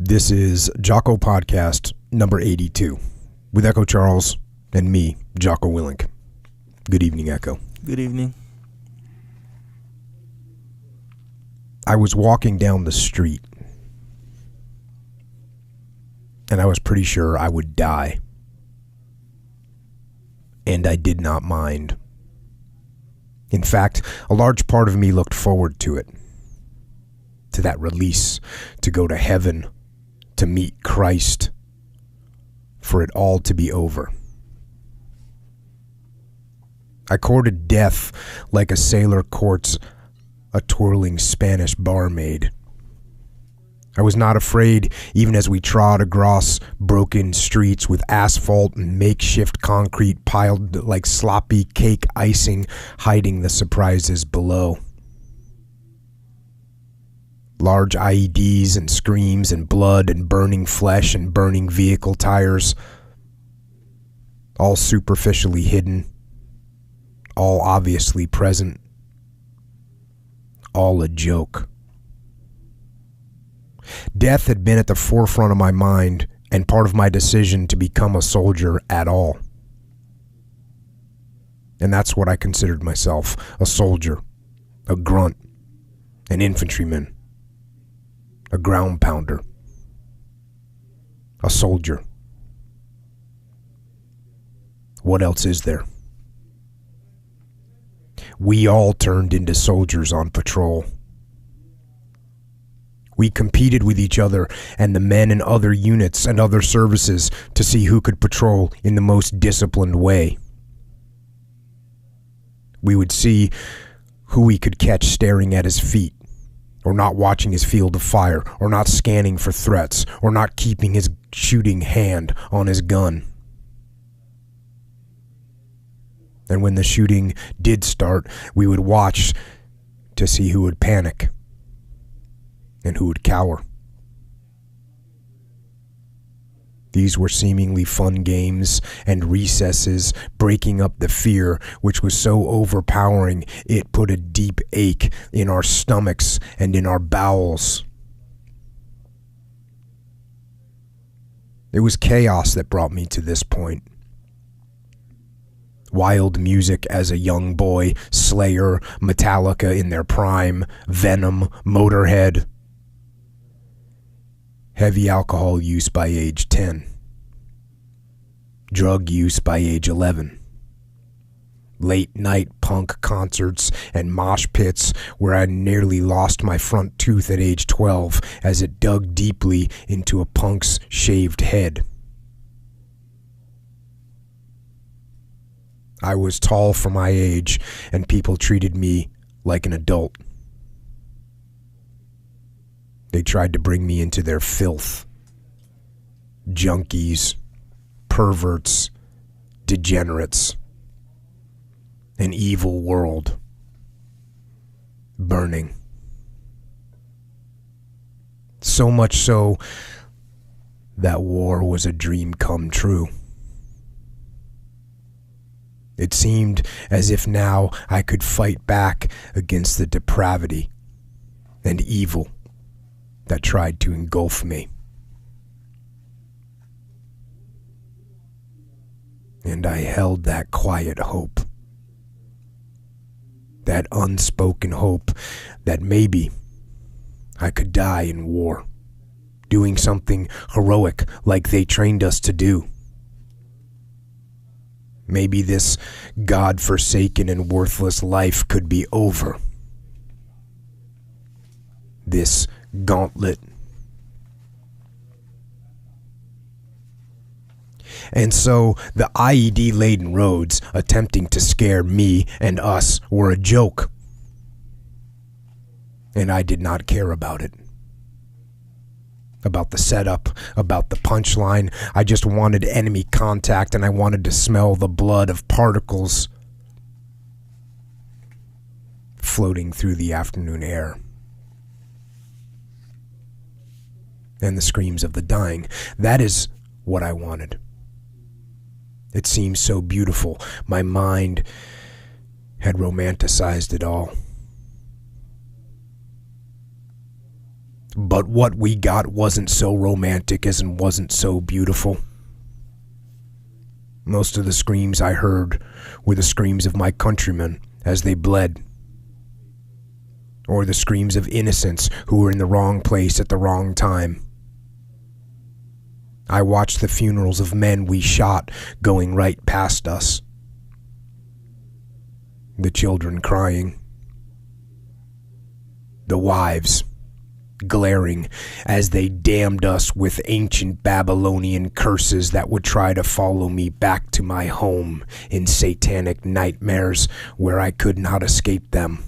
This is Jocko Podcast number 82 with Echo Charles and me, Jocko Willink. Good evening, Echo. Good evening. I was walking down the street and I was pretty sure I would die. And I did not mind. In fact, a large part of me looked forward to it. To that release, to go to heaven, to meet Christ, for it all to be over. I courted death like a sailor courts a twirling Spanish barmaid. I was not afraid even as we trod across broken streets with asphalt and makeshift concrete piled like sloppy cake icing hiding the surprises below. Large IEDs and screams and blood and burning flesh and burning vehicle tires, all superficially hidden, all obviously present, all a joke. Death had been at the forefront of my mind and part of my decision to become a soldier at all. And that's what I considered myself, a soldier, a grunt, an infantryman, a ground pounder, a soldier. What else is there? We all turned into soldiers on patrol. We competed with each other and the men in other units and other services to see who could patrol in the most disciplined way. We would see who we could catch staring at his feet, or not watching his field of fire, or not scanning for threats, or not keeping his shooting hand on his gun. And when the shooting did start, we would watch to see who would panic and who would cower. These were seemingly fun games and recesses, breaking up the fear which was so overpowering it put a deep ache in our stomachs and in our bowels. It was chaos that brought me to this point. Wild music as a young boy, Slayer, Metallica in their prime, Venom, Motorhead. Heavy alcohol use by age 10. Drug use by age 11. Late night punk concerts and mosh pits where I nearly lost my front tooth at age 12 as it dug deeply into a punk's shaved head. I was tall for my age and people treated me like an adult. They tried to bring me into their filth. Junkies, perverts, degenerates. An evil world. Burning. So much so that war was a dream come true. It seemed as if now I could fight back against the depravity and evil that tried to engulf me. And I held that quiet hope. That unspoken hope that maybe I could die in war, doing something heroic like they trained us to do. Maybe this God-forsaken and worthless life could be over. This gauntlet. And so the IED-laden roads attempting to scare me and us were a joke. And I did not care about it. About the setup, about the punchline. I just wanted enemy contact and I wanted to smell the blood of particles floating through the afternoon air. And the screams of the dying. That is what I wanted. It seemed so beautiful. My mind had romanticized it all. But what we got wasn't so romantic and wasn't so beautiful. Most of the screams I heard were the screams of my countrymen as they bled, or the screams of innocents who were in the wrong place at the wrong time. I watched the funerals of men we shot going right past us. The children crying. The wives glaring as they damned us with ancient Babylonian curses that would try to follow me back to my home in satanic nightmares where I could not escape them.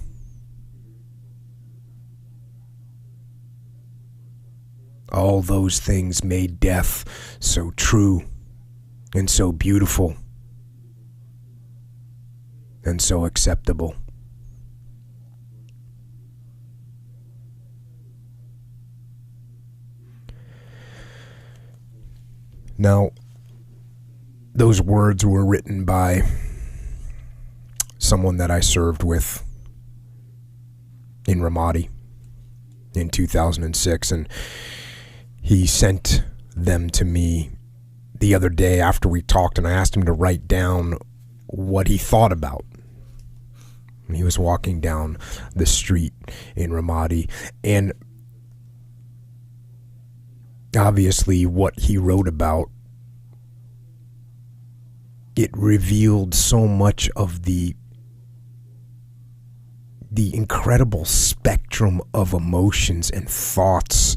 All those things made death so true and so beautiful and so acceptable. Now, those words were written by someone that I served with in Ramadi in 2006, and he sent them to me the other day after we talked, and I asked him to write down what he thought about. And he was walking down the street in Ramadi, and obviously what he wrote about, it revealed so much of the incredible spectrum of emotions and thoughts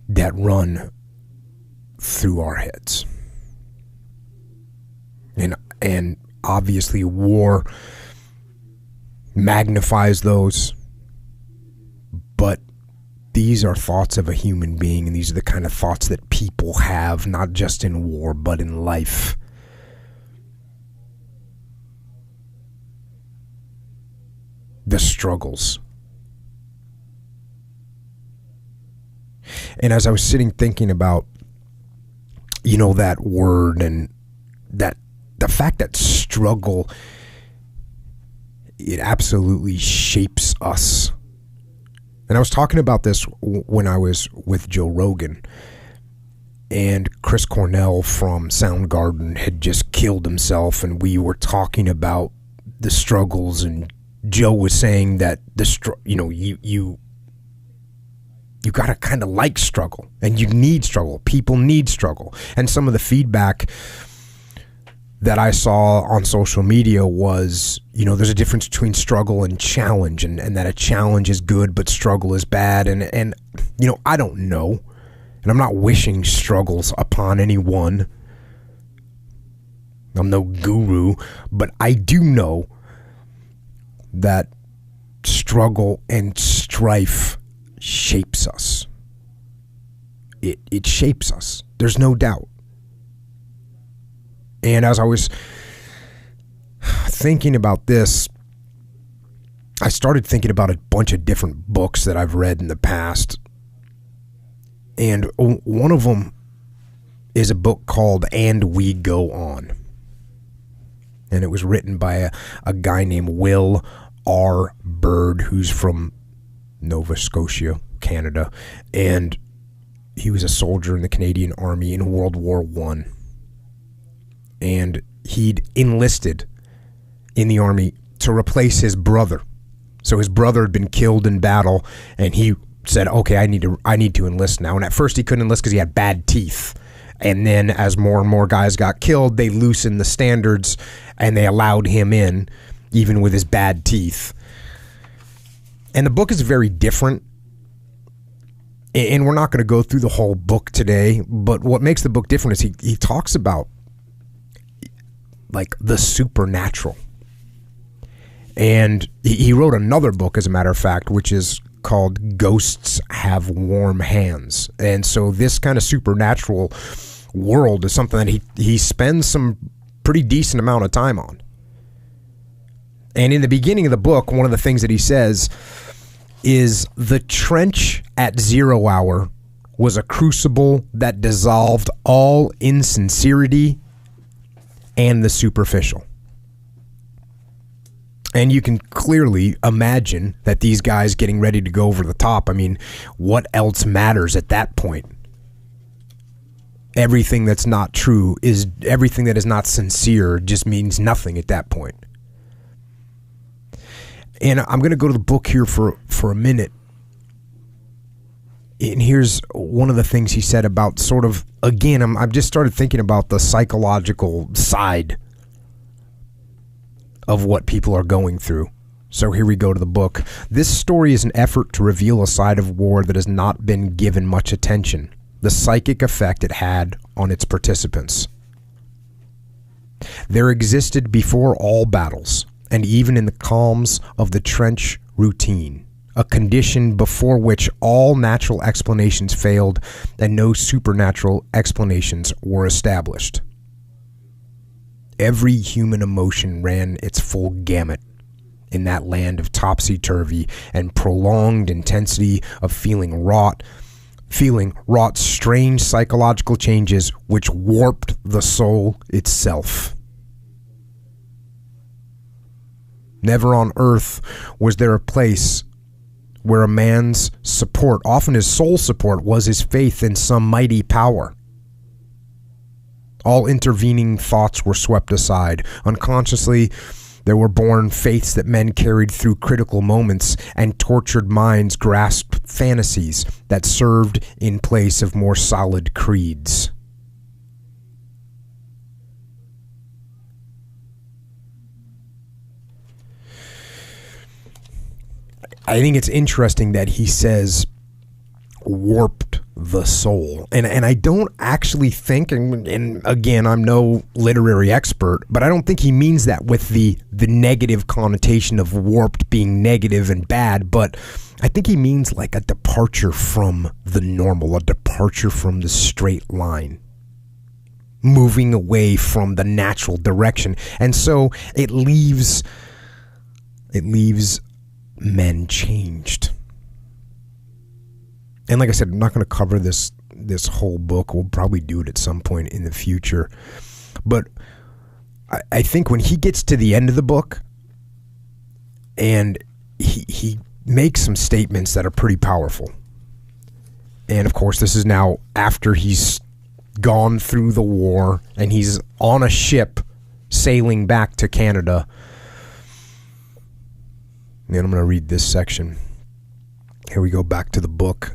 that run through our heads. And obviously war magnifies those, but these are thoughts of a human being, and these are the kind of thoughts that people have, not just in war, but in life. The struggles. And as I was sitting thinking about, that word, and that the fact that struggle, it absolutely shapes us. And I was talking about this when I was with Joe Rogan, and Chris Cornell from Soundgarden had just killed himself, and we were talking about the struggles, and Joe was saying that you got to kind of like struggle, and you need struggle. People need struggle. And some of the feedback that I saw on social media was, there's a difference between struggle and challenge, and that a challenge is good, but struggle is bad. And I don't know. And I'm not wishing struggles upon anyone. I'm no guru, but I do know that struggle and strife shapes us. It shapes us. There's no doubt. And as I was thinking about this, I started thinking about a bunch of different books that I've read in the past. And one of them is a book called And We Go On. And it was written by a guy named Will R. Bird, who's from Nova Scotia, Canada. And he was a soldier in the Canadian Army in World War I. And he'd enlisted in the Army to replace his brother. So his brother had been killed in battle, and he said, okay, I need to enlist now. And at first he couldn't enlist because he had bad teeth. And then as more and more guys got killed, they loosened the standards and they allowed him in, even with his bad teeth. And the book is very different. And we're not going to go through the whole book today, but what makes the book different is he talks about like the supernatural. And he wrote another book, as a matter of fact, which is called Ghosts Have Warm Hands. And so this kind of supernatural world is something that he spends some pretty decent amount of time on. And in the beginning of the book, one of the things that he says is the trench at 0 hour was a crucible that dissolved all insincerity and the superficial. And you can clearly imagine that these guys getting ready to go over the top. I mean, what else matters at that point? Everything that's not true is everything that is not sincere just means nothing at that point. And I'm going to go to the book here for a minute. And here's one of the things he said about sort of, again, I've just started thinking about the psychological side of what people are going through. So here we go to the book. This story is an effort to reveal a side of war that has not been given much attention, the psychic effect it had on its participants. There existed before all battles, and even in the calms of the trench routine, a condition before which all natural explanations failed and no supernatural explanations were established. Every human emotion ran its full gamut in that land of topsy-turvy and prolonged intensity of feeling wrought strange psychological changes which warped the soul itself. Never on earth was there a place where a man's support, often his sole support, was his faith in some mighty power. All intervening thoughts were swept aside. Unconsciously, there were born faiths that men carried through critical moments, and tortured minds grasped fantasies that served in place of more solid creeds. I think it's interesting that he says warped the soul. And I don't actually think, and again, I'm no literary expert, but I don't think he means that with the negative connotation of warped being negative and bad, but I think he means like a departure from the normal, a departure from the straight line, moving away from the natural direction. And so it leaves men changed. And like I said, I'm not going to cover this whole book. We'll probably do it at some point in the future. But I think when he gets to the end of the book and he makes some statements that are pretty powerful. And of course, this is now after he's gone through the war and he's on a ship sailing back to Canada. And I'm going to read this section. Here we go back to the book.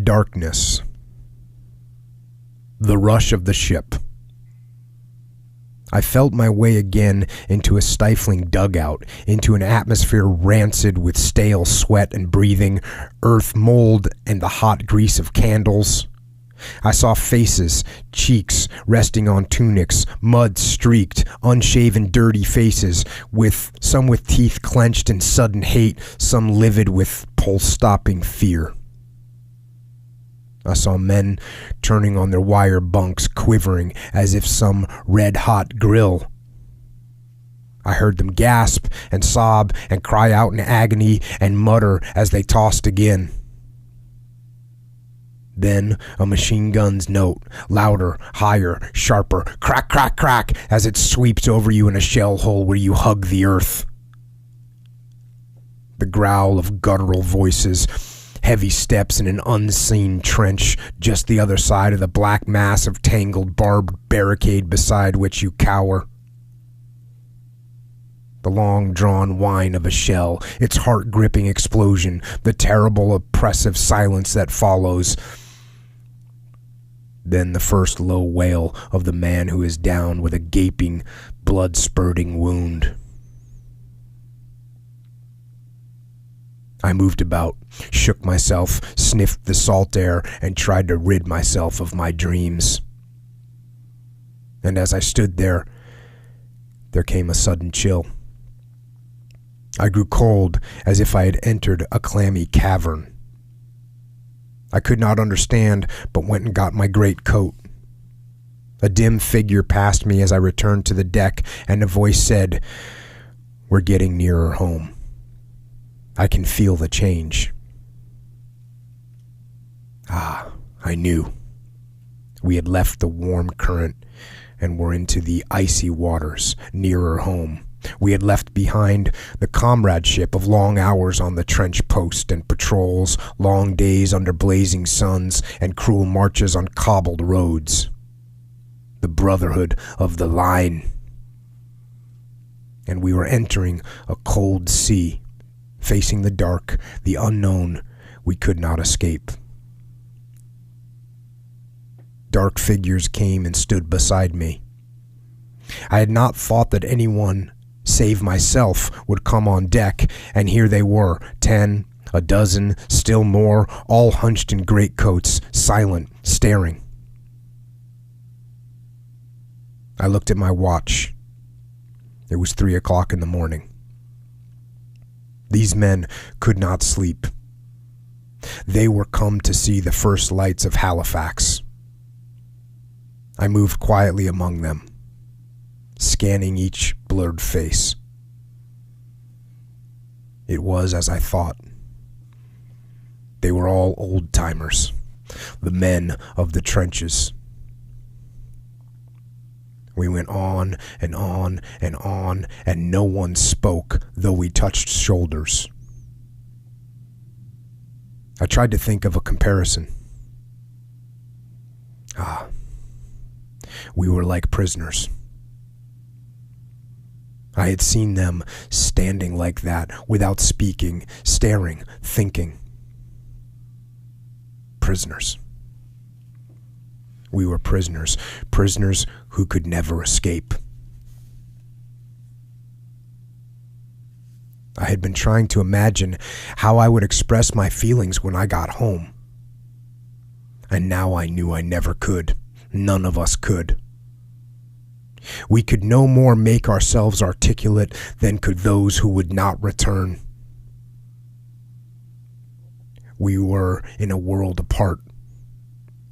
Darkness. The rush of the ship. I felt my way again into a stifling dugout, into an atmosphere rancid with stale sweat and breathing, earth mold and the hot grease of candles. I saw faces, cheeks resting on tunics, mud-streaked, unshaven, dirty faces, some with teeth clenched in sudden hate, some livid with pulse-stopping fear. I saw men turning on their wire bunks, quivering as if some red-hot grill. I heard them gasp and sob and cry out in agony and mutter as they tossed again. Then a machine gun's note, louder, higher, sharper, crack, crack, crack, as it sweeps over you in a shell hole where you hug the earth. The growl of guttural voices, heavy steps in an unseen trench just the other side of the black mass of tangled barbed barricade beside which you cower. The long-drawn whine of a shell, its heart-gripping explosion, the terrible, oppressive silence that follows. Then the first low wail of the man who is down with a gaping, blood-spurting wound. I moved about, shook myself, sniffed the salt air, and tried to rid myself of my dreams. And as I stood there came a sudden chill. I grew cold, as if I had entered a clammy cavern. I could not understand, but went and got my great coat. A dim figure passed me as I returned to the deck, and a voice said, "We're getting nearer home. I can feel the change." Ah, I knew. We had left the warm current, and were into the icy waters nearer home. We had left behind the comradeship of long hours on the trench post and patrols, long days under blazing suns, and cruel marches on cobbled roads. The brotherhood of the line. And we were entering a cold sea, facing the dark, the unknown we could not escape. Dark figures came and stood beside me. I had not thought that anyone save myself would come on deck, and here they were, 10, a dozen, still more, all hunched in greatcoats, silent, staring. I looked at my watch. It was 3 o'clock in the morning. These men could not sleep. They were come to see the first lights of Halifax. I moved quietly among them, scanning each blurred face. It was as I thought. They were all old-timers, the men of the trenches. We went on and on and on, and no one spoke, though we touched shoulders. I tried to think of a comparison. We were like prisoners. I had seen them standing like that, without speaking, staring, thinking. Prisoners. We were prisoners, prisoners who could never escape. I had been trying to imagine how I would express my feelings when I got home. And now I knew I never could. None of us could. We could no more make ourselves articulate than could those who would not return. We were in a world apart,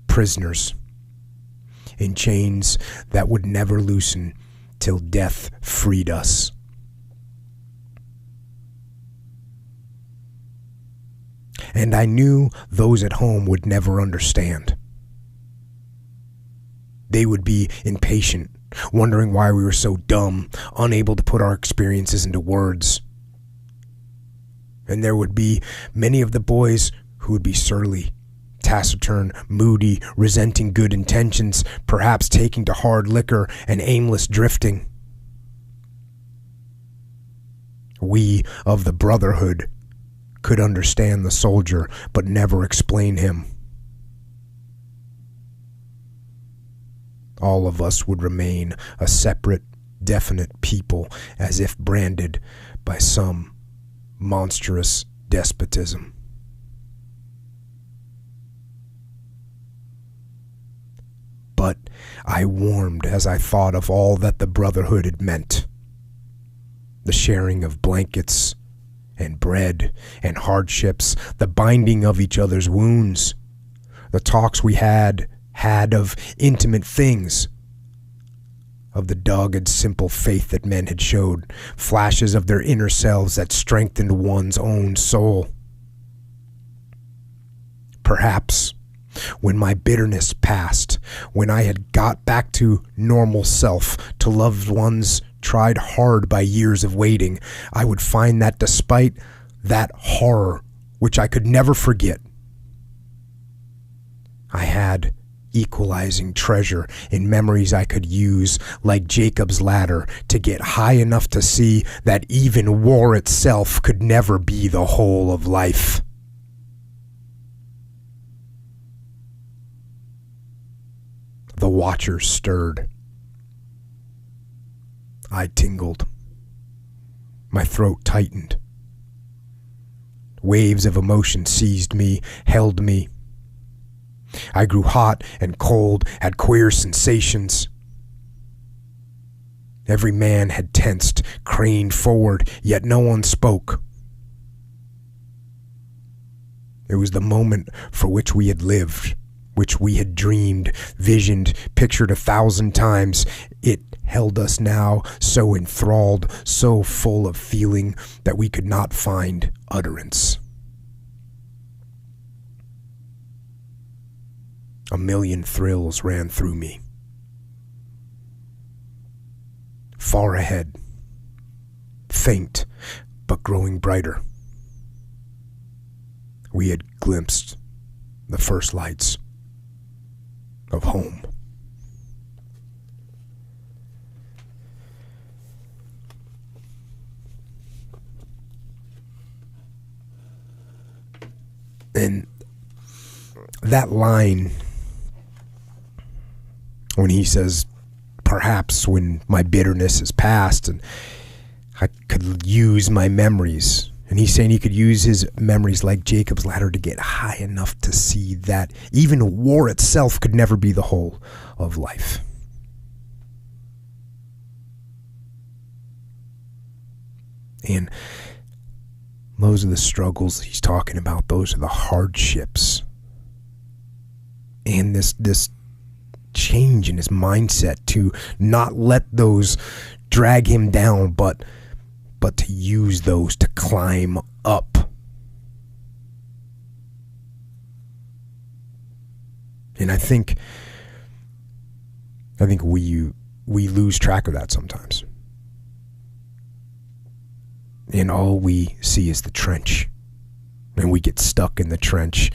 prisoners, in chains that would never loosen till death freed us. And I knew those at home would never understand. They would be impatient, wondering why we were so dumb, unable to put our experiences into words. And there would be many of the boys who would be surly, taciturn, moody, resenting good intentions, perhaps taking to hard liquor and aimless drifting. We of the brotherhood could understand the soldier, but never explain him. All of us would remain a separate, definite people, as if branded by some monstrous despotism. But I warmed as I thought of all that the brotherhood had meant. The sharing of blankets and bread and hardships, the binding of each other's wounds, the talks we had of intimate things, of the dogged simple faith that men had showed, flashes of their inner selves that strengthened one's own soul. Perhaps when my bitterness passed, when I had got back to normal self, to loved ones tried hard by years of waiting, I would find that despite that horror, which I could never forget, I had equalizing treasure in memories I could use, like Jacob's ladder, to get high enough to see that even war itself could never be the whole of life. The watchers stirred. I tingled. My throat tightened. Waves of emotion seized me, held me. I grew hot and cold, had queer sensations. Every man had tensed, craned forward, yet no one spoke. It was the moment for which we had lived, which we had dreamed, visioned, pictured 1,000 times. It held us now, so enthralled, so full of feeling that we could not find utterance. A million thrills ran through me. far ahead, faint but growing brighter. We had glimpsed the first lights of home. And that line, when he says, perhaps when my bitterness is past and I could use my memories, and he's saying he could use his memories like Jacob's ladder to get high enough to see that even war itself could never be the whole of life. And those are the struggles he's talking about. Those are the hardships. And this change in his mindset to not let those drag him down, but to use those to climb up. And I think we lose track of that sometimes. And all we see is the trench. And we get stuck in the trench.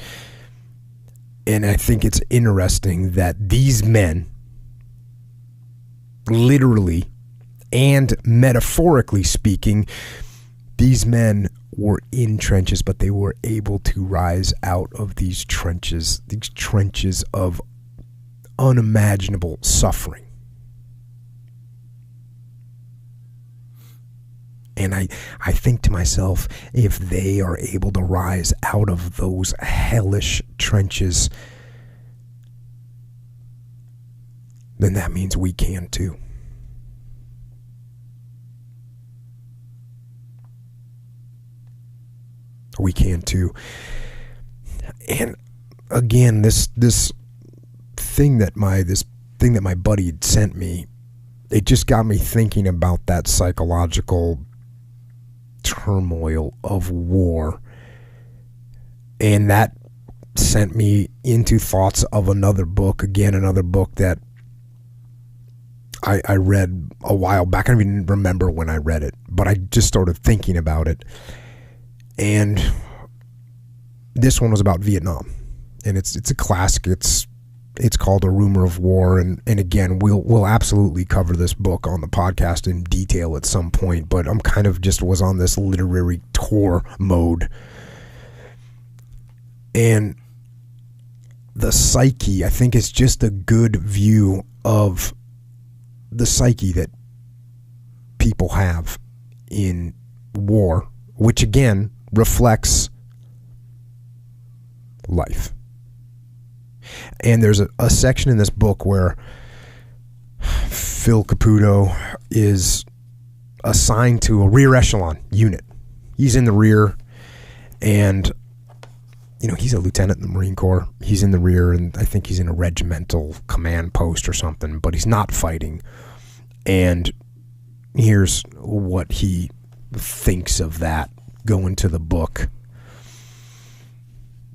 And I think it's interesting that these men, literally and metaphorically speaking, these men were in trenches, but they were able to rise out of these trenches of unimaginable suffering. And I think to myself, if they are able to rise out of those hellish trenches, then that means we can too. We can too. And again, this thing that my buddy had sent me, it just got me thinking about that psychological turmoil of war. And that sent me into thoughts of another book. Again, another book that I read a while back. I don't even remember when I read it, but I just started thinking about it. And this one was about Vietnam. And it's a classic. It's called A Rumor of War, and again, we'll absolutely cover this book on the podcast in detail at some point, but I'm kind of just was on this literary tour mode. And the psyche, I think, is just a good view of the psyche that people have in war, which again reflects life. And there's a section in this book where Phil Caputo is assigned to a rear echelon unit. He's in the rear, and he's a lieutenant in the Marine Corps. He's in the rear, and I think he's in a regimental command post or something, but he's not fighting. And here's what he thinks of that going to the book.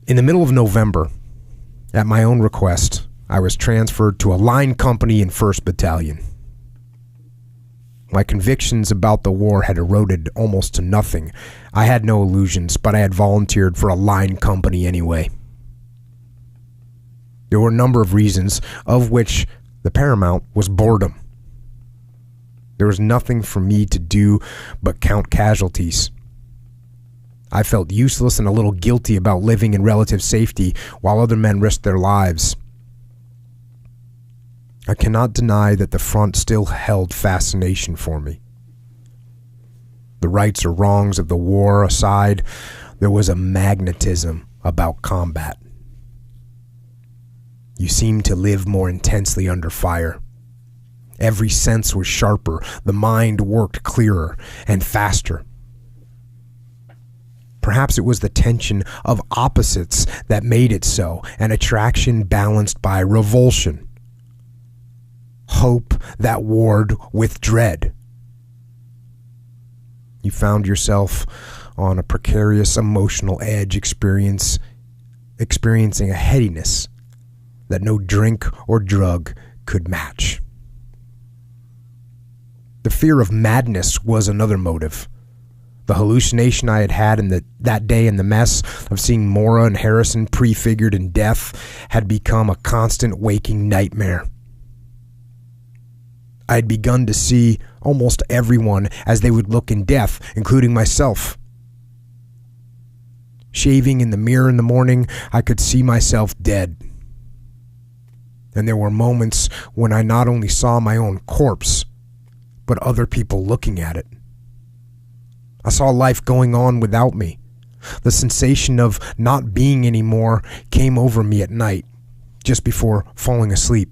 In the middle of November, at my own request, I was transferred to a line company in 1st Battalion. My convictions about the war had eroded almost to nothing. I had no illusions, but I had volunteered for a line company anyway. There were a number of reasons, of which the paramount was boredom. There was nothing for me to do but count casualties. I felt useless and a little guilty about living in relative safety while other men risked their lives. I cannot deny that the front still held fascination for me. The rights or wrongs of the war aside, there was a magnetism about combat. You seemed to live more intensely under fire. Every sense was sharper, the mind worked clearer and faster. Perhaps it was the tension of opposites that made it so, an attraction balanced by revulsion. Hope that warred with dread. You found yourself on a precarious emotional edge, experiencing a headiness that no drink or drug could match. The fear of madness was another motive. The hallucination I had had in that day in the mess of seeing Mora and Harrison prefigured in death had become a constant waking nightmare. I had begun to see almost everyone as they would look in death, including myself. Shaving in the mirror in the morning, I could see myself dead. And there were moments when I not only saw my own corpse, but other people looking at it. I saw life going on without me. The sensation of not being anymore came over me at night, just before falling asleep.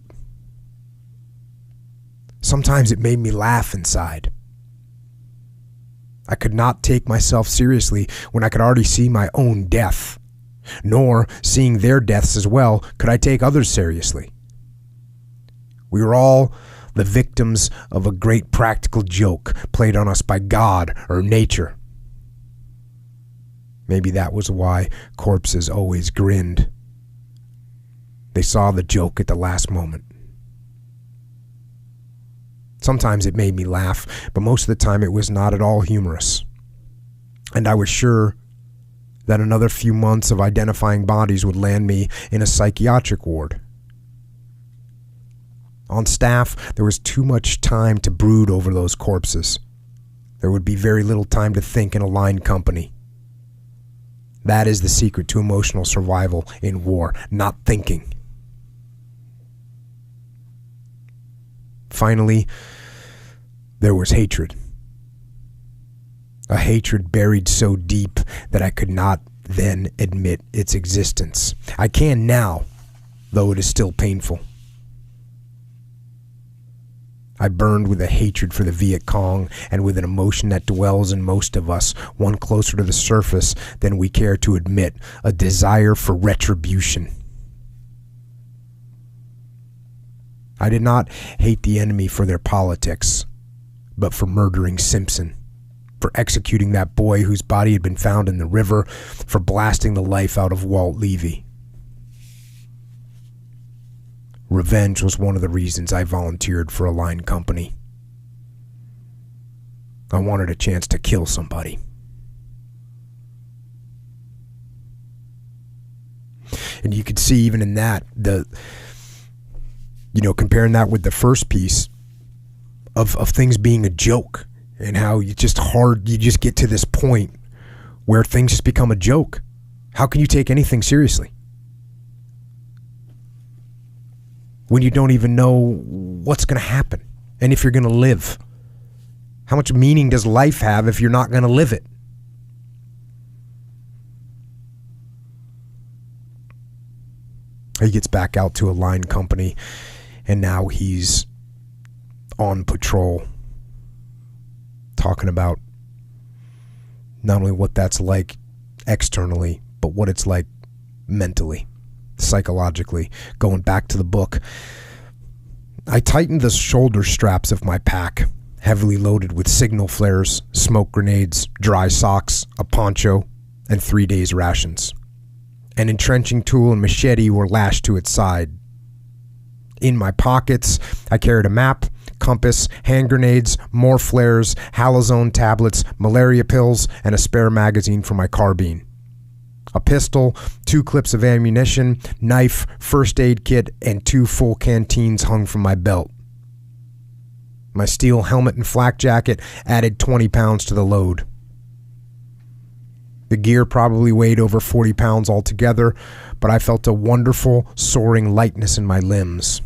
Sometimes it made me laugh inside. I could not take myself seriously when I could already see my own death, nor, seeing their deaths as well, could I take others seriously. We were all the victims of a great practical joke played on us by God or nature. Maybe that was why corpses always grinned. They saw the joke at the last moment. Sometimes it made me laugh, but most of the time it was not at all humorous. And I was sure that another few months of identifying bodies would land me in a psychiatric ward. On staff, there was too much time to brood over those corpses. There would be very little time to think in a line company. That is the secret to emotional survival in war, not thinking. Finally, there was hatred. A hatred buried so deep that I could not then admit its existence. I can now, though it is still painful. I burned with a hatred for the Viet Cong and with an emotion that dwells in most of us, one closer to the surface than we care to admit, a desire for retribution. I did not hate the enemy for their politics, but for murdering Simpson, for executing that boy whose body had been found in the river, for blasting the life out of Walt Levy. Revenge was one of the reasons I volunteered for a line company. I wanted a chance to kill somebody. And you could see even in that, comparing that with the first piece of things being a joke and how you just get to this point where things just become a joke. How can you take anything seriously when you don't even know what's going to happen and if you're going to live? How much meaning does life have if you're not going to live it? He gets back out to a line company, and now he's on patrol, talking about not only what that's like externally, but what it's like mentally, psychologically. Going back to the book, I tightened the shoulder straps of my pack, heavily loaded with signal flares, smoke grenades, dry socks, a poncho, and 3 days' rations. An entrenching tool and machete were lashed to its side. In my pockets, I carried a map, compass, hand grenades, more flares, halazone tablets, malaria pills, and a spare magazine for my carbine. A pistol, 2 clips of ammunition, knife, first aid kit, and 2 full canteens hung from my belt. My steel helmet and flak jacket added 20 pounds to the load. The gear probably weighed over 40 pounds altogether, but I felt a wonderful, soaring lightness in my limbs.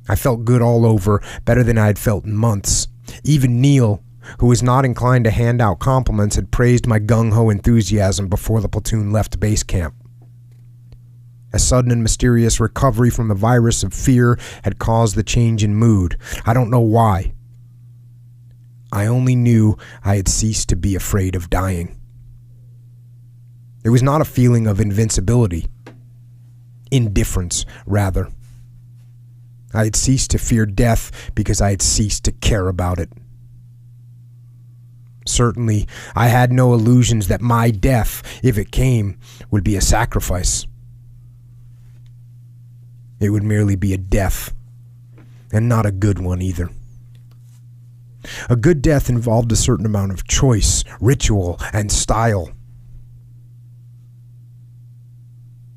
I felt good all over, better than I had felt in months. Even Neil, who was not inclined to hand out compliments, had praised my gung-ho enthusiasm before the platoon left base camp. A sudden and mysterious recovery from the virus of fear had caused the change in mood. I don't know why. I only knew I had ceased to be afraid of dying. It was not a feeling of invincibility. Indifference, rather. I had ceased to fear death because I had ceased to care about it. Certainly, I had no illusions that my death, if it came, would be a sacrifice. It would merely be a death, and not a good one either. A good death involved a certain amount of choice, ritual, and style.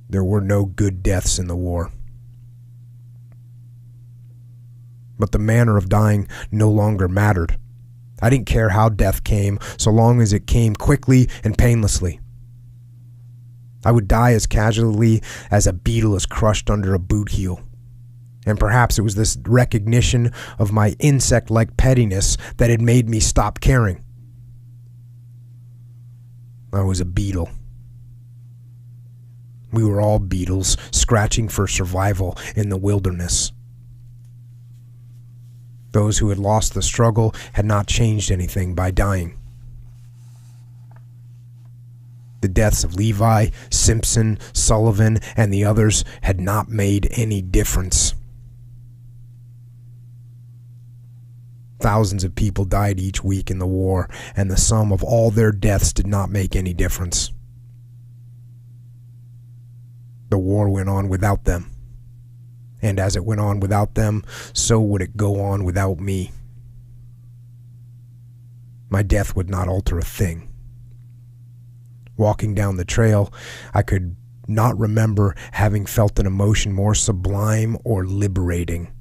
There were no good deaths in the war. But the manner of dying no longer mattered. I didn't care how death came, so long as it came quickly and painlessly. I would die as casually as a beetle is crushed under a boot heel. And perhaps it was this recognition of my insect-like pettiness that had made me stop caring. I was a beetle. We were all beetles, scratching for survival in the wilderness. Those who had lost the struggle had not changed anything by dying. The deaths of Levi, Simpson, Sullivan, and the others had not made any difference. Thousands of people died each week in the war, and the sum of all their deaths did not make any difference. The war went on without them. And as it went on without them, so would it go on without me. My death would not alter a thing. Walking down the trail, I could not remember having felt an emotion more sublime or liberating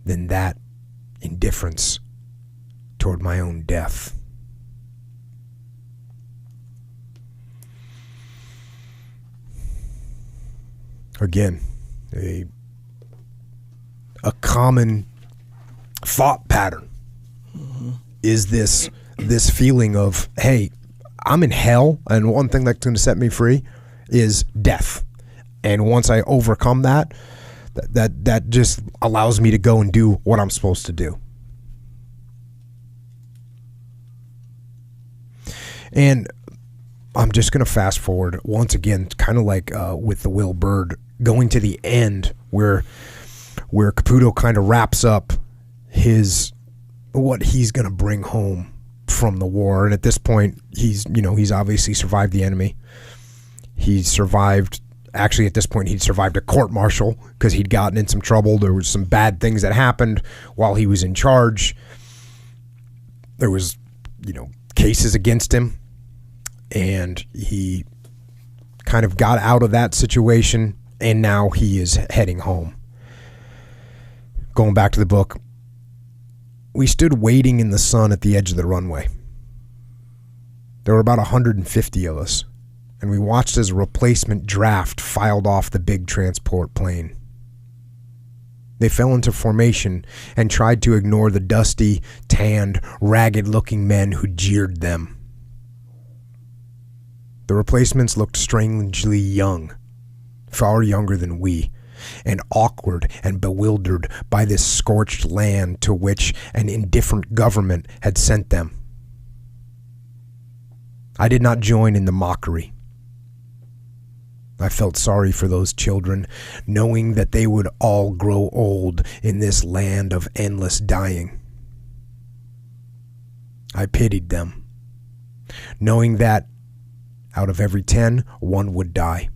than that indifference toward my own death. Again, a common thought pattern is this feeling of, hey, I'm in hell, and one thing that's going to set me free is death. And once I overcome that just allows me to go and do what I'm supposed to do. And I'm just going to fast forward once again, kind of like with the Will Bird, going to the end where Caputo kind of wraps up what he's going to bring home from the war. And at this point, he's obviously survived the enemy. He'd survived a court-martial because he'd gotten in some trouble. There was some bad things that happened while he was in charge. There was, cases against him. And he kind of got out of that situation, and now he is heading home. Going back to the book, we stood waiting in the sun at the edge of the runway. There were about 150 of us, and we watched as a replacement draft filed off the big transport plane. They fell into formation and tried to ignore the dusty, tanned, ragged-looking men who jeered them. The replacements looked strangely young, far younger than we, and awkward and bewildered by this scorched land to which an indifferent government had sent them. I did not join in the mockery. I felt sorry for those children, knowing that they would all grow old in this land of endless dying. I pitied them, knowing that out of every 10, one would die.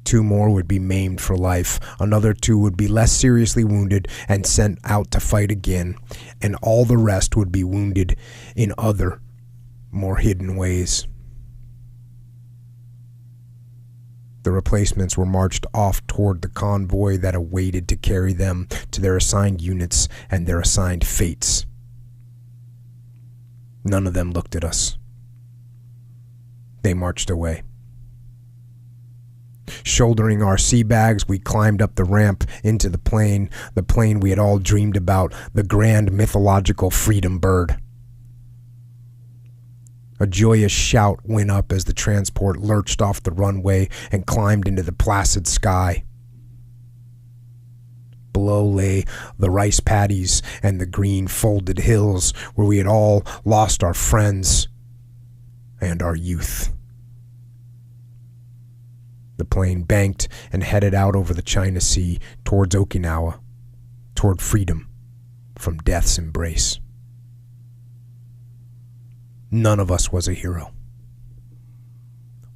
2 more would be maimed for life. Another 2 would be less seriously wounded and sent out to fight again. And all the rest would be wounded in other, more hidden ways. The replacements were marched off toward the convoy that awaited to carry them to their assigned units and their assigned fates. None of them looked at us. They marched away. Shouldering our sea bags, we climbed up the ramp into the plane we had all dreamed about, the grand mythological freedom bird. A joyous shout went up as the transport lurched off the runway and climbed into the placid sky. Below lay the rice paddies and the green folded hills where we had all lost our friends and our youth. The plane banked and headed out over the China Sea towards Okinawa, toward freedom from death's embrace. None of us was a hero.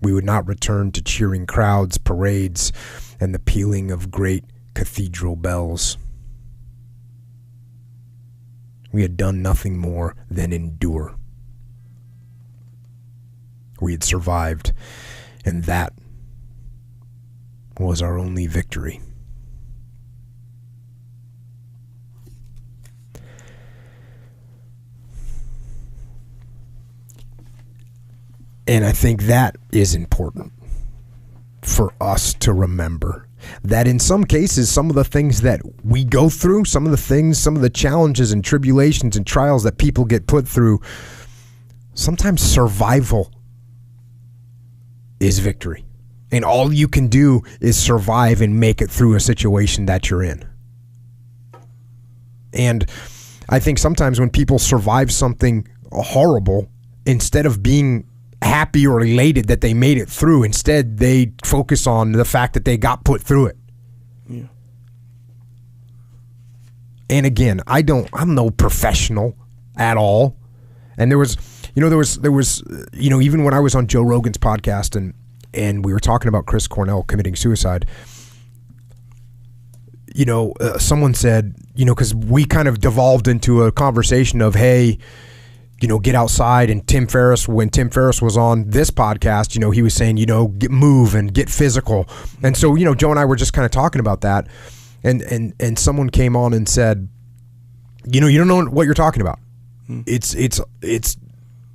We would not return to cheering crowds, parades, and the the pealing of great cathedral bells. We had done nothing more than endure. We had survived, and that was our only victory. And I think that is important for us to remember. That in some cases, some of the things that we go through, some of the challenges and tribulations and trials that people get put through, sometimes survival is victory. And all you can do is survive and make it through a situation that you're in. And I think sometimes when people survive something horrible, instead of being happy or elated that they made it through, instead they focus on the fact that they got put through it. Yeah. And again, I'm no professional at all. And there was even when I was on Joe Rogan's podcast and we were talking about Chris Cornell committing suicide, someone said, because we kind of devolved into a conversation of, hey, get outside. And when Tim Ferriss was on this podcast, he was saying, move and get physical. And so, Joe and I were just kind of talking about that. And someone came on and said, you don't know what you're talking about. It's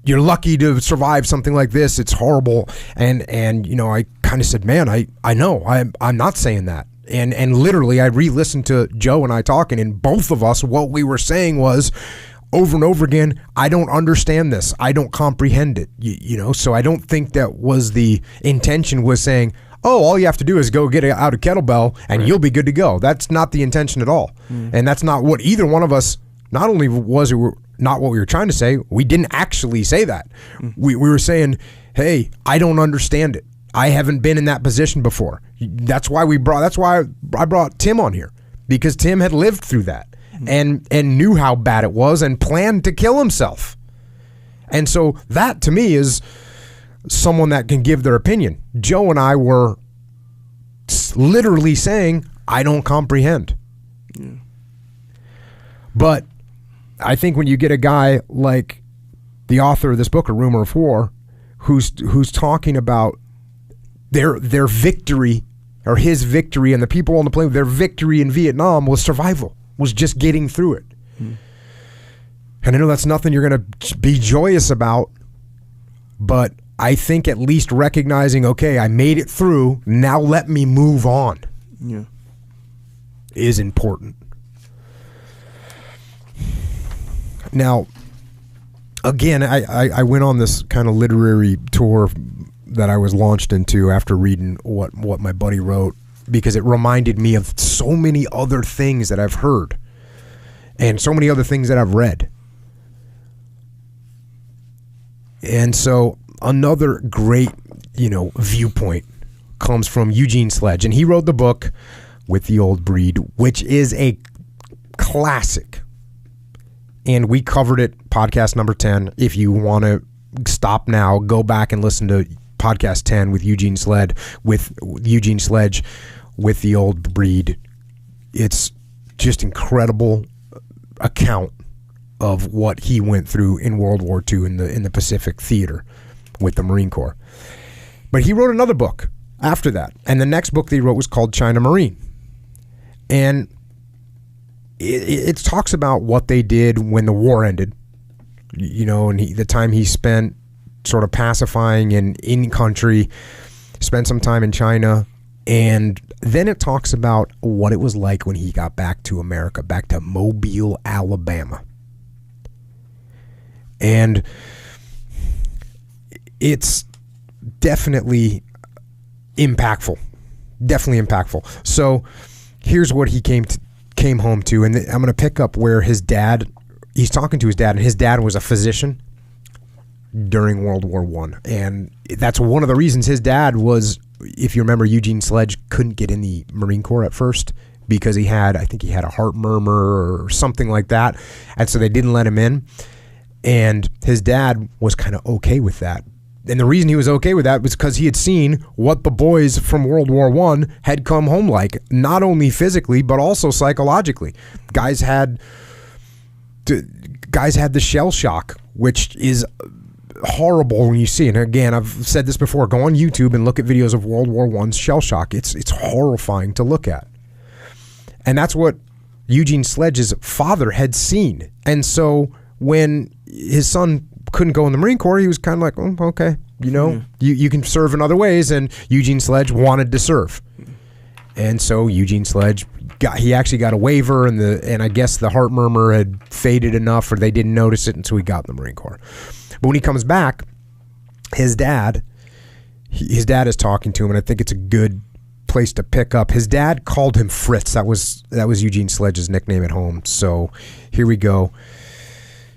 you're lucky to survive something like this. It's horrible. And I kind of said, man, I know I'm not saying that. And literally I re-listened to Joe and I talking, and both of us, what we were saying was, over and over again, I don't understand this. I don't comprehend it. So I don't think that was the intention, was saying, oh, all you have to do is go get out a kettlebell and you'll be good to go. That's not the intention at all. And that's not what either one of us, not only was it not what we were trying to say, we didn't actually say that. We were saying, hey, I don't understand it. I haven't been in that position before. That's why I brought Tim on here, because Tim had lived through that. And knew how bad it was and planned to kill himself. And so that, to me, is someone that can give their opinion. Joe and I were literally saying, I don't comprehend. Yeah. But I think when you get a guy like the author of this book, A Rumor of War, who's talking about their victory, or his victory, and the people on the plane, their victory in Vietnam was survival. Was just getting through it. And I know that's nothing you're going to be joyous about, but I think at least recognizing, okay, I made it through, now let me move on, is important. Now, again, I went on this kind of literary tour that I was launched into after reading what my buddy wrote, because it reminded me of so many other things that I've heard and so many other things that I've read. And so another great, viewpoint comes from Eugene Sledge, and he wrote the book With the Old Breed, which is a classic. And we covered it, podcast number 10. If you want to stop now, go back and listen to podcast 10 with Eugene Sledge, with the Old Breed. It's just incredible account of what he went through in World War II in the Pacific Theater with the Marine Corps. But he wrote another book after that, and the next book that he wrote was called China Marine. And it talks about what they did when the war ended, and the time he spent sort of pacifying and in country, spent some time in China, and then it talks about what it was like when he got back to America, back to Mobile, Alabama. And it's definitely impactful. So here's what he came home to, and I'm going to pick up where he's talking to his dad, and his dad was a physician during World War I. And that's one of the reasons his dad was, if you remember, Eugene Sledge couldn't get in the Marine Corps at first because I think he had a heart murmur or something like that. And so they didn't let him in. And his dad was kind of okay with that. And the reason he was okay with that was because he had seen what the boys from World War I had come home like, not only physically, but also psychologically. Guys Guys had the shell shock, which is horrible when you see it. And again, I've said this before. Go on YouTube and look at videos of World War I's shell shock. It's horrifying to look at. And that's what Eugene Sledge's father had seen. And so when his son couldn't go in the Marine Corps, he was kind of like, oh, okay, you can serve in other ways. And Eugene Sledge wanted to serve. And so Eugene Sledge he actually got a waiver, and I guess the heart murmur had faded enough, or they didn't notice it until he got in the Marine Corps. But when he comes back, his dad is talking to him, and I think it's a good place to pick up. His dad called him Fritz. That was Eugene Sledge's nickname at home. So here we go.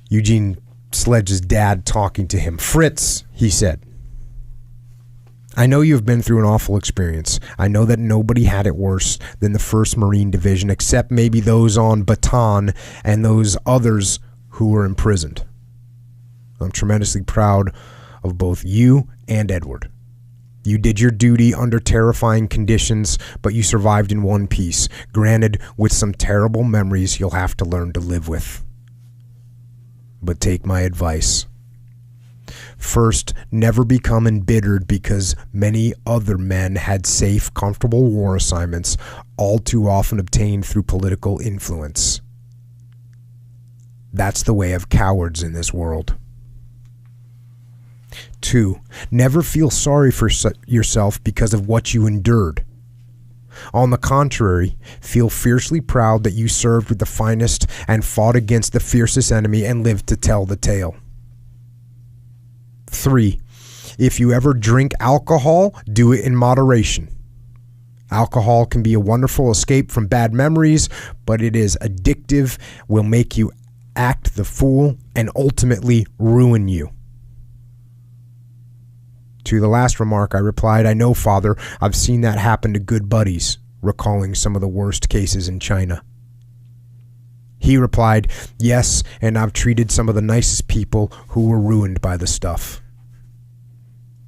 Eugene Sledge's dad talking to him. Fritz, he said, I know you've been through an awful experience. I know that nobody had it worse than the 1st Marine Division, except maybe those on Bataan and those others who were imprisoned. I'm tremendously proud of both you and Edward. You did your duty under terrifying conditions, but you survived in one piece, granted with some terrible memories you'll have to learn to live with. But take my advice. First, never become embittered because many other men had safe, comfortable war assignments, all too often obtained through political influence. That's the way of cowards in this world. 2, never feel sorry for yourself because of what you endured. On the contrary, feel fiercely proud that you served with the finest and fought against the fiercest enemy and lived to tell the tale. 3, if you ever drink alcohol, do it in moderation. Alcohol can be a wonderful escape from bad memories, but it is addictive, will make you act the fool, and ultimately ruin you. To the last remark, I replied, I know, Father, I've seen that happen to good buddies, recalling some of the worst cases in China. He replied, yes, and I've treated some of the nicest people who were ruined by the stuff.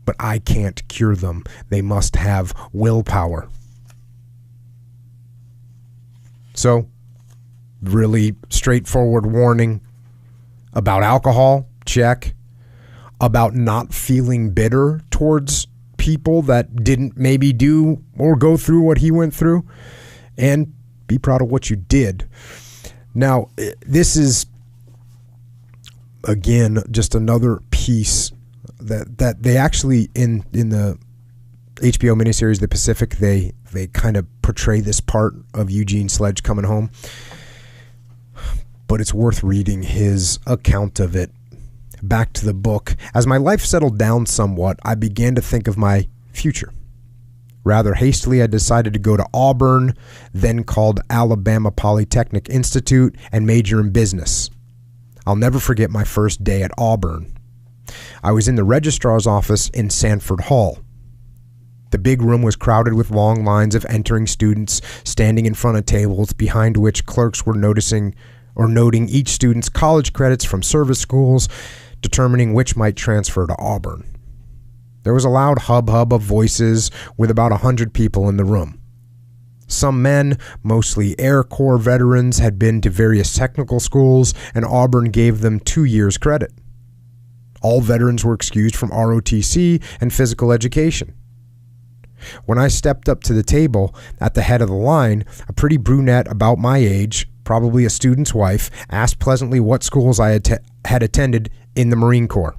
But I can't cure them. They must have willpower. So, really straightforward warning about alcohol, check. About not feeling bitter towards people that didn't maybe do or go through what he went through, and be proud of what you did. Now, this is, again, just another piece that they actually, in the HBO miniseries The Pacific, they kind of portray this part of Eugene Sledge coming home. But it's worth reading his account of it. Back to the book. As my life settled down somewhat, I began to think of my future. Rather hastily, I decided to go to Auburn, then called Alabama Polytechnic Institute, and major in business. I'll never forget my first day at Auburn. I was in the registrar's office in Sanford Hall. The big room was crowded with long lines of entering students standing in front of tables behind which clerks were noting each student's college credits from service schools, determining which might transfer to Auburn. There was a loud hub-hub of voices with about 100 people in the room. Some men, mostly Air Corps veterans, had been to various technical schools, and Auburn gave them 2 years credit. All veterans were excused from ROTC and physical education. When I stepped up to the table at the head of the line, a pretty brunette about my age, probably a student's wife, asked pleasantly what schools I had attended in the Marine Corps.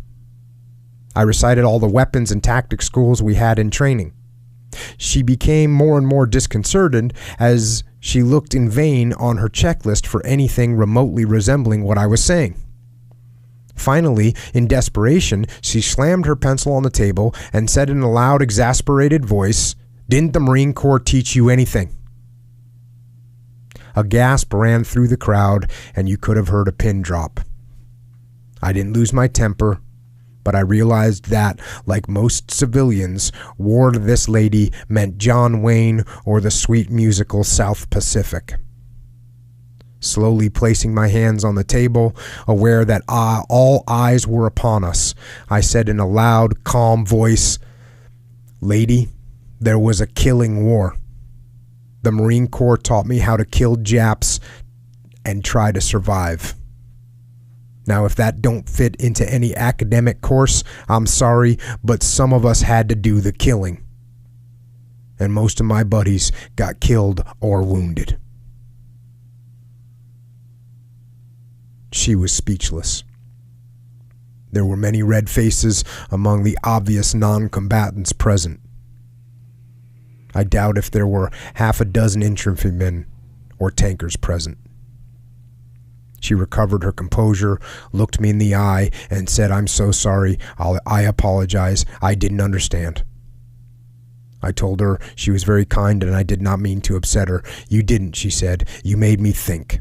I recited all the weapons and tactics schools we had in training. She became more and more disconcerted as she looked in vain on her checklist for anything remotely resembling what I was saying. Finally, in desperation, she slammed her pencil on the table and said in a loud, exasperated voice, "Didn't the Marine Corps teach you anything?" A gasp ran through the crowd, and you could have heard a pin drop. I didn't lose my temper, but I realized that, like most civilians, war to this lady meant John Wayne or the sweet musical South Pacific. Slowly placing my hands on the table, aware that all eyes were upon us, I said in a loud, calm voice, "Lady, there was a killing war. The Marine Corps taught me how to kill Japs and try to survive." Now, if that don't fit into any academic course, I'm sorry, but some of us had to do the killing. And most of my buddies got killed or wounded. She was speechless. There were many red faces among the obvious non-combatants present. I doubt if there were half a dozen infantrymen or tankers present. She recovered her composure, looked me in the eye, and said, "I'm so sorry. I apologize. I didn't understand." I told her she was very kind and I did not mean to upset her. "You didn't," she said. "You made me think."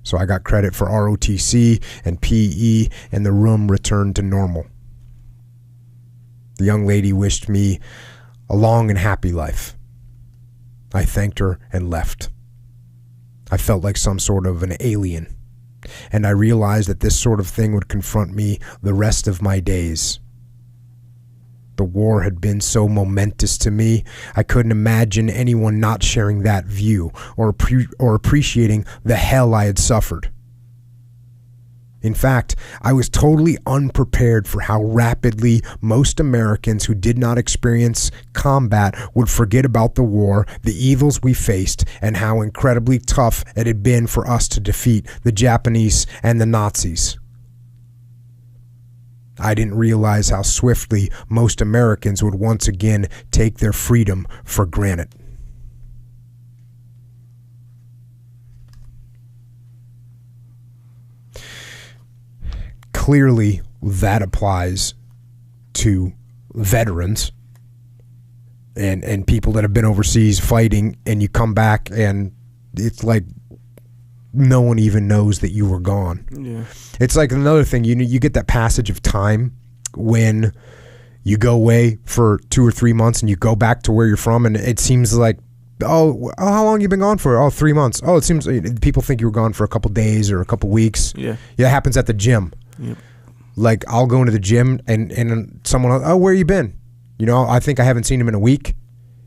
So I got credit for ROTC and PE, and the room returned to normal. The young lady wished me a long and happy life. I thanked her and left. I felt like some sort of an alien, and I realized that this sort of thing would confront me the rest of my days. The war had been so momentous to me, I couldn't imagine anyone not sharing that view or appreciating the hell I had suffered. In fact, I was totally unprepared for how rapidly most Americans who did not experience combat would forget about the war, the evils we faced, and how incredibly tough it had been for us to defeat the Japanese and the Nazis. I didn't realize how swiftly most Americans would once again take their freedom for granted. Clearly, that applies to veterans and people that have been overseas fighting, and you come back and it's like no one even knows that you were gone. Yeah. It's like another thing, you get that passage of time when you go away for 2 or 3 months and you go back to where you're from, and it seems like, oh, how long you been gone for? Oh, 3 months. Oh, it seems people think you were gone for a couple days or a couple weeks. Yeah. Yeah, it happens at the gym. Yep. Like, I'll go into the gym and someone else, "Oh, where you been?" You know, I think I haven't seen him in a week.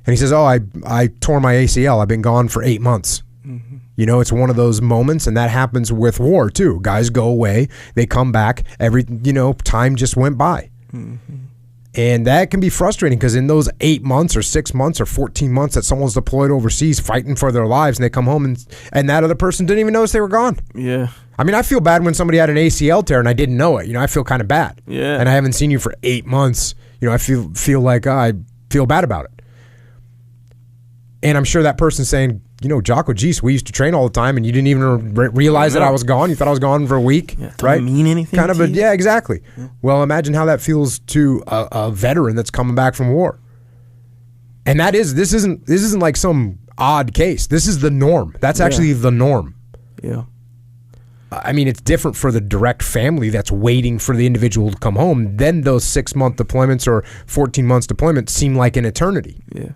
And he says, "Oh, I tore my ACL. I've been gone for 8 months. Mm-hmm. You know, it's one of those moments, and that happens with war too. Guys go away, they come back, time just went by. Mm-hmm. And that can be frustrating because in those 8 months or 6 months or 14 months that someone's deployed overseas fighting for their lives, and they come home and that other person didn't even notice they were gone. Yeah. I mean, I feel bad when somebody had an ACL tear and I didn't know it. You know, I feel kind of bad. Yeah. And I haven't seen you for 8 months. You know, I feel like I feel bad about it. And I'm sure that person's saying, you know, Jocko, geez, we used to train all the time and you didn't even realize that I was gone. You thought I was gone for a week, right? Doesn't mean anything. Kind of yeah, exactly. Yeah. Well, imagine how that feels to a veteran that's coming back from war. And this isn't like some odd case. This is the norm. That's actually the norm. Yeah. I mean, it's different for the direct family that's waiting for the individual to come home. Then those 6-month deployments or 14 months deployments seem like an eternity. Yeah.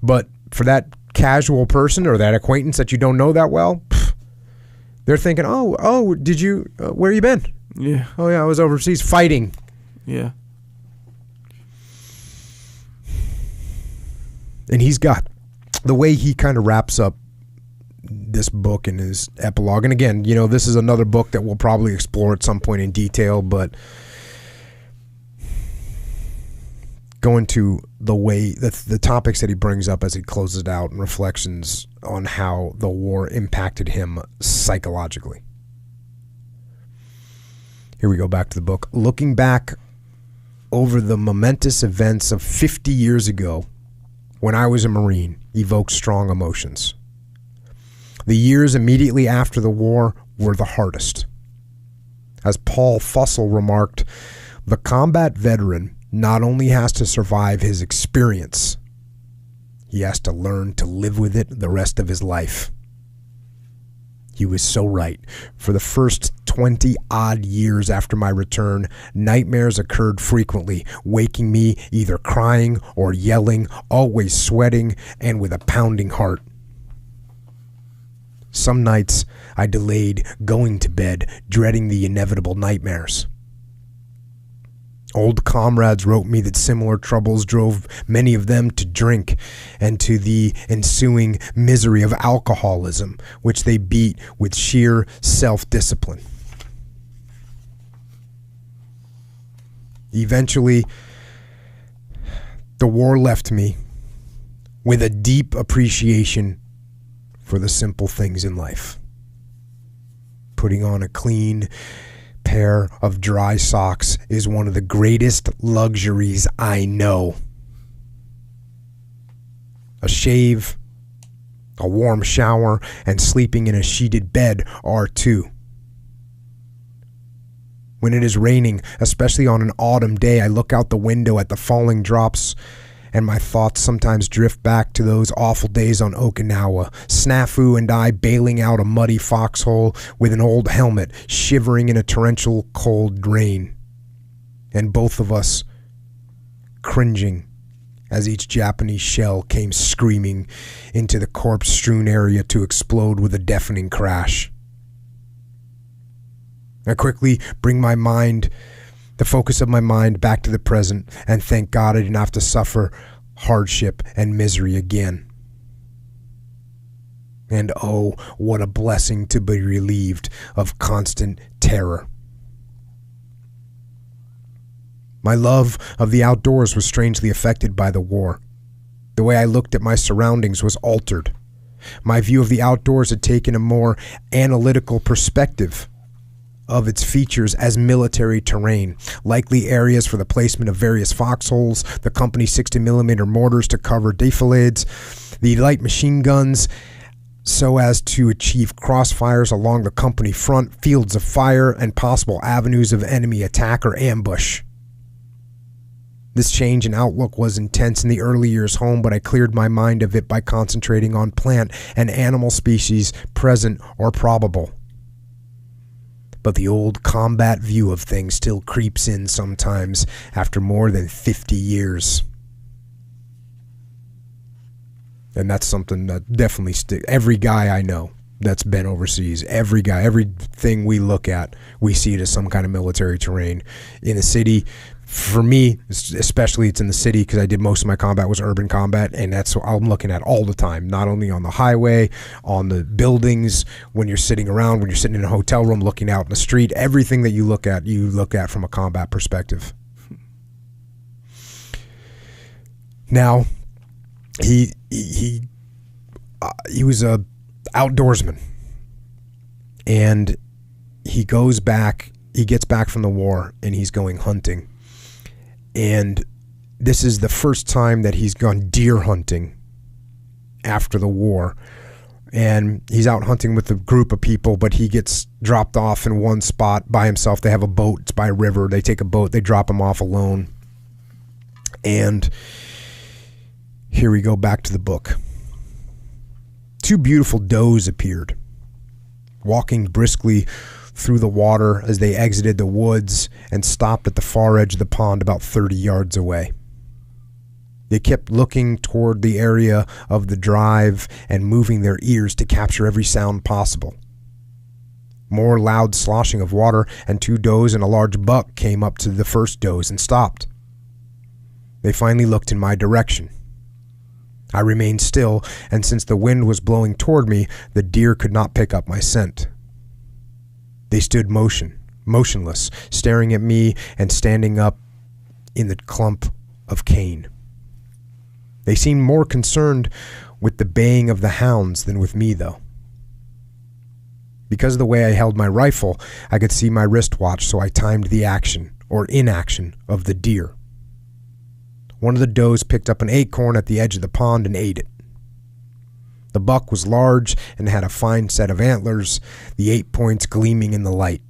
But for that casual person or that acquaintance that you don't know that well, they're thinking, oh, did you, where you been? Yeah. Oh, yeah, I was overseas fighting. Yeah. And he's got the way he kind of wraps up this book in his epilogue. And again, you know, this is another book that we'll probably explore at some point in detail, but going to the way the topics that he brings up as he closes it out and reflections on how the war impacted him psychologically. Here we go back to the book. Looking back over the momentous events of 50 years ago when I was a Marine evokes strong emotions. The years immediately after the war were the hardest. As Paul Fussell remarked, the combat veteran not only has to survive his experience, he has to learn to live with it the rest of his life. He was so right. For the first 20-odd years after my return, nightmares occurred frequently, waking me either crying or yelling, always sweating, and with a pounding heart. Some nights I delayed going to bed, dreading the inevitable nightmares. Old comrades wrote me that similar troubles drove many of them to drink and to the ensuing misery of alcoholism, which they beat with sheer self-discipline. Eventually, the war left me with a deep appreciation for the simple things in life. Putting on a clean pair of dry socks is one of the greatest luxuries I know. A shave, a warm shower, and sleeping in a sheeted bed are too. When it is raining, especially on an autumn day, I look out the window at the falling drops, and my thoughts sometimes drift back to those awful days on Okinawa. Snafu and I bailing out a muddy foxhole with an old helmet, shivering in a torrential cold rain. And both of us cringing as each Japanese shell came screaming into the corpse-strewn area to explode with a deafening crash. I quickly bring the focus of my mind back to the present, and thank God I didn't have to suffer hardship and misery again. And oh, what a blessing to be relieved of constant terror. My love of the outdoors was strangely affected by the war. The way I looked at my surroundings was altered. My view of the outdoors had taken a more analytical perspective of its features as military terrain, likely areas for the placement of various foxholes, the company's 60mm mortars to cover defilades, the light machine guns so as to achieve crossfires along the company front, fields of fire, and possible avenues of enemy attack or ambush. This change in outlook was intense in the early years home, but I cleared my mind of it by concentrating on plant and animal species present or probable. But the old combat view of things still creeps in sometimes after more than 50 years. And that's something that definitely every guy I know that's been overseas, everything we look at, we see it as some kind of military terrain. In the city, for me, especially it's in the city because I did most of my combat was urban combat, and that's what I'm looking at all the time, not only on the highway, on the buildings, when you're sitting around, when you're sitting in a hotel room looking out in the street, everything that you look at from a combat perspective. Now, he was a outdoorsman, and he gets back from the war, and he's going hunting. And this is the first time that he's gone deer hunting after the war. And he's out hunting with a group of people, but he gets dropped off in one spot by himself. They have a boat. It's by a river. They take a boat. They drop him off alone. And here we go back to the book. Two beautiful does appeared, walking briskly through the water as they exited the woods and stopped at the far edge of the pond about 30 yards away. They kept looking toward the area of the drive and moving their ears to capture every sound possible. More loud sloshing of water, and two does and a large buck came up to the first does and stopped. They finally looked in my direction. I remained still, and since the wind was blowing toward me, the deer could not pick up my scent. They stood motionless, staring at me and standing up in the clump of cane. They seemed more concerned with the baying of the hounds than with me, though. Because of the way I held my rifle, I could see my wristwatch, so I timed the action, or inaction, of the deer. One of the does picked up an acorn at the edge of the pond and ate it. The buck was large and had a fine set of antlers, the 8 points gleaming in the light.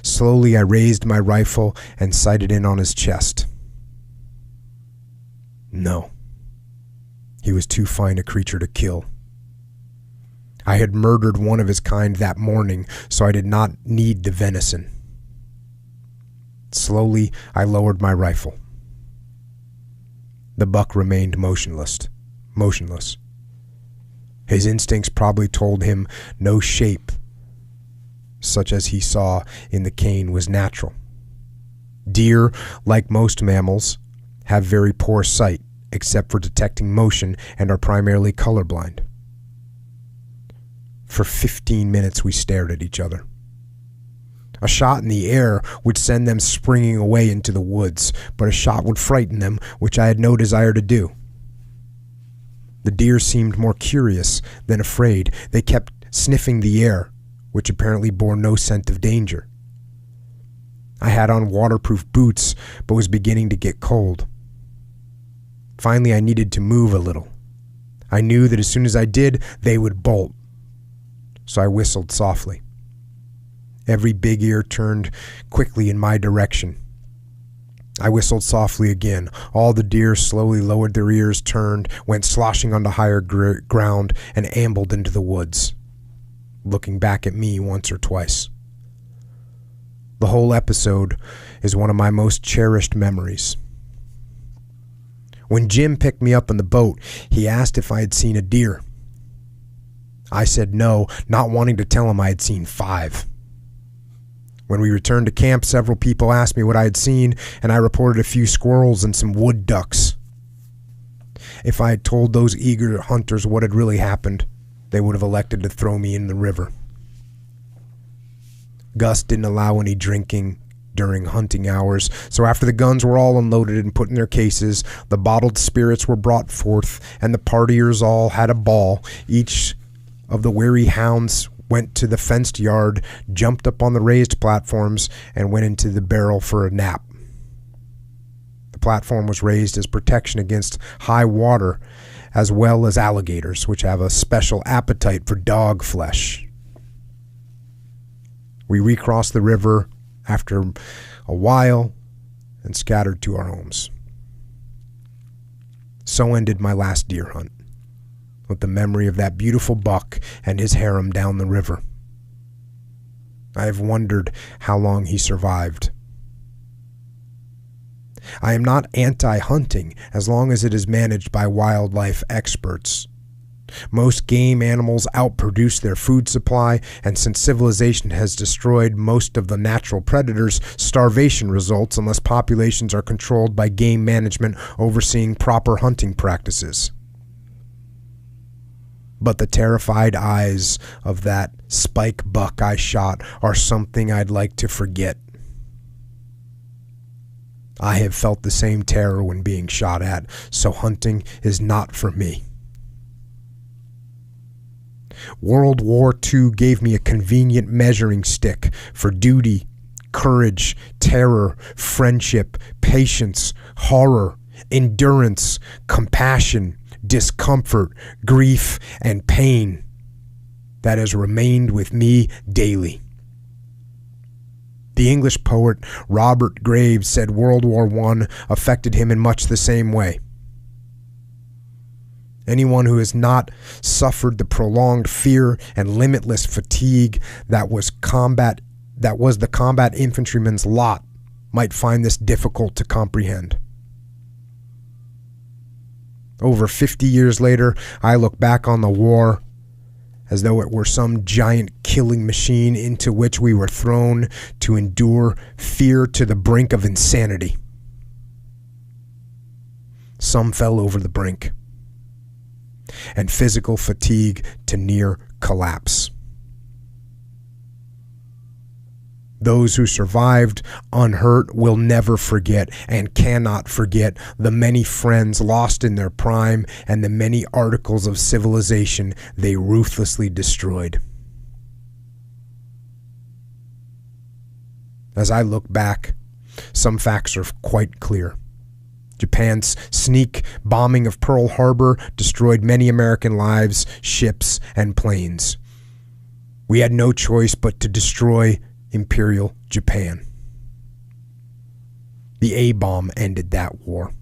Slowly I raised my rifle and sighted in on his chest. No. He was too fine a creature to kill. I had murdered one of his kind that morning, so I did not need the venison. Slowly I lowered my rifle. The buck remained motionless. His instincts probably told him no shape such as he saw in the cane was natural. Deer, like most mammals, have very poor sight, except for detecting motion, and are primarily colorblind. For 15 minutes we stared at each other. A shot in the air would send them springing away into the woods, but a shot would frighten them, which I had no desire to do. The deer seemed more curious than afraid. They kept sniffing the air, which apparently bore no scent of danger. I had on waterproof boots, but was beginning to get cold. Finally, I needed to move a little. I knew that as soon as I did, they would bolt. So I whistled softly. Every big ear turned quickly in my direction. I whistled softly again. All the deer slowly lowered their ears, turned, went sloshing onto higher ground, and ambled into the woods, looking back at me once or twice. The whole episode is one of my most cherished memories. When Jim picked me up in the boat, he asked if I had seen a deer. I said no, not wanting to tell him I had seen 5. When we returned to camp, several people asked me what I had seen, and I reported a few squirrels and some wood ducks. If I had told those eager hunters what had really happened, they would have elected to throw me in the river. Gus didn't allow any drinking during hunting hours, so after the guns were all unloaded and put in their cases, the bottled spirits were brought forth, and the partiers all had a ball. Each of the weary hounds went to the fenced yard, jumped up on the raised platforms, and went into the barrel for a nap. The platform was raised as protection against high water, as well as alligators, which have a special appetite for dog flesh. We recrossed the river after a while and scattered to our homes. So ended my last deer hunt, with the memory of that beautiful buck and his harem down the river. I have wondered how long he survived. I am not anti-hunting as long as it is managed by wildlife experts. Most game animals outproduce their food supply, and since civilization has destroyed most of the natural predators, starvation results unless populations are controlled by game management overseeing proper hunting practices. But the terrified eyes of that spike buck I shot are something I'd like to forget. I have felt the same terror when being shot at, so hunting is not for me. World War II gave me a convenient measuring stick for duty, courage, terror, friendship, patience, horror, endurance, compassion, discomfort, grief, and pain that has remained with me daily. The English poet Robert Graves said World War I affected him in much the same way. Anyone who has not suffered the prolonged fear and limitless fatigue that was the combat infantryman's lot might find this difficult to comprehend. Over 50 years later, I look back on the war as though it were some giant killing machine into which we were thrown to endure fear to the brink of insanity. Some fell over the brink, and physical fatigue to near collapse. Those who survived unhurt will never forget and cannot forget the many friends lost in their prime and the many articles of civilization they ruthlessly destroyed. As I look back, some facts are quite clear. Japan's sneak bombing of Pearl Harbor destroyed many American lives, ships, and planes. We had no choice but to destroy Imperial Japan. The A-bomb ended that war.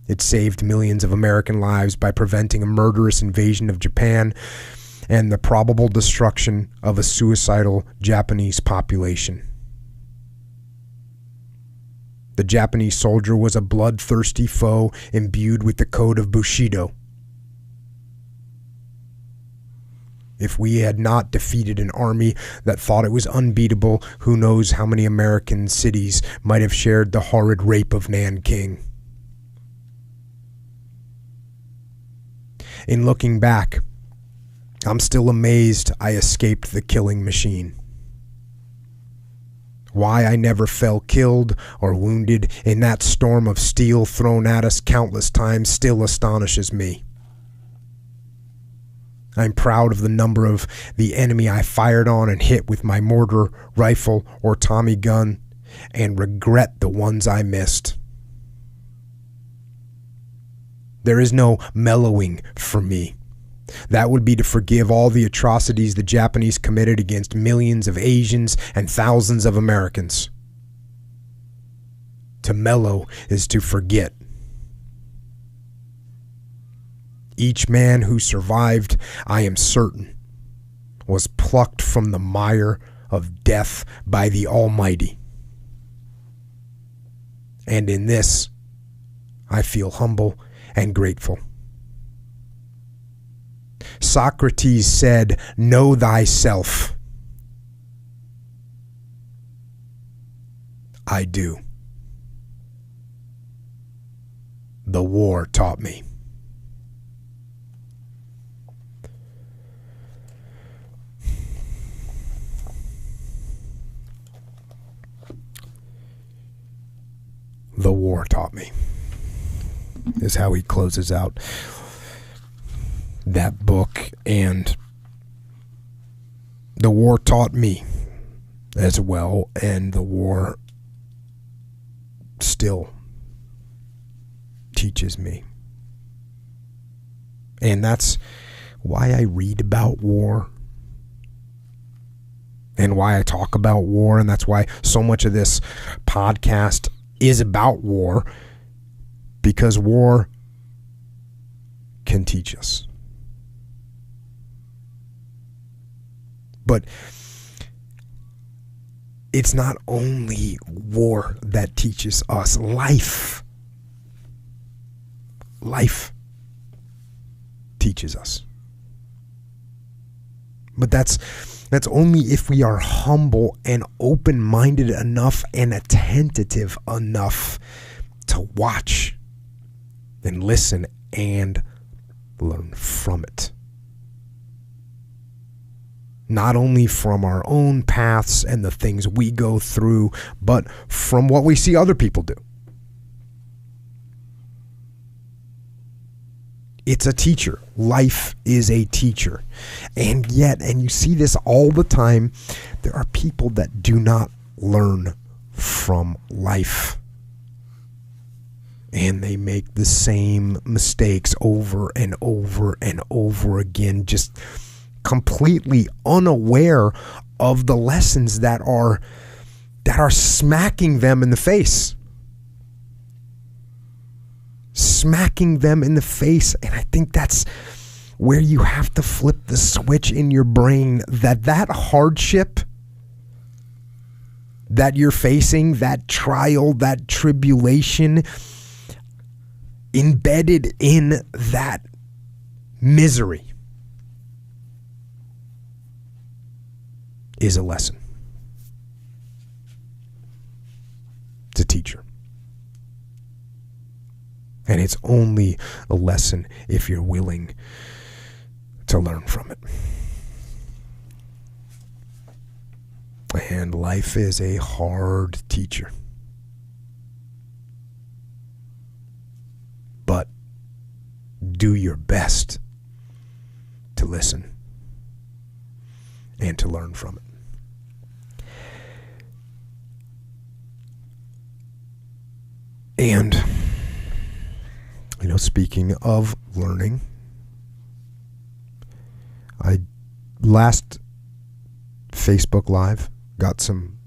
It saved millions of American lives by preventing a murderous invasion of Japan and the probable destruction of a suicidal Japanese population. The Japanese soldier was a bloodthirsty foe imbued with the code of Bushido. If we had not defeated an army that thought it was unbeatable, who knows how many American cities might have shared the horrid rape of Nanking. In looking back, I'm still amazed I escaped the killing machine. Why I never fell killed or wounded in that storm of steel thrown at us countless times still astonishes me. I'm proud of the number of the enemy I fired on and hit with my mortar, rifle, or Tommy gun, and regret the ones I missed. There is no mellowing for me. That would be to forgive all the atrocities the Japanese committed against millions of Asians and thousands of Americans. To mellow is to forget. Each man who survived, I am certain, was plucked from the mire of death by the Almighty. And in this, I feel humble and grateful. Socrates said, "Know thyself." I do. The war taught me. The war taught me, is how he closes out that book. And the war taught me as well, and the war still teaches me. And that's why I read about war and why I talk about war, and that's why so much of this podcast is about war, because war can teach us. But it's not only war that teaches us. Life teaches us. But that's only if we are humble and open-minded enough and attentive enough to watch and listen and learn from it. Not only from our own paths and the things we go through, but from what we see other people do. It's a teacher. Life is a teacher. And yet, and you see this all the time, there are people that do not learn from life. And they make the same mistakes over and over and over again, just completely unaware of the lessons that are smacking them in the face. Smacking them in the face. And I think that's where you have to flip the switch in your brain, that hardship that you're facing, that trial, that tribulation, embedded in that misery is a lesson. It's a teacher. And it's only a lesson if you're willing to learn from it. And life is a hard teacher. But do your best to listen and to learn from it. And, speaking of learning, I last Facebook Live got some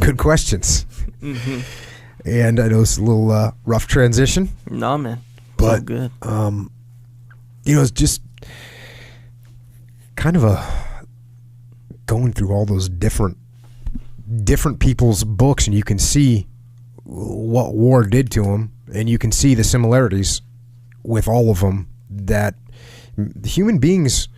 good questions. Mm-hmm. And I know it's a little rough transition. No, man. But so good. It's just kind of going through all those different people's books, and you can see what war did to them, and you can see the similarities with all of them, that human beings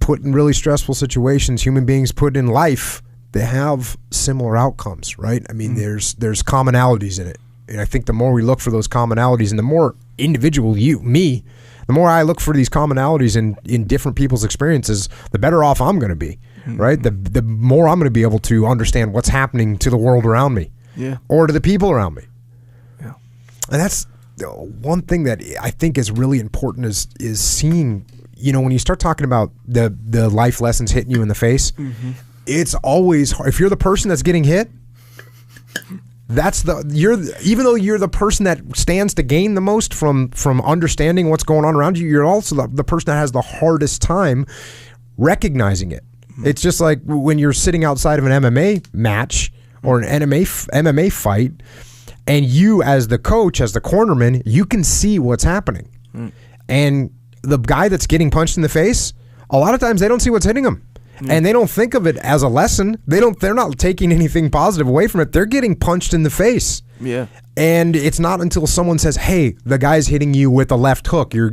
put in really stressful situations, human beings put in life, they have similar outcomes, right? I mean, there's commonalities in it. And I think the more we look for those commonalities, and the more individual me, the more I look for these commonalities in different people's experiences, the better off I'm going to be, right? The more I'm going to be able to understand what's happening to the world around me, or to the people around me. Yeah. And that's one thing that I think is really important is seeing, when you start talking about the life lessons hitting you in the face, it's always hard. If you're the person that's getting hit, even though you're the person that stands to gain the most from understanding what's going on around you, you're also the person that has the hardest time recognizing it. It's just like when you're sitting outside of an MMA match or an MMA fight, and you as the coach, as the cornerman, you can see what's happening. And the guy that's getting punched in the face, a lot of times they don't see what's hitting them. And they don't think of it as a lesson. They're not taking anything positive away from it. They're getting punched in the face. Yeah. And it's not until someone says, "Hey, the guy's hitting you with a left hook. You're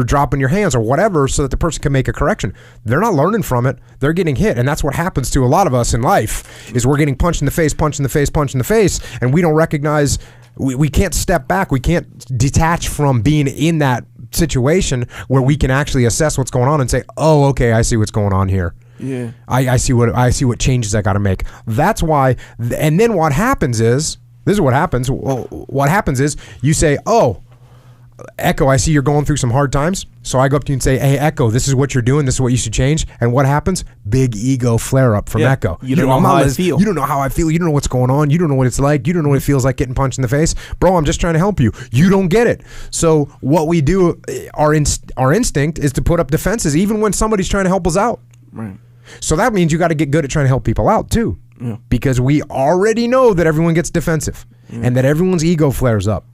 dropping your hands or whatever," so that the person can make a correction. They're not learning from it. They're getting hit, and that's what happens to a lot of us in life. Is we're getting punched in the face, and we don't recognize. We can't step back. We can't detach from being in that situation where we can actually assess what's going on and say, "Oh, okay, I see what's going on here. Yeah, I see what changes I got to make." That's why. And then what happens is, this is what happens. What happens is you say, "Oh, Echo, I see you're going through some hard times." So I go up to you and say, "Hey, Echo, this is what you're doing. This is what you should change." And what happens? Big ego flare up from Echo. You don't know how I feel. You don't know how I feel. You don't know what's going on. You don't know what it's like. You don't know what it feels like getting punched in the face. Bro, I'm just trying to help you. You don't get it. So what we do, our instinct is to put up defenses even when somebody's trying to help us out. Right. So that means you got to get good at trying to help people out too. Yeah. Because we already know that everyone gets defensive and that everyone's ego flares up.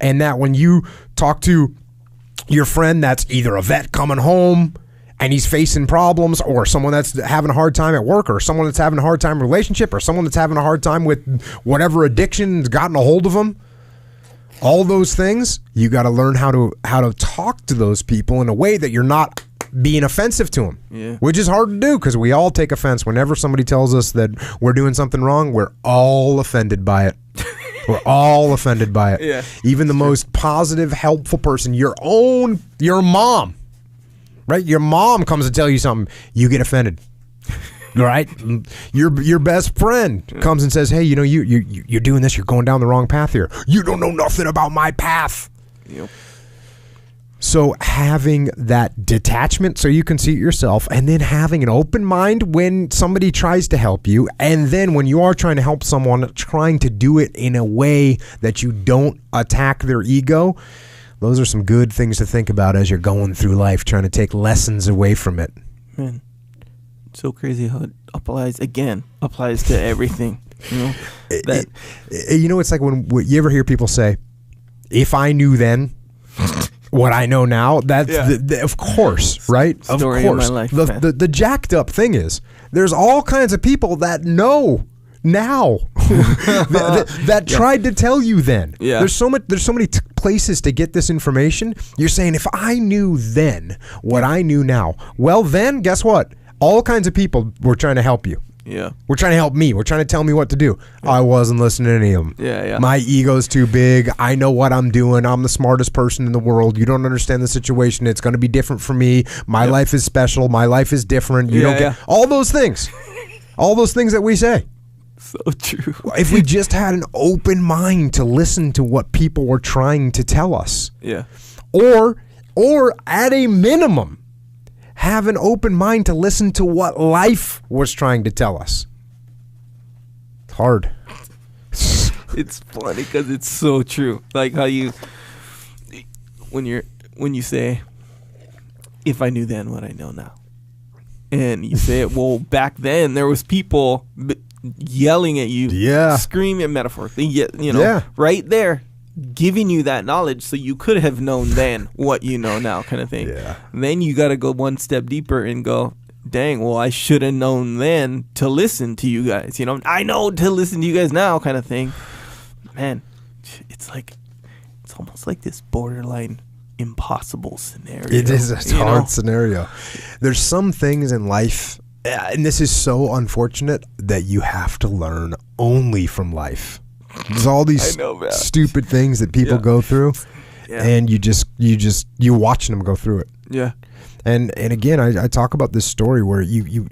And that when you talk to your friend that's either a vet coming home and he's facing problems, or someone that's having a hard time at work, or someone that's having a hard time in a relationship, or someone that's having a hard time with whatever addiction's gotten a hold of them, all those things, you got to learn how to talk to those people in a way that you're not being offensive to them, which is hard to do because we all take offense whenever somebody tells us that we're doing something wrong. We're all offended by it. We're all offended by it. Yeah, even the most positive, helpful person, your mom, right? Your mom comes to tell you something, you get offended, right? Your best friend comes and says, "Hey, you're doing this. You're going down the wrong path here. You don't know nothing about my path." Yep. So having that detachment so you can see it yourself, and then having an open mind when somebody tries to help you, and then when you are trying to help someone, trying to do it in a way that you don't attack their ego, those are some good things to think about as you're going through life, trying to take lessons away from it. Man, it's so crazy how it applies to everything. It's like when you ever hear people say, "If I knew then what I know now," that's of course, right? Of course. Of my life, the jacked up thing is there's all kinds of people that know now that tried to tell you then. Yeah. There's so many places to get this information. You're saying, if I knew then what I knew now, well then guess what? All kinds of people were trying to help you. Yeah. We're trying to help me. We're trying to tell me what to do. Yeah. I wasn't listening to any of them. Yeah. My ego's too big. I know what I'm doing. I'm the smartest person in the world. You don't understand the situation. It's going to be different for me. My life is special. My life is different. You don't get all those things. All those things that we say. So true. If we just had an open mind to listen to what people were trying to tell us. Yeah. Or at a minimum, have an open mind to listen to what life was trying to tell us. It's hard. It's funny because it's so true. Like how when you say, "If I knew then what I know now," and you say it, well, back then there was people yelling at you, screaming metaphorically, right there, giving you that knowledge so you could have known then what you know now, kind of thing. Yeah. Then you got to go one step deeper and go, dang, well, I should have known then to listen to you guys. I know to listen to you guys now, kind of thing. Man, it's almost like this borderline impossible scenario. It is a hard scenario. There's some things in life, and this is so unfortunate, that you have to learn only from life. There's all these stupid things that people go through, and you watching them go through it. Yeah. And again, I talk about this story where you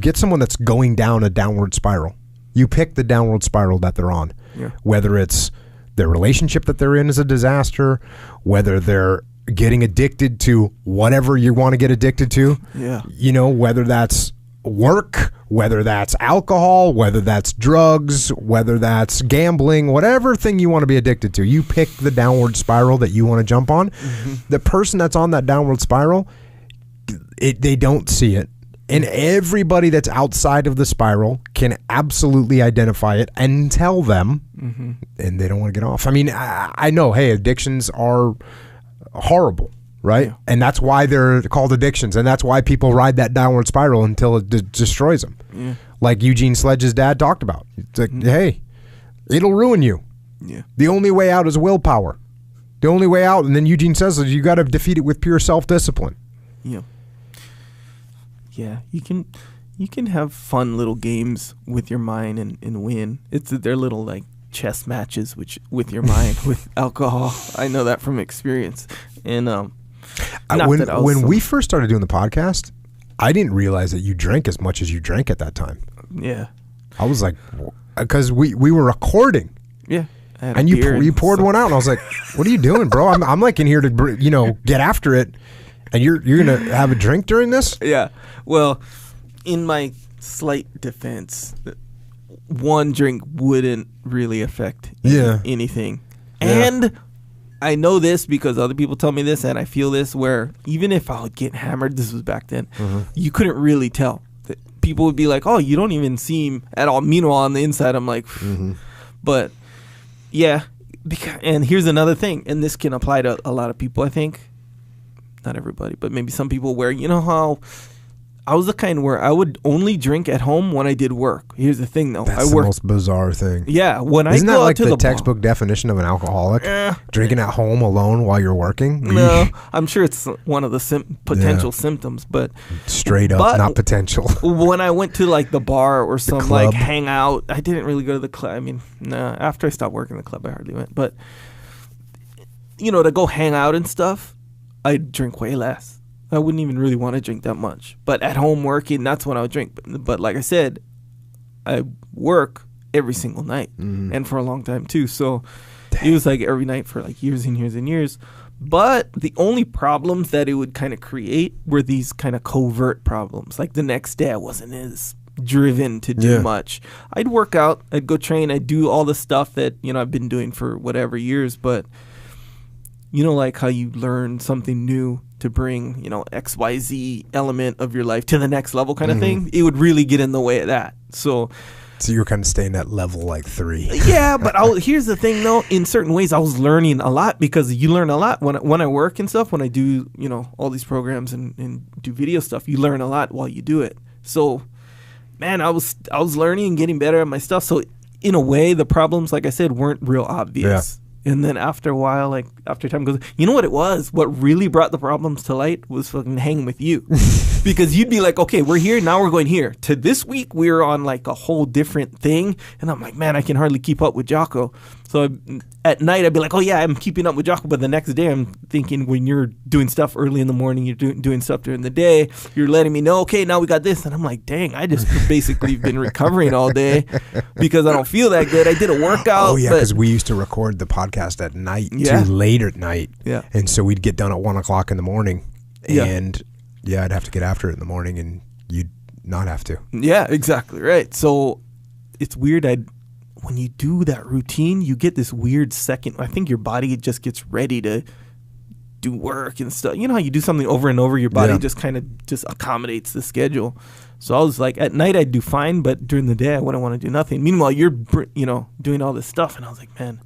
get someone that's going down a downward spiral. You pick the downward spiral that they're on, whether it's their relationship that they're in is a disaster, whether they're getting addicted to whatever you want to get addicted to, whether that's work, whether that's alcohol, whether that's drugs, whether that's gambling, whatever thing you want to be addicted to, you pick the downward spiral that you want to jump on. The person that's on that downward spiral, they don't see it. And everybody that's outside of the spiral can absolutely identify it and tell them, and they don't want to get off. I mean, I know, hey, addictions are horrible, right? Yeah. And that's why they're called addictions, and that's why people ride that downward spiral until it destroys them. Yeah. Like Eugene Sledge's dad talked about. It's like, hey, it'll ruin you. Yeah. The only way out is willpower. The only way out, and then Eugene says, is you got to defeat it with pure self-discipline. Yeah. Yeah, you can have fun little games with your mind and win. They're little like chess matches with your mind with alcohol. I know that from experience. And when we first started doing the podcast, I didn't realize that you drank as much as you drank at that time. Yeah, I was like, because we were recording. Yeah. And you poured one out, and I was like, "What are you doing, bro? I'm like in here to get after it." And you're gonna have a drink during this? Yeah. Well, in my slight defense, one drink wouldn't really affect anything. Yeah. And I know this because other people tell me this, and I feel this, where even if I would get hammered, this was back then, you couldn't really tell. People would be like, "Oh, you don't even seem at all." Meanwhile, on the inside, I'm like, but yeah. And here's another thing, and this can apply to a lot of people, I think. Not everybody, but maybe some people, where you know how I was the kind where I would only drink at home when I did work. Here's the thing, though. That's the most bizarre thing. Yeah, when Isn't I that go like out to the textbook definition of an alcoholic? Drinking at home alone while you're working? No, I'm sure it's one of the potential symptoms, but straight up, not potential. When I went to like the bar or some like hangout, I didn't really go to the club. I mean, after I stopped working the club, I hardly went. But to go hang out and stuff, I'd drink way less. I wouldn't even really want to drink that much. But at home working, that's when I would drink. But like I said, I work every single night and for a long time too. So it was like every night for like years and years and years. But the only problems that it would kind of create were these kind of covert problems. Like the next day I wasn't as driven to do much. I'd work out, I'd go train, I'd do all the stuff that, I've been doing for whatever years, but like how you learn something new to bring, XYZ element of your life to the next level kind of thing, it would really get in the way of that. So you were kind of staying at level like 3. Yeah, but here's the thing, though. In certain ways, I was learning a lot, because you learn a lot when I work and stuff, when I do, all these programs and do video stuff, you learn a lot while you do it. So, man, I was learning and getting better at my stuff. So, in a way, the problems, like I said, weren't real obvious. Yeah. And then after a while, like after time goes, you know what it was? What really brought the problems to light was fucking hanging with you. Because you'd be like, okay, we're here, now we're going here. To this week, we're on like a whole different thing. And I'm like, man, I can hardly keep up with Jocko. So at night, I'd be like, oh yeah, I'm keeping up with Jocko. But the next day, I'm thinking, when you're doing stuff early in the morning, you're doing stuff during the day, you're letting me know, okay, now we got this. And I'm like, dang, I just basically been recovering all day because I don't feel that good. I did a workout. Oh yeah, because we used to record the podcast at night, too late at night. Yeah. And so we'd get done at 1 o'clock in the morning. And I'd have to get after it in the morning, and you'd not have to. Yeah, exactly right. So it's weird. When you do that routine, you get this weird second. I think your body just gets ready to do work and stuff. You know how you do something over and over, your body just kind of just accommodates the schedule. So I was like, at night I'd do fine, but during the day I wouldn't want to do nothing. Meanwhile, you're doing all this stuff, and I was like, man.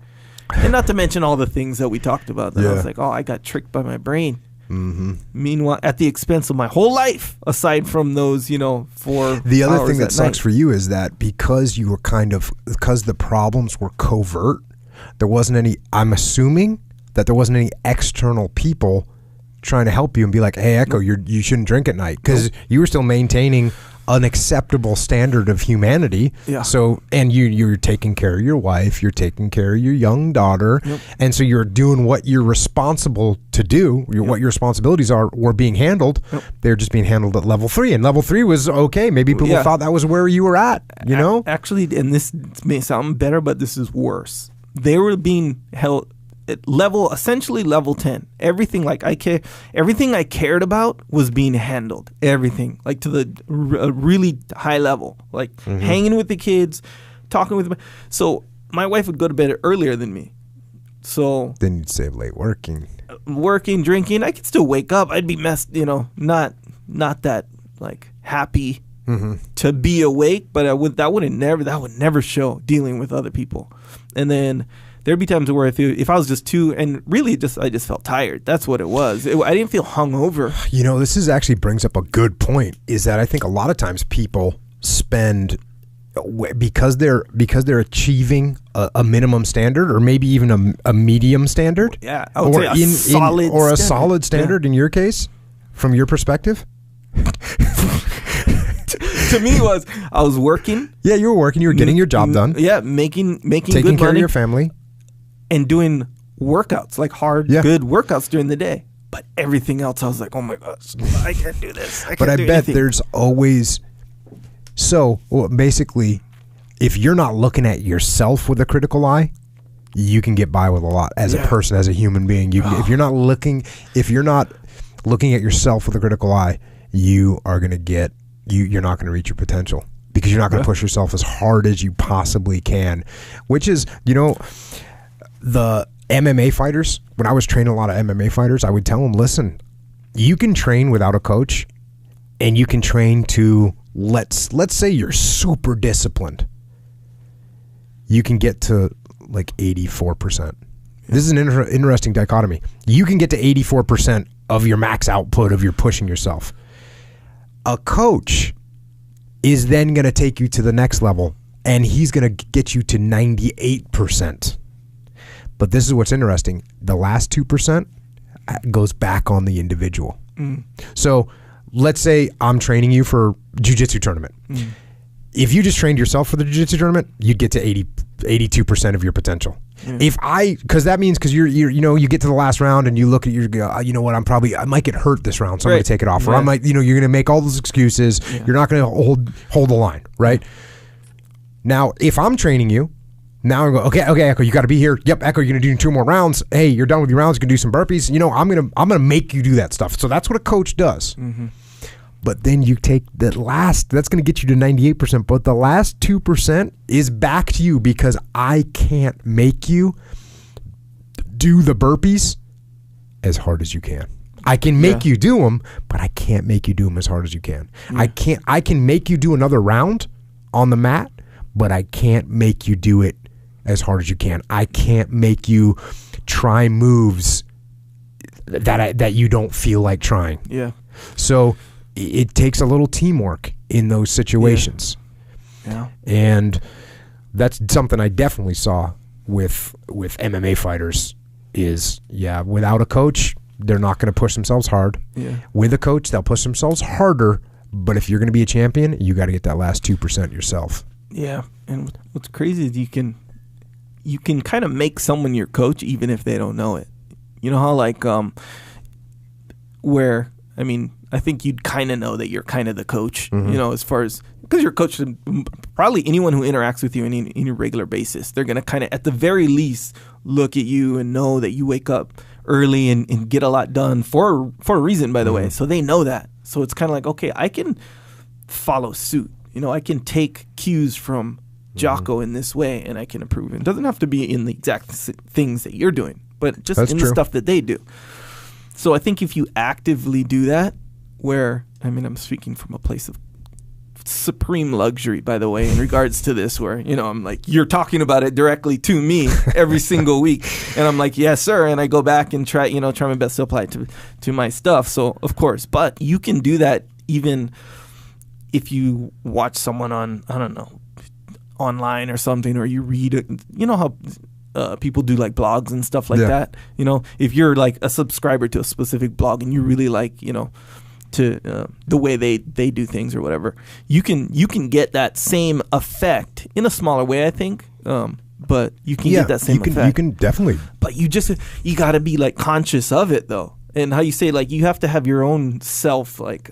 And not to mention all the things that we talked about. That I was like, oh, I got tricked by my brain. Mm-hmm. Meanwhile, at the expense of my whole life, aside from those, 4 The other hours thing that at sucks night. for you is that because the problems were covert, there wasn't any, I'm assuming, that there wasn't any external people trying to help you and be like, hey, Echo, you shouldn't drink at night, because you were still maintaining an acceptable standard of humanity. Yeah. So, and you're taking care of your wife, you're taking care of your young daughter, and so you're doing what you're responsible to do. What your responsibilities were being handled. They're just being handled at level 3, and level 3 was okay. Maybe people thought that was where you were at. You know, actually, and this may sound better, but this is worse. They were being held at essentially level 10. Everything everything I cared about was being handled. Everything, like to the really high level, like hanging with the kids, talking with them. So my wife would go to bed earlier than me. So then you'd save late working, drinking. I could still wake up. I'd be messed, not that like happy to be awake, but that would never show dealing with other people. And then there'd be times where if I was just too, and really I just felt tired. That's what it was. I didn't feel hungover. This is actually brings up a good point, is that I think a lot of times people spend, because they're achieving a minimum standard, or maybe even a medium standard. Yeah, I would say a solid standard in your case, from your perspective. To me, I was working. Yeah, you were working. You were getting your job done. Yeah, making taking good care money, of your family, and doing workouts, like good workouts during the day. But everything else, I was like, oh my gosh, I can't do this. But I bet there's always. So basically, if you're not looking at yourself with a critical eye, you can get by with a lot as a person, as a human being. If you're not looking at yourself with a critical eye, you are going to get. You're not going to reach your potential, because you're not going to push yourself as hard as you possibly can, which is, the MMA fighters. When I was training a lot of MMA fighters, I would tell them, listen, you can train without a coach, and you can train to, let's say you're super disciplined. You can get to like 84%. This is an interesting dichotomy. You can get to 84% of your max output of your pushing yourself. A coach is then going to take you to the next level, and he's going to get you to 98%. But this is what's interesting. The last 2% goes back on the individual. So let's say I'm training you for jiu-jitsu tournament. If you just trained yourself for the jiu-jitsu tournament, you'd get to 82% of your potential. Because you get to the last round and you look at you know what, I might get hurt this round, so I'm going to take it off. Or I might, you're going to make all those excuses. You're not going to hold the line, right? Now, if I'm training you, now I go, okay, Echo, you got to be here. Yep, Echo, you're going to do 2 more rounds. Hey, you're done with your rounds. You can do some burpees. I'm going to make you do that stuff. So that's what a coach does. But then you take that's going to get you to 98%. But the last 2% is back to you, because I can't make you do the burpees as hard as you can. I can make you do them, but I can't make you do them as hard as you can. I can make you do another round on the mat, but I can't make you do it as hard as you can. I can't make you try moves that you don't feel like trying. Yeah. So it takes a little teamwork in those situations. Yeah. And that's something I definitely saw with MMA fighters is, without a coach, they're not going to push themselves hard. Yeah. With a coach, they'll push themselves harder. But if you're going to be a champion, you got to get that last 2% yourself. Yeah. And what's crazy is you can kind of make someone your coach even if they don't know it. You know how I think you'd kind of know that you're kind of the coach, as far as, because you're coach, probably anyone who interacts with you on any regular basis, they're going to kind of, at the very least, look at you and know that you wake up early and get a lot done for a reason, by the way. So they know that. So it's kind of like, okay, I can follow suit. I can take cues from Jocko in this way, and I can improve. It doesn't have to be in the exact things that you're doing, but just the stuff that they do. So I think if you actively do that, I'm speaking from a place of supreme luxury, by the way, in regards to this, where, I'm like, you're talking about it directly to me every single week. And I'm like, yes, sir. And I go back and try my best to apply it to my stuff. So, of course, but you can do that even if you watch someone on, I don't know, online or something, or you read it. You know how people do like blogs and stuff like that. You know, if you're like a subscriber to a specific blog and you really like, you know, to the way they do things or whatever, you can get that same effect in a smaller way, I think. But you can get that same effect. You can definitely. But you got to be like conscious of it though. And how you say, like, you have to have your own self, like,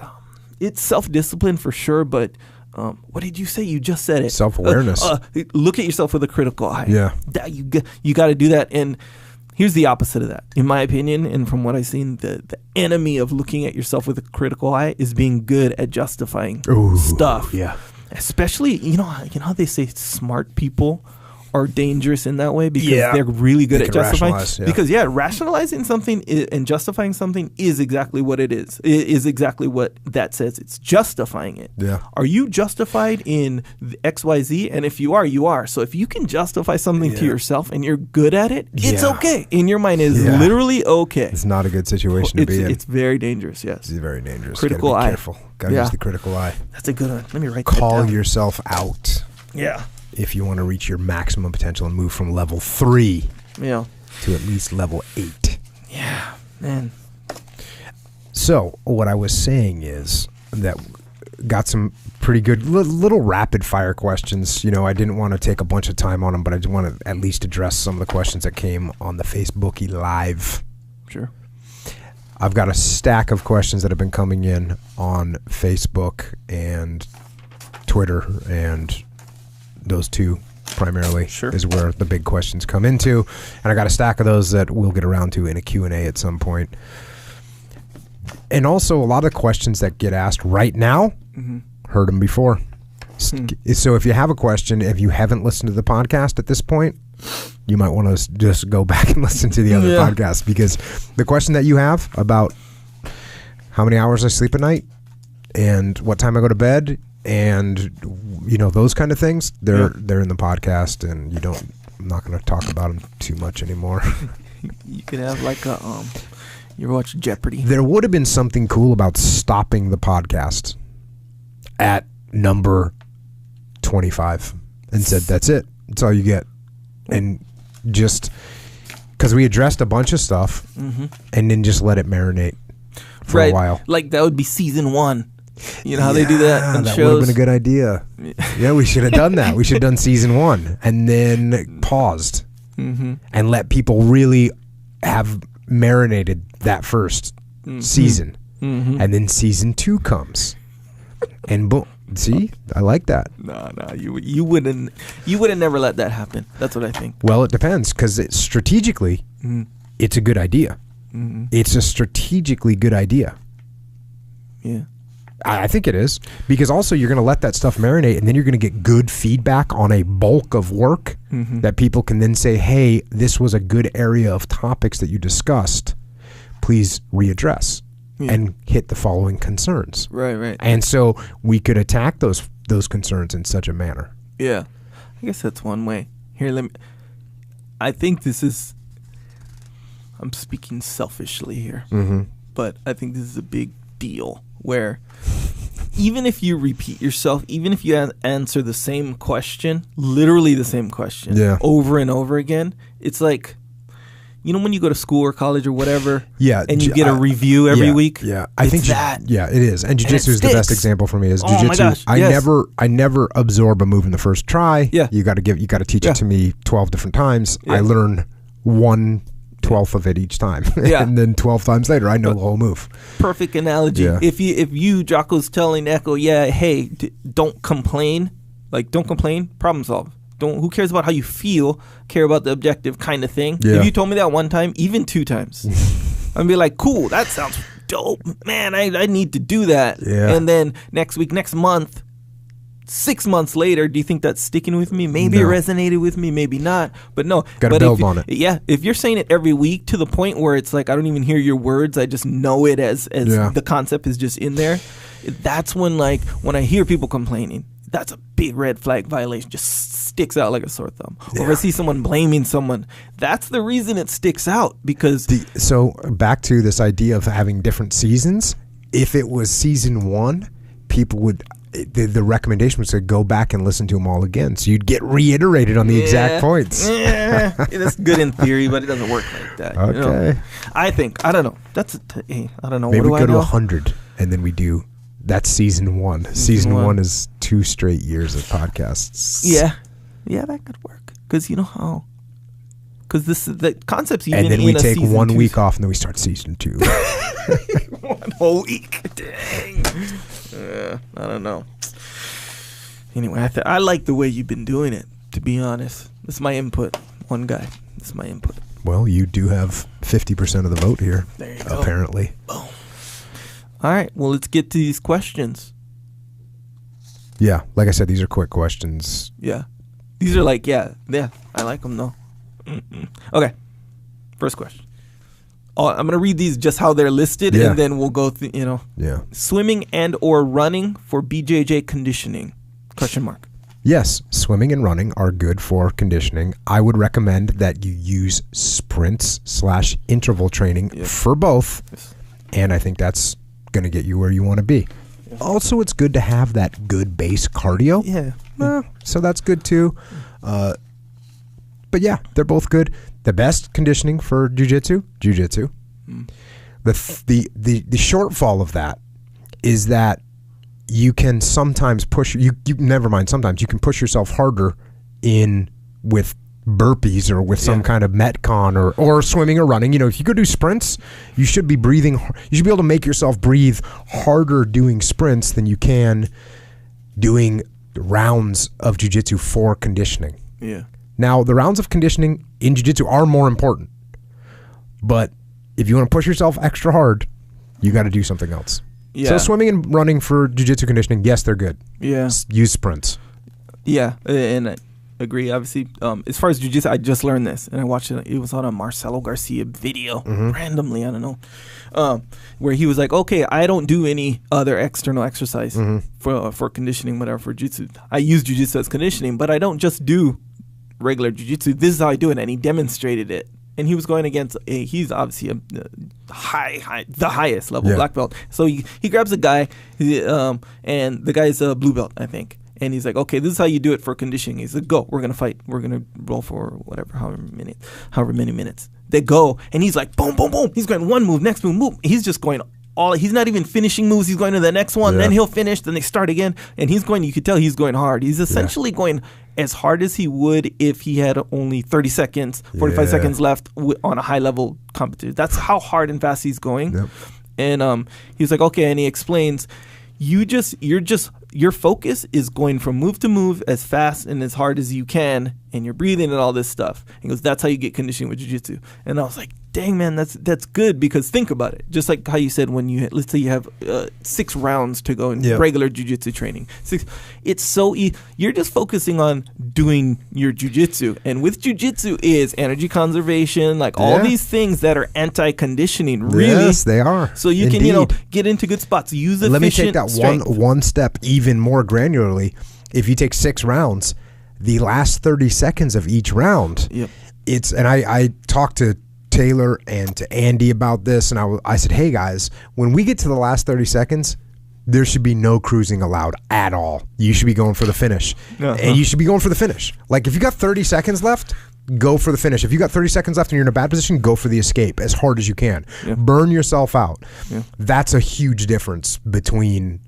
it's self-discipline for sure, but what did you say? You just said it. Self-awareness. Look at yourself with a critical eye. Yeah. You got to do that. And here's the opposite of that. In my opinion, and from what I've seen, the enemy of looking at yourself with a critical eye is being good at justifying stuff. Yeah. Especially, you know how they say smart people are dangerous in that way because they're really good at justifying. Because rationalizing something and justifying something is exactly what it is. It is exactly what that says. It's justifying it. Yeah. Are you justified in XYZ? And if you are, you are. So if you can justify something to yourself and you're good at it, it's okay. In your mind, it's literally okay. It's not a good situation to be in. It's very dangerous. Yes. It's very dangerous. Critical eye. Gotta be careful. Gotta use the critical eye. That's a good one. Let me write that down. Call yourself out. Yeah. If you want to reach your maximum potential and move from level 3 to at least level 8. Yeah, man. So what I was saying is that got some pretty good little rapid fire questions. You know, I didn't want to take a bunch of time on them, but I just want to at least address some of the questions that came on the Facebooky Live. Sure. I've got a stack of questions that have been coming in on Facebook and Twitter, and those two primarily is where the big questions come into. And I got a stack of those that we'll get around to in a Q&A at some point. And also a lot of questions that get asked right now, heard them before. So if you have a question, if you haven't listened to the podcast at this point, you might want to just go back and listen to the other podcast, because the question that you have about how many hours I sleep a night and what time I go to bed and, you know, those kind of things, they're in the podcast, and I'm not going to talk about them too much anymore. You could have like a you watch Jeopardy. There would have been something cool about stopping the podcast at number 25 and said, that's it. That's all you get. And just because we addressed a bunch of stuff and then just let it marinate for a while. Like that would be season 1. You know how they do that on that shows? Would have been a good idea. Yeah, we should have done that. We should have done season 1 and then paused and let people really have marinated that first season. And then season 2 comes. And boom. See? I like that. No, you wouldn't never let that happen. That's what I think. Well, it depends, because strategically, it's a good idea. It's a strategically good idea. Yeah. I think it is, because also you're going to let that stuff marinate, and then you're going to get good feedback on a bulk of work that people can then say, hey, this was a good area of topics that you discussed. Please readdress and hit the following concerns. Right. And so we could attack those concerns in such a manner. Yeah. I guess that's one way. Here, I think this is, I'm speaking selfishly here, but I think this is a big deal where even if you repeat yourself, even if you answer the same question, literally the same question over and over again, it's like, you know, when you go to school or college or whatever, and you get a review every week. Yeah, I think that. Yeah, it is. And jiu-jitsu is the best example for me. Is jiu-jitsu? Oh my gosh, I never absorb a move in the first try. Yeah, you got to teach it to me 12 different times. I learn 1/12 of it each time. And then 12 times later, I know the whole move. Perfect analogy. Yeah. If you Jocko's telling Echo, hey, don't complain. Like, don't complain. Problem solved. Who cares about how you feel? Care about the objective kind of thing. Yeah. If you told me that one time, even 2 times, I'd be like, cool, that sounds dope. Man, I need to do that. Yeah. And then next week, next month, 6 months later, do you think that's sticking with me? Maybe it resonated with me, maybe not. But no. Gotta build on it. Yeah. If you're saying it every week to the point where it's like, I don't even hear your words, I just know it as the concept is just in there. That's when, like, when I hear people complaining, that's a big red flag violation. Just sticks out like a sore thumb. Or if I see someone blaming someone, that's the reason it sticks out, because so back to this idea of having different seasons. If it was season 1, people would the recommendation was to go back and listen to them all again, so you'd get reiterated on the exact points. Yeah, that's good in theory, but it doesn't work like that. Okay. You know? I don't know. I don't know. Maybe what we do go I to 100, and then we do. That's season 1. Season 1 is 2 straight years of podcasts. Yeah, that could work. Because you know how. Because the concept's even and then we in take 1 2. week off, and then we start season 2. 1 whole week. Dang. I don't know. Anyway, I like the way you've been doing it, to be honest. This is my input. One guy. This is my input. Well, you do have 50% of the vote here. There you go. Apparently. Boom. All right. Well, let's get to these questions. Yeah. Like I said, these are quick questions. Yeah. These are like, yeah. I like them, though. Okay. First question. I'm going to read these just how they're listed, and then we'll go through, Yeah. Swimming and or running for BJJ conditioning? ? Yes, swimming and running are good for conditioning. I would recommend that you use sprints/interval training for both, and I think that's going to get you where you want to be. Yeah. Also, it's good to have that good base cardio. Yeah. So that's good too. But yeah, they're both good. The best conditioning for jiu-jitsu. Mm. The shortfall of that is that you can sometimes push sometimes you can push yourself harder in with burpees or with some kind of metcon or swimming or running. If you go do sprints, you should be breathing. You should be able to make yourself breathe harder doing sprints than you can doing rounds of jiu-jitsu for conditioning. Yeah. Now, the rounds of conditioning in jiu-jitsu are more important, but if you want to push yourself extra hard, you got to do something else. Yeah. So swimming and running for jiu-jitsu conditioning, yes, they're good. Yeah. Use sprints. Yeah, and I agree. Obviously, as far as jiu-jitsu, I just learned this, and I watched it. It was on a Marcelo Garcia video, randomly, I don't know, where he was like, okay, I don't do any other external exercise for conditioning, whatever, for jiu-jitsu. I use jiu-jitsu as conditioning, but I don't just do regular jiu-jitsu. This is how I do it, and he demonstrated it. And he was going against he's obviously the highest level black belt. So he grabs a guy, and the guy's a blue belt, I think. And he's like, okay, this is how you do it for conditioning. He's like, go, we're gonna fight, we're gonna roll for whatever, however many minutes. They go, and he's like, boom, boom, boom. He's going one move, next move. He's just going he's not even finishing moves. He's going to the next one, then he'll finish, then they start again, and he's going. You could tell he's going hard. He's essentially going as hard as he would if he had only 30 seconds, 45 seconds left on a high level competition. That's how hard and fast he's going. Yep. And he's like, okay, and he explains, your focus is going from move to move as fast and as hard as you can, and you're breathing and all this stuff. He goes, that's how you get conditioning with jiu-jitsu. And I was like, dang, man, that's good, because think about it. Just like how you said, when let's say you have 6 rounds to go in regular jiu-jitsu training. 6, it's so you're just focusing on doing your jiu-jitsu. And with jiu-jitsu is energy conservation, like all these things that are anti-conditioning, really. Yes, they are. So you can, get into good spots. Use efficient Let me take that one step even more granularly. If you take 6 rounds, the last 30 seconds of each round, and I talked to Taylor and to Andy about this, and I said, hey guys, when we get to the last 30 seconds, there should be no cruising allowed at all. You should be going for the finish. And you should be going for the finish. Like, if you got 30 seconds left, go for the finish. If you got 30 seconds left and you're in a bad position, go for the escape as hard as you can. Burn yourself out. That's a huge difference between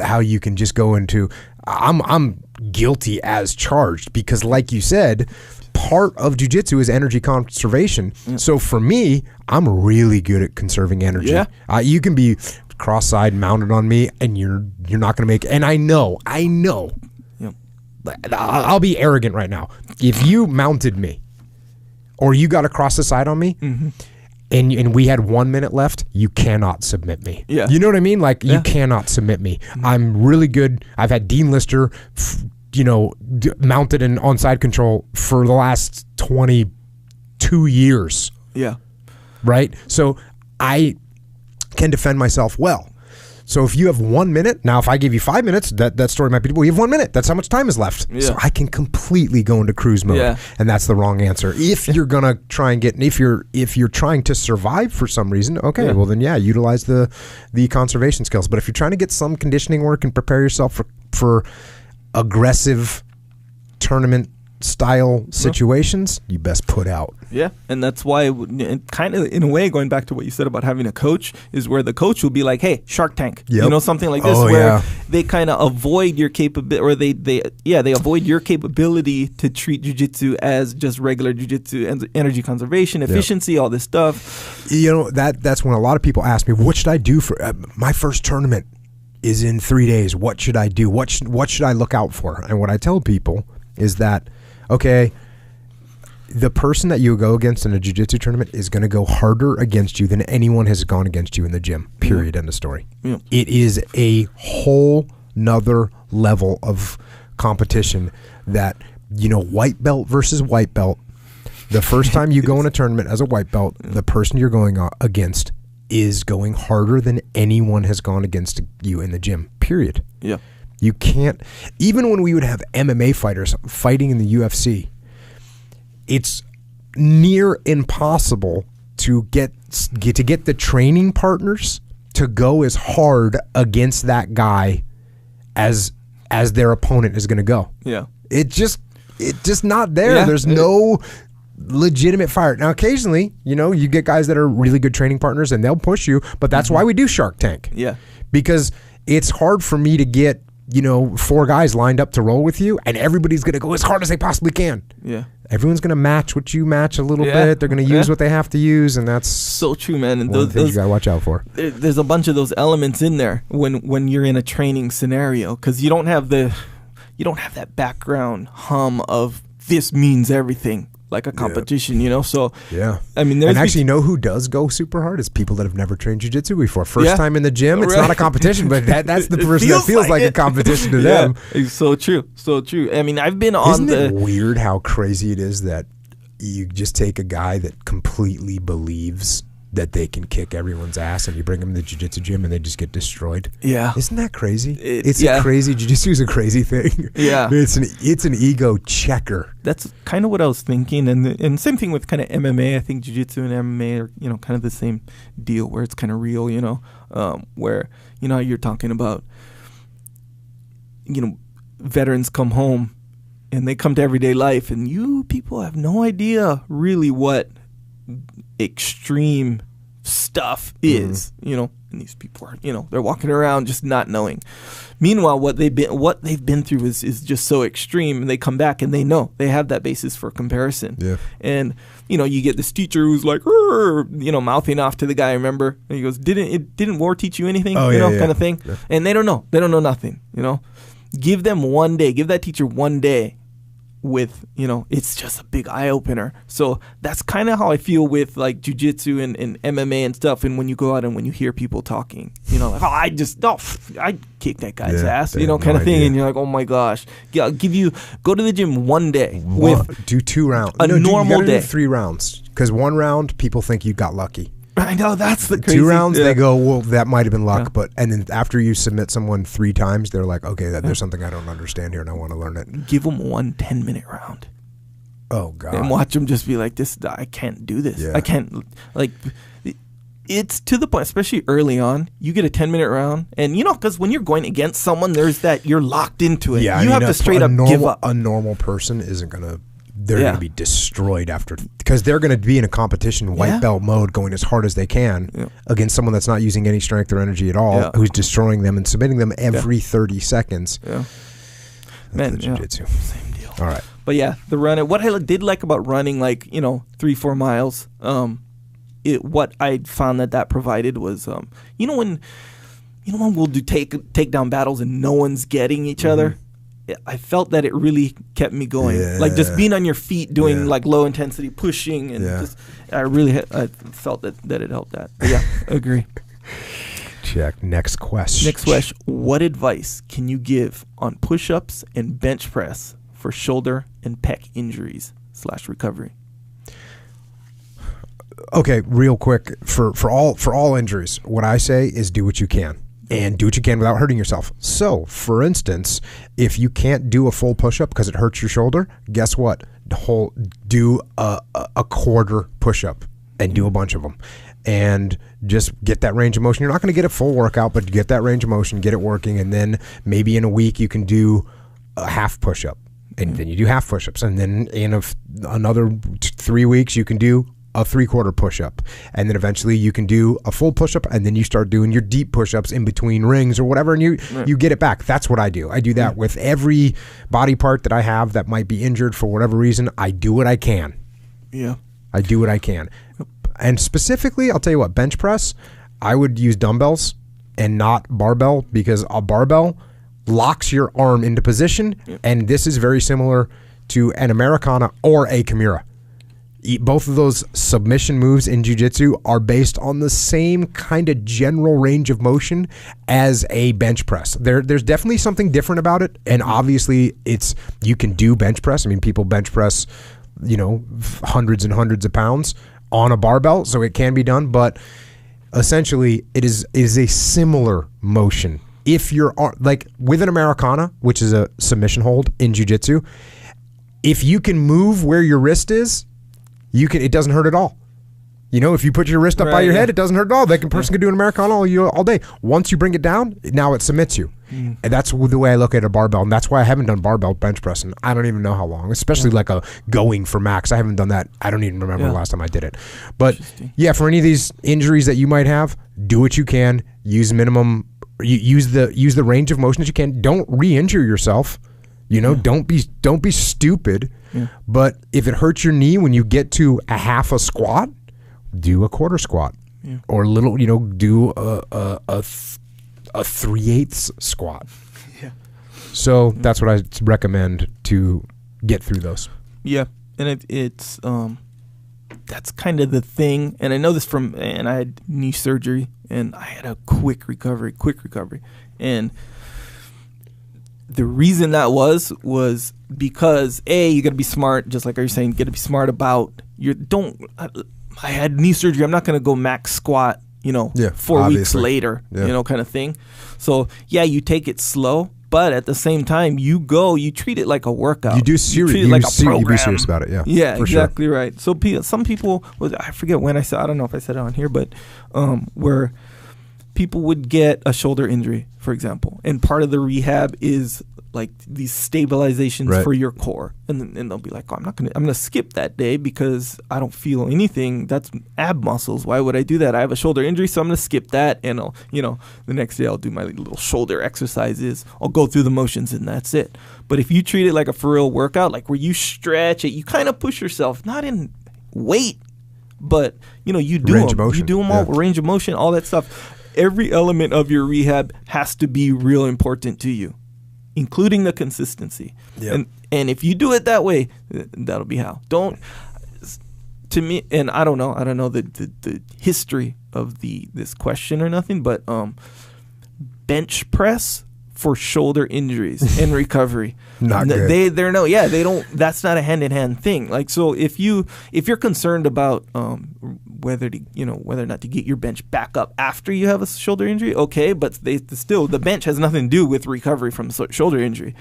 how you can just go into I'm guilty as charged, because like you said, part of jiu-jitsu is energy conservation. So for me, I'm really good at conserving energy. You can be cross-eyed mounted on me and you're not going to make it. And I know I'll be arrogant right now. If you mounted me or you got across the side on me and we had 1 minute left, you cannot submit me. You know what I mean? Like, you cannot submit me. I'm really good. I've had Dean Lister mounted and on side control for the last 22 years. Right? So I can defend myself well. So if you have 1 minute, now if I give you 5 minutes, that story might be, well, you have 1 minute. That's how much time is left. So I can completely go into cruise mode. And that's the wrong answer. If you're going to try and if you're trying to survive for some reason, well then utilize the conservation skills. But if you're trying to get some conditioning work and prepare yourself for aggressive tournament style situations, you best put out. Yeah, and that's why, kind of in a way, going back to what you said about having a coach, is where the coach will be like, "Hey, Shark Tank," you know, something like this, where they kind of avoid your capability, or they avoid your capability to treat jiu-jitsu as just regular jiu-jitsu and energy conservation, efficiency, all this stuff. You know, that's when a lot of people ask me, "What should I do for my first tournament? Is in 3 days. What should I do? What should I look out for?" And what I tell people is that, okay, the person that you go against in a jiu-jitsu tournament is going to go harder against you than anyone has gone against you in the gym, period, end of story. Yeah. It is a whole nother level of competition that, you know, white belt versus white belt. The first time you go in a tournament as a white belt, the person you're going against is going harder than anyone has gone against you in the gym, period. Yeah. You can't, even when we would have MMA fighters fighting in the UFC, it's near impossible to get the training partners to go as hard against that guy as their opponent is going to go. Yeah. It's just not there. Yeah. There's no legitimate fire. Now, occasionally, you know, you get guys that are really good training partners and they'll push you, but that's why we do Shark Tank. Yeah. Because it's hard for me to get, you know, 4 guys lined up to roll with you, and everybody's going to go as hard as they possibly can. Yeah. Everyone's going to match what you match a little bit. They're going to use what they have to use, and that's so true, man. And those things you got to watch out for. There's a bunch of those elements in there when you're in a training scenario, because you don't have that background hum of this means everything. Like a competition, you know? So, I mean, and actually, you know who does go super hard? Is people that have never trained jiu-jitsu before. First time in the gym, it's not a competition, but that's the person that feels like a competition to them. It's so true. So true. I mean, I've been on Isn't it weird how crazy it is that you just take a guy that completely believes that they can kick everyone's ass, and you bring them to the jiu-jitsu gym and they just get destroyed? Yeah. Isn't that crazy? It's a crazy, jiu-jitsu is a crazy thing. Yeah. It's an ego checker. That's kind of what I was thinking, and same thing with kind of MMA. I think jiu-jitsu and MMA are, you know, kind of the same deal, where it's kind of real, you know, where, you know, you're talking about, you know, veterans come home and they come to everyday life, and you people have no idea really what extreme stuff is, you know, and these people are, you know, they're walking around just not knowing. Meanwhile, what they've been through is just so extreme, and they come back and they know they have that basis for comparison. Yeah. And, you know, you get this teacher who's like, you know, mouthing off to the guy, remember? And he goes, didn't war teach you anything? Kind of thing. Yeah. And they don't know nothing, you know. Give them one day, give that teacher one day with, you know, it's just a big eye-opener. So that's kind of how I feel with like jiu-jitsu and MMA and stuff. And when you go out and when you hear people talking, you know, like, I kicked that guy's ass, you know, kind of thing. And you're like, oh my gosh. Yeah, I'll go to the gym one day do 2 rounds. Normal day. Do 3 rounds, because 1 round people think you got lucky. I know, that's the crazy. 2 rounds, they go, well, that might have been luck, and then after you submit someone 3 times, they're like, okay, there's something I don't understand here, and I want to learn it. Give them one 10-minute round. Oh God! And watch them just be like, I can't do this. Yeah. I can't, like. It's to the point, especially early on, you get a 10-minute round, and you know, because when you're going against someone, there's that you're locked into it. Yeah, you have to straight up give up. A normal person isn't gonna. They're going to be destroyed after, because they're going to be in a competition white belt mode, going as hard as they can against someone that's not using any strength or energy at all, who's destroying them and submitting them every 30 seconds. Yeah, man, jiu-jitsu. Same deal. All right, but yeah, the run. What I did like about running, like, you know, 3-4 miles, what I found that provided was, you know, when we'll do take down battles and no one's getting each other. I felt that it really kept me going. Yeah. Like just being on your feet, doing like low intensity pushing, and just I felt that it helped that. But yeah, I agree. Check. Next question. What advice can you give on push-ups and bench press for shoulder and pec injuries / recovery? Okay, real quick, for all injuries, what I say is do what you can. And do what you can without hurting yourself. So, for instance, if you can't do a full push-up because it hurts your shoulder, guess what? Do a quarter push-up. and do a bunch of them. And just get that range of motion. You're not going to get a full workout, but get that range of motion, get it working, and then maybe in a week you can do a half push-up, and then you do half push-ups, and then in another 3 weeks you can do a 3/4 push-up, and then eventually you can do a full push-up, and then you start doing your deep push-ups in between rings or whatever, and you get it back. That's what I do. I do that with every body part that I have that might be injured for whatever reason. I do what I can. Yeah. I do what I can. And specifically, I'll tell you what, bench press, I would use dumbbells and not barbell, because a barbell locks your arm into position, and this is very similar to an Americana or a Kimura. Both of those submission moves in jiu-jitsu are based on the same kind of general range of motion as a bench press. There's definitely something different about it, and obviously you can do bench press. I mean, people bench press, hundreds and hundreds of pounds on a barbell, so it can be done, but essentially it is a similar motion. If you're like with an Americana, which is a submission hold in jiu-jitsu, if you can move where your wrist is, it doesn't hurt at all. If you put your wrist up by your head, it doesn't hurt at all. That person can do an Americana all day. Once you bring it down, now it submits you. And that's the way I look at a barbell, and that's why I haven't done barbell bench press in I don't even know how long, especially like a going for max. I haven't done that. I don't even remember the last time I did it. But yeah, for any of these injuries that you might have, do what you can. Use minimum. Use the range of motion that you can. Don't re-injure yourself. Don't be stupid. But if it hurts your knee when you get to a half a squat, do a quarter squat, or a little. Do a 3/8 squat. Yeah. So that's what I recommend to get through those. Yeah, and it's that's kind of the thing. And I know this and I had knee surgery, and I had a quick recovery. And the reason that was because you got to be smart, just like you're saying, got to be smart about I had knee surgery. I'm not going to go max squat, 4 weeks later, kind of thing. So you take it slow, but at the same time, you treat it like a workout. You do serious, you treat it like a program. You be serious about it, Yeah, exactly sure. Right. So some people, I forget when I don't know if I said it on here, but where people would get a shoulder injury, for example, and part of the rehab is like these stabilizations for your core, and they'll be like, I'm gonna skip that day because I don't feel anything. That's ab muscles. Why would I do that? I have a shoulder injury, so I'm gonna skip that, and I'll, the next day I'll do my little shoulder exercises. I'll go through the motions, and that's it. But if you treat it like a for real workout, like where you stretch it, you kind of push yourself, not in weight, but you do range them. You do them all, range of motion, all that stuff. Every element of your rehab has to be real important to you, including the consistency. Yep. And if you do it that way, that'll be how. To me, and I don't know the history of this question or nothing, but bench press for shoulder injuries and recovery. Not good. They don't. That's not a hand-in-hand thing. Like, so if you're concerned about whether or not to get your bench back up after you have a shoulder injury, okay, but the bench has nothing to do with recovery from shoulder injury.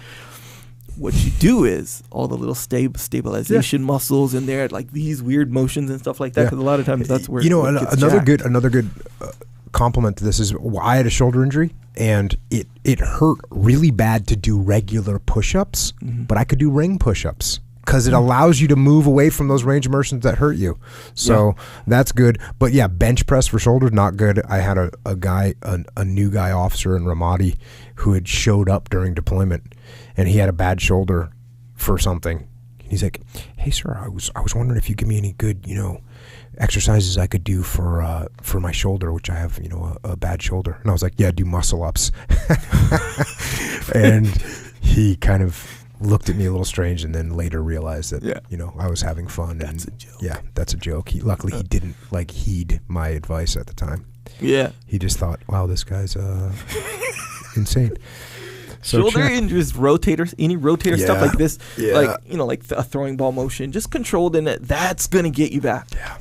What you do is all the little stabilization muscles in there, like these weird motions and stuff like that. Because a lot of times that's where another good compliment to this is I had a shoulder injury, and it hurt really bad to do regular push-ups, but I could do ring push-ups because it allows you to move away from those range of motions that hurt you. So that's good. But yeah, bench press for shoulders, not good. I had a new guy officer in Ramadi who had showed up during deployment, and he had a bad shoulder for something. He's like, "Hey sir, I was wondering if you give me any good, exercises I could do for my shoulder, which I have, a bad shoulder." And I was like, "Yeah, do muscle ups." And he kind of looked at me a little strange, and then later realized that I was having fun. That's a joke. Yeah, that's a joke. Luckily he didn't heed my advice at the time. Yeah, he just thought, "Wow, this guy's insane." So shoulder injuries, rotators, any rotator stuff like this, like a throwing ball motion, just controlled in it. That's gonna get you back. Yeah.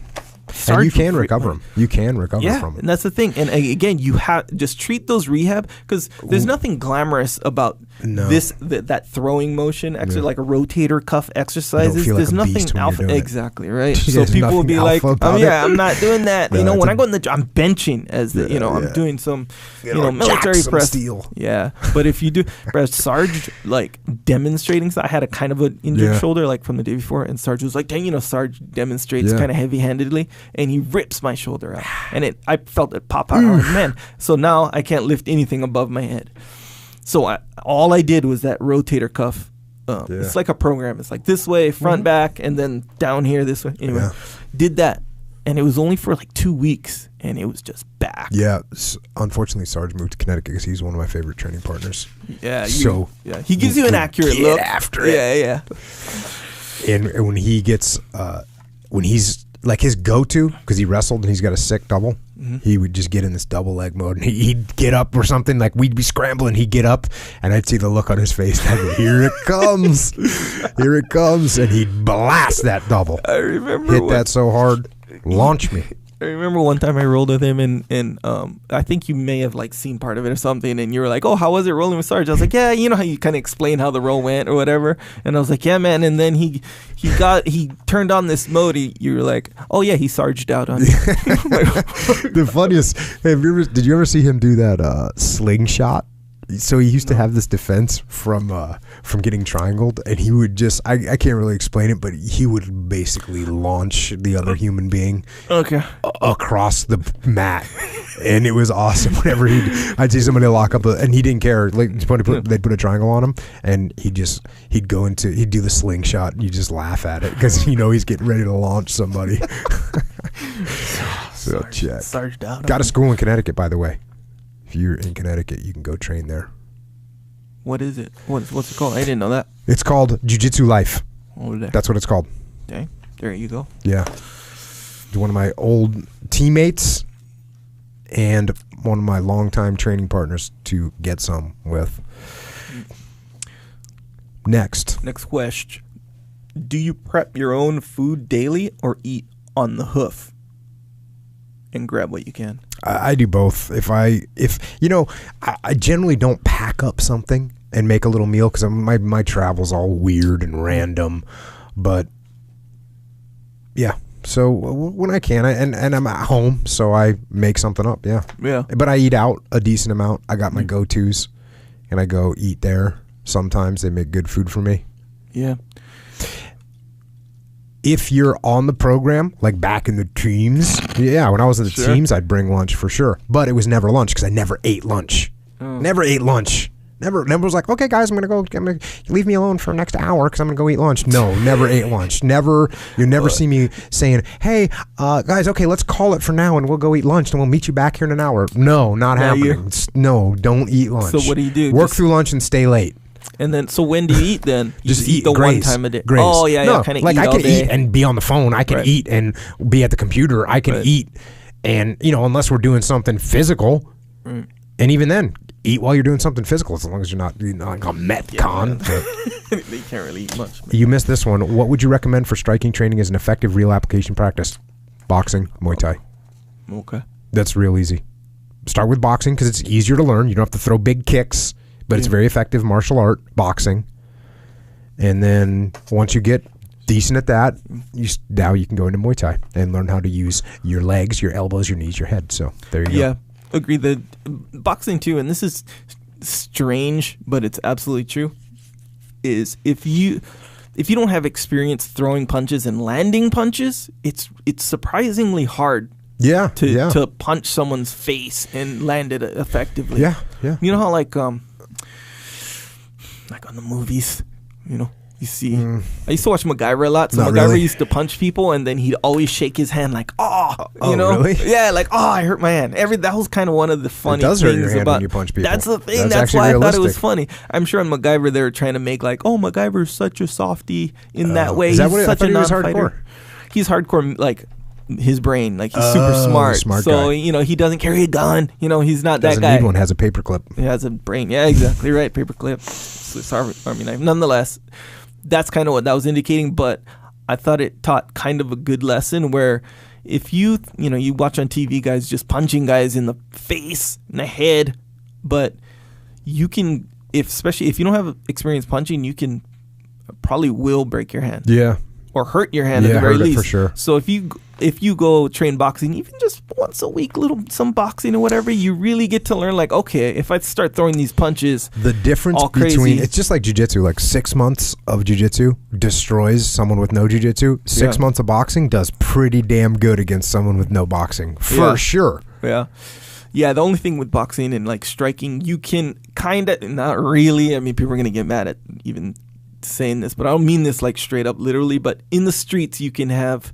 And you can recover them. You can recover from them. And that's the thing. And again, you have just treat those rehab, because there's nothing glamorous about No. that throwing motion, actually like a rotator cuff exercises. feel like there's a beast nothing when you're alpha. doing it. Exactly, right? Yeah, So people will be like, I'm not doing that. No, When I go in the I'm benching as the I'm doing some military press. Steel. Yeah, but if you do, Sarge like demonstrating. So I had a kind of an injured shoulder like from the day before, and Sarge was like, dang, Sarge demonstrates kind of heavy-handedly, and he rips my shoulder out, and I felt it pop out. I'm like, man, so now I can't lift anything above my head. So all I did was that rotator cuff. It's like a program. It's like this way, front, back, and then down here this way. Anyway, did that, and it was only for like 2 weeks, and it was just back. Yeah, unfortunately, Sarge moved to Connecticut because he's one of my favorite training partners. Yeah, he gives you an accurate look. After it. Yeah. And when he gets, when he's like his go-to, because he wrestled and he's got a sick double, he would just get in this double leg mode, and he'd get up or something, like we'd be scrambling, he'd get up, and I'd see the look on his face, and I'd go, here it comes, and he'd blast that double. I remember hit that so hard, launch me. I remember one time I rolled with him, and I think you may have like seen part of it or something, and you were like, oh, how was it rolling with Sarge? I was like, yeah, you know how you kind of explain how the roll went or whatever, and I was like, yeah, man, and then he turned on this mode. You were like, oh yeah, he Sarged out on you. The funniest, did you ever see him do that slingshot? So he used to have this defense from getting triangled, and he would just I can't really explain it, but he would basically launch the other human being across the mat, and it was awesome. Whenever I'd see somebody lock up and he didn't care. Like they'd put a triangle on him, and he'd do the slingshot, and you just laugh at it because he's getting ready to launch somebody. So check. Sarged out. Got a school in Connecticut, by the way. If you're in Connecticut, you can go train there. What is it? What's it called? I didn't know that. It's called Jiu-Jitsu Life. Over there. That's what it's called. Okay. There you go. Yeah. One of my old teammates and one of my longtime training partners to get some with. Next question. Do you prep your own food daily or eat on the hoof and grab what you can? I do both. I generally don't pack up something and make a little meal because my travel's all weird and random. But yeah, so when I can, and I'm at home, so I make something up. Yeah. But I eat out a decent amount. I got my go-tos, and I go eat there. Sometimes they make good food for me. Yeah. If you're on the program, like back in the teams, when I was in the teams, I'd bring lunch for sure. But it was never lunch because I never ate lunch. Never ate lunch. Never was like, okay, guys, I'm gonna leave me alone for the next hour because I'm gonna go eat lunch. No, never ate lunch. Never. You'll never see me saying, hey, guys, okay, let's call it for now and we'll go eat lunch and we'll meet you back here in an hour. No, not happening. No, don't eat lunch. So what do you do? Work through lunch and stay late. And then, so when do you eat then? You just eat the graze, one time a day. Graze. Oh yeah, no, kind of like eat I all can day. eat and be on the phone. I can eat and be at the computer. I can eat, and unless we're doing something physical, and even then, eat while you're doing something physical. As long as you're not like a Metcon. They can't really eat much. You missed this one. What would you recommend for striking training as an effective real application practice? Boxing, Muay Thai. Okay. That's real easy. Start with boxing because it's easier to learn. You don't have to throw big kicks, but it's very effective martial art, boxing. And then once you get decent at that, now you can go into Muay Thai and learn how to use your legs, your elbows, your knees, your head. So there you go. Yeah, agree. The boxing too, and this is strange, but it's absolutely true, is if you don't have experience throwing punches and landing punches, it's surprisingly hard to punch someone's face and land it effectively. Yeah. You know how like on the movies, you see, I used to watch MacGyver a lot. So MacGyver used to punch people, and then he'd always shake his hand like, really? Yeah, like, I hurt my hand. That was kind of one of the funny things hurt your hand about when you punch people. That's the thing. That's why I thought it was funny. I'm sure on MacGyver they were trying to make like, MacGyver's such a softie in that way. Is that he's such a non-fighter? He's hardcore, like his brain, like he's super smart. So guy. He doesn't carry a gun. He's not that guy. Doesn't need one. Has a paperclip. He has a brain. Yeah, exactly right. Paperclip, Swiss Army knife. Nonetheless, that's kind of what that was indicating. But I thought it taught kind of a good lesson where if you watch on TV guys just punching guys in the face, in the head, but you can. especially if you don't have experience punching, you can probably will break your hand. Yeah. Or hurt your hand at the very hurt it least. for sure. So if you go train boxing, even just once a week, some boxing or whatever, you really get to learn, like, okay, if I start throwing these punches, the difference all between crazy. It's just like jiu-jitsu. Like 6 months of jiu-jitsu destroys someone with no jiu-jitsu. 6 months of boxing does pretty damn good against someone with no boxing, for sure. Yeah. Yeah, the only thing with boxing and like striking, you can kind of, not really, I mean, people are going to get mad at even saying this, but I don't mean this like straight up literally, but in the streets you can have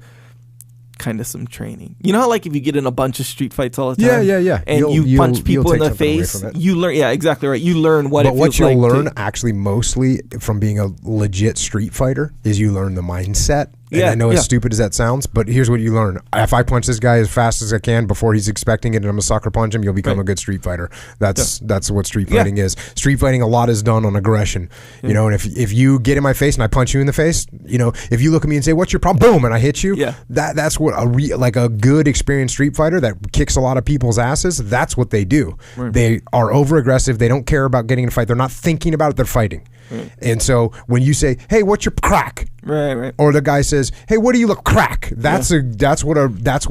kind of some training. You know how like if you get in a bunch of street fights all the time, yeah, and you punch people in the face, you learn. Yeah, exactly right. You learn what. But what you'll learn actually mostly from being a legit street fighter is you learn the mindset. And I know as stupid as that sounds, but here's what you learn. If I punch this guy as fast as I can before he's expecting it and I'm a sucker punch him, you'll become a good street fighter. That's what street fighting is. Street fighting, a lot is done on aggression. You know, and if you get in my face and I punch you in the face, you know, if you look at me and say, "What's your problem?" Boom, and I hit you. That's what a good experienced street fighter that kicks a lot of people's asses, that's what they do. Right. They are over aggressive. They don't care about getting in a fight. They're not thinking about it. They're fighting. Right. And so when you say, "Hey, what's your crack?" Right. Or the guy says, "Hey, what do you look crack?" That's what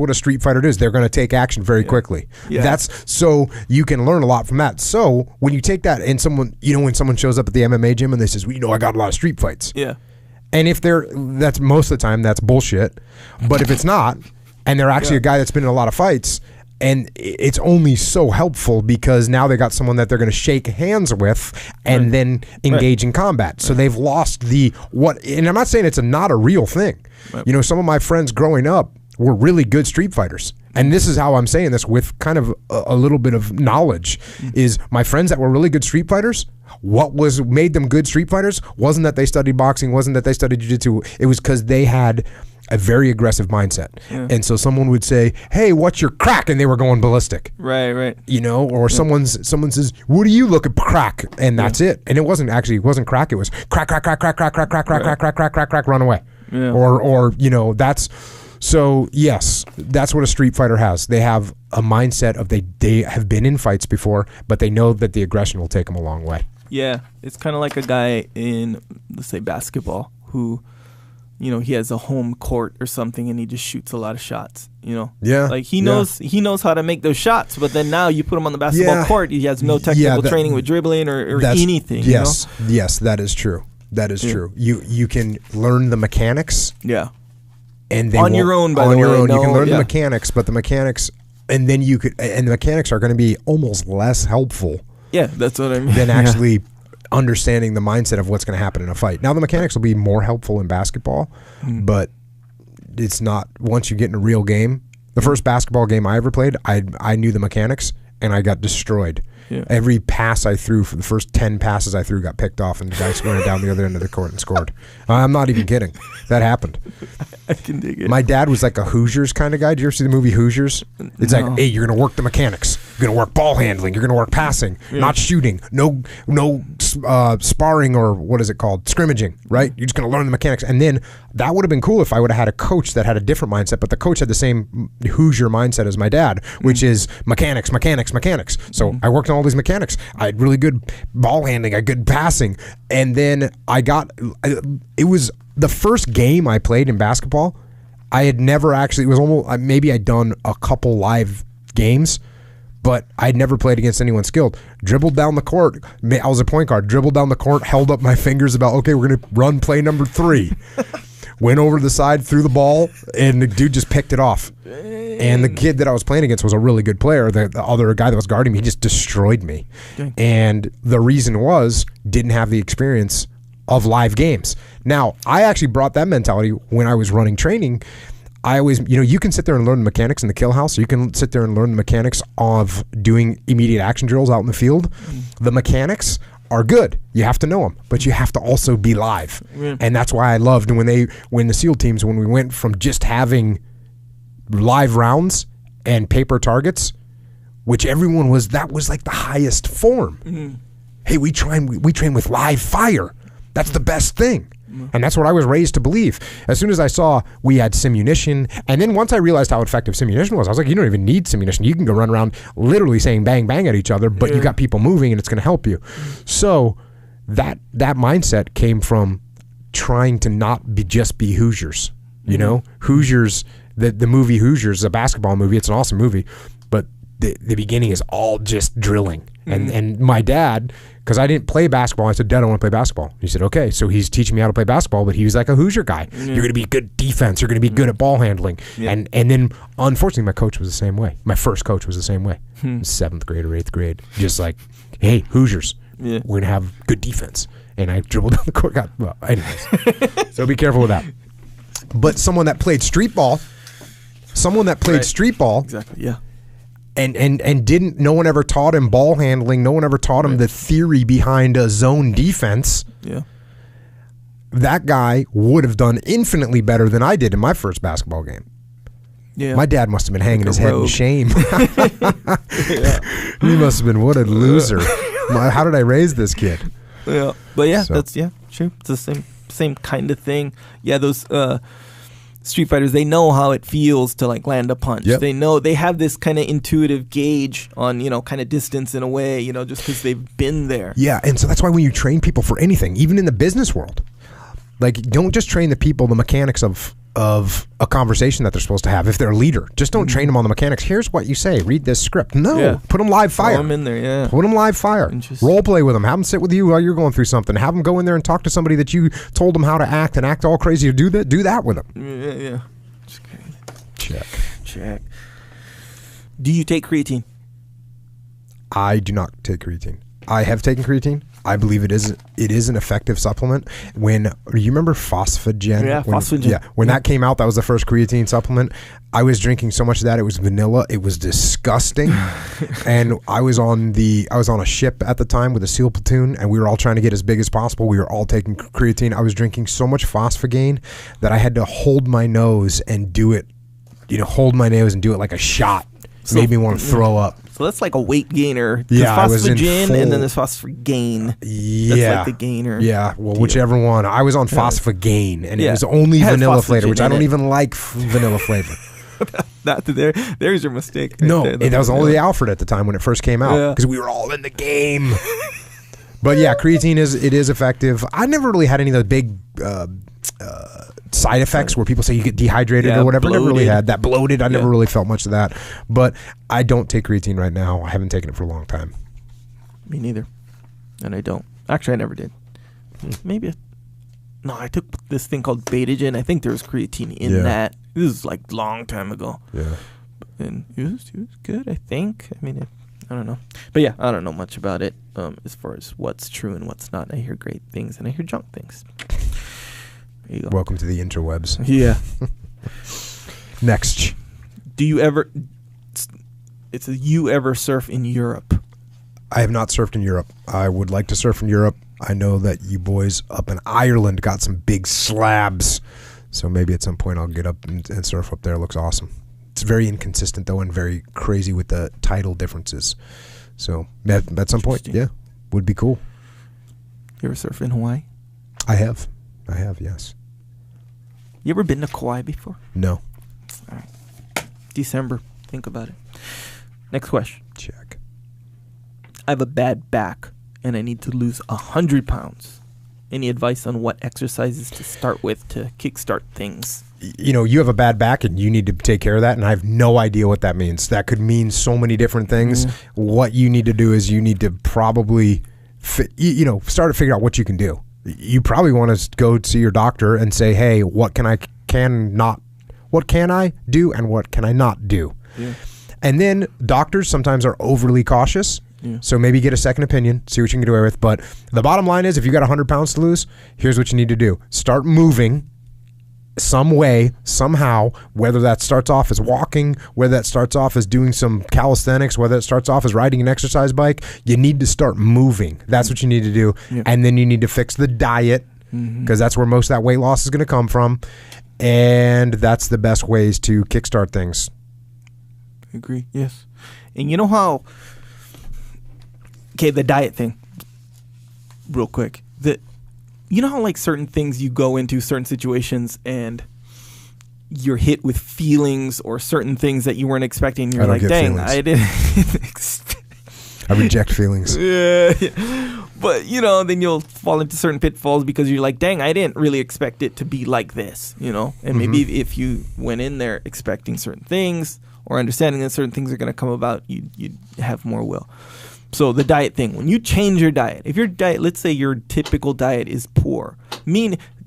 a street fighter does. They're going to take action very quickly. That's so you can learn a lot from that. So when you take that and someone, you know, when someone shows up at the MMA gym and they says, "Well, you know, I got a lot of street fights." Yeah. And if that's most of the time that's bullshit. But if it's not, and they're actually a guy that's been in a lot of fights, and it's only so helpful because now they got someone that they're going to shake hands with and then engage in combat. So they've lost and I'm not saying it's not a real thing. Right. You know, some of my friends growing up were really good street fighters. And this is how I'm saying this with kind of a little bit of knowledge, is my friends that were really good street fighters, what made them good street fighters wasn't that they studied boxing, wasn't that they studied jiu-jitsu. It was because they had a very aggressive mindset. And so someone would say, "Hey, what's your crack?" And they were going ballistic. Right. You know, or someone says, "What do you look at crack?" And that's it. And it wasn't crack. It was crack, crack, crack, crack, crack, crack, crack, crack, crack, crack, crack, crack, crack, run away. Or you know, that's so yes, that's what a street fighter has. They have a mindset of they have been in fights before, but they know that the aggression will take them a long way. Yeah, it's kind of like a guy in, let's say, basketball who, you know, he has a home court or something and he just shoots a lot of shots, you know? Yeah. Like he knows how to make those shots, but then now you put him on the basketball court, he has no technical training with dribbling or anything. Yes. You know? Yes, that is true. That is true. You can learn the mechanics. Yeah. And on your own, by the way. On your own. You can learn the mechanics, but the mechanics, and then the mechanics are going to be almost less helpful. Yeah, that's what I mean. Than actually understanding the mindset of what's going to happen in a fight. Now, the mechanics will be more helpful in basketball, but it's not, once you get in a real game. The first basketball game I ever played, I knew the mechanics, and I got destroyed. Yeah. Every pass I threw, for the first 10 passes I threw, got picked off, and the guy went down the other end of the court and scored. I'm not even kidding. That happened. I can dig it. My dad was like a Hoosiers kind of guy. Did you ever see the movie Hoosiers? It's like, hey, you're going to work the mechanics. You're going to work ball handling. You're going to work passing, not shooting. No sparring, or what is it called? Scrimmaging, right? You're just going to learn the mechanics. And then that would have been cool if I would have had a coach that had a different mindset, but the coach had the same Hoosier mindset as my dad, which is mechanics. So I worked on all these mechanics. I had really good ball handling. I had good passing. And then it was the first game I played in basketball. I had never actually, it was almost, maybe I'd done a couple live games, but I'd never played against anyone skilled. Dribbled down the court. I was a point guard. Dribbled down the court, held up my fingers about, okay, we're going to run play number 3. Went over to the side, threw the ball, and the dude just picked it off. And the kid that I was playing against was a really good player. The other guy that was guarding me, he just destroyed me. Okay. And the reason was, didn't have the experience of live games. Now, I actually brought that mentality when I was running training. I always, you can sit there and learn the mechanics in the kill house. You can sit there and learn the mechanics of doing immediate action drills out in the field. The mechanics are good. You have to know them, but you have to also be live. Yeah. And that's why I loved when the SEAL teams, when we went from just having live rounds and paper targets, which everyone was, that was like the highest form. Mm-hmm. Hey, we train with live fire. That's the best thing. And that's what I was raised to believe. As soon as I saw we had simunition, and then once I realized how effective simunition was, I was like, you don't even need simunition. You can go run around literally saying bang, bang at each other, but you got people moving and it's going to help you. So that mindset came from trying to not just be Hoosiers. You know? Hoosiers, the movie Hoosiers, a basketball movie, it's an awesome movie, but the beginning is all just drilling. And my dad, because I didn't play basketball, I said, Dad, I want to play basketball. He said, okay. So he's teaching me how to play basketball, but he was like a Hoosier guy. You're going to be good defense. You're going to be good at ball handling. And then, unfortunately, my coach was the same way. My first coach was the same way. 7th grade or 8th grade. Just like, hey, Hoosiers, we're going to have good defense. And I dribbled down the court. Well, anyways. So be careful with that. But someone that played street ball, Exactly, yeah. And didn't, no one ever taught him ball handling. No one ever taught him the theory behind a zone defense. Yeah. That guy would have done infinitely better than I did in my first basketball game. Yeah. My dad must have been hanging his head in shame. He must have been, what a loser. How did I raise this kid? Yeah. But yeah, that's true. It's the same kind of thing. Yeah, those street fighters, they know how it feels to like land a punch. Yep. They know, they have this kind of intuitive gauge on, kind of distance in a way, just because they've been there. Yeah, and so that's why when you train people for anything, even in the business world, like don't just train the people, the mechanics of a conversation that they're supposed to have. If they're a leader, just don't train them on the mechanics. Here's what you say. Read this script. No, put them live fire. Throw them in there, yeah. Put them live fire. Role play with them. Have them sit with you while you're going through something. Have them go in there and talk to somebody that you told them how to act and act all crazy. Do that with them. Yeah. Check. Do you take creatine? I do not take creatine. I have taken creatine. I believe it is an effective supplement. When you remember Phosphagen? Yeah, Phosphagen. When that came out, that was the first creatine supplement. I was drinking so much of that, it was vanilla. It was disgusting. And I was on a ship at the time with a SEAL platoon, and we were all trying to get as big as possible. We were all taking creatine. I was drinking so much Phosphagen that I had to hold my nose and do it. Hold my nose and do it like a shot. It made me want to throw up. So that's like a weight gainer. Yeah, I was in full, and then there's Phosphagen. Yeah, that's like the gainer. Yeah, well, whichever one. I was on Phosphagen, and it was only vanilla flavor, which I don't even like vanilla flavor. There's your mistake. Right no, there. that was only the Alfred at the time when it first came out, because we were all in the game. But yeah, creatine is effective. I never really had any of the big side effects where people say you get dehydrated or whatever. Bloated. I never really had that. Bloated. I never really felt much of that. But I don't take creatine right now. I haven't taken it for a long time. Me neither. And I don't. Actually, I never did. Maybe. No, I took this thing called Betagen. I think there was creatine in that. This is like a long time ago. Yeah. And it was good, I think. I mean, I don't know. But yeah, I don't know much about it as far as what's true and what's not. I hear great things and I hear junk things. There you go. Welcome to the interwebs. Yeah. Next. Do you ever... you ever surf in Europe? I have not surfed in Europe. I would like to surf in Europe. I know that you boys up in Ireland got some big slabs. So maybe at some point I'll get up and surf up there. It looks awesome. It's very inconsistent, though, and very crazy with the tidal differences. So at some point, would be cool. You ever surf in Hawaii? I have, yes. You ever been to Kauai before? No. All right. December. Think about it. Next question. Check. I have a bad back, and I need to lose 100 pounds. Any advice on what exercises to start with to kickstart things? You have a bad back and you need to take care of that, and I have no idea what that means. That could mean so many different things. What you need to do is you need to probably start to figure out what you can do. You probably want to go see your doctor and say, hey, what can I do and what can I not do? Yeah. And then doctors sometimes are overly cautious. Yeah. So maybe get a second opinion, see what you can get away with. But the bottom line is, if you got 100 pounds to lose, here's what you need to do. Start moving some way, somehow, whether that starts off as walking, whether that starts off as doing some calisthenics, whether it starts off as riding an exercise bike. You need to start moving. That's what you need to do. Yeah. And then you need to fix the diet, because that's where most of that weight loss is going to come from. And that's the best ways to kickstart things. I agree, yes. And you know how... Okay, the diet thing. Real quick. you know how like certain things you go into certain situations and you're hit with feelings or certain things that you weren't expecting. You're like, dang, feelings. I didn't expect. I reject feelings. Yeah. But, you know, then you'll fall into certain pitfalls because you're like, dang, I didn't really expect it to be like this, you know? And maybe if you went in there expecting certain things or understanding that certain things are going to come about, you'd have more will. So the diet thing, when you change your diet, if your diet, let's say your typical diet is poor,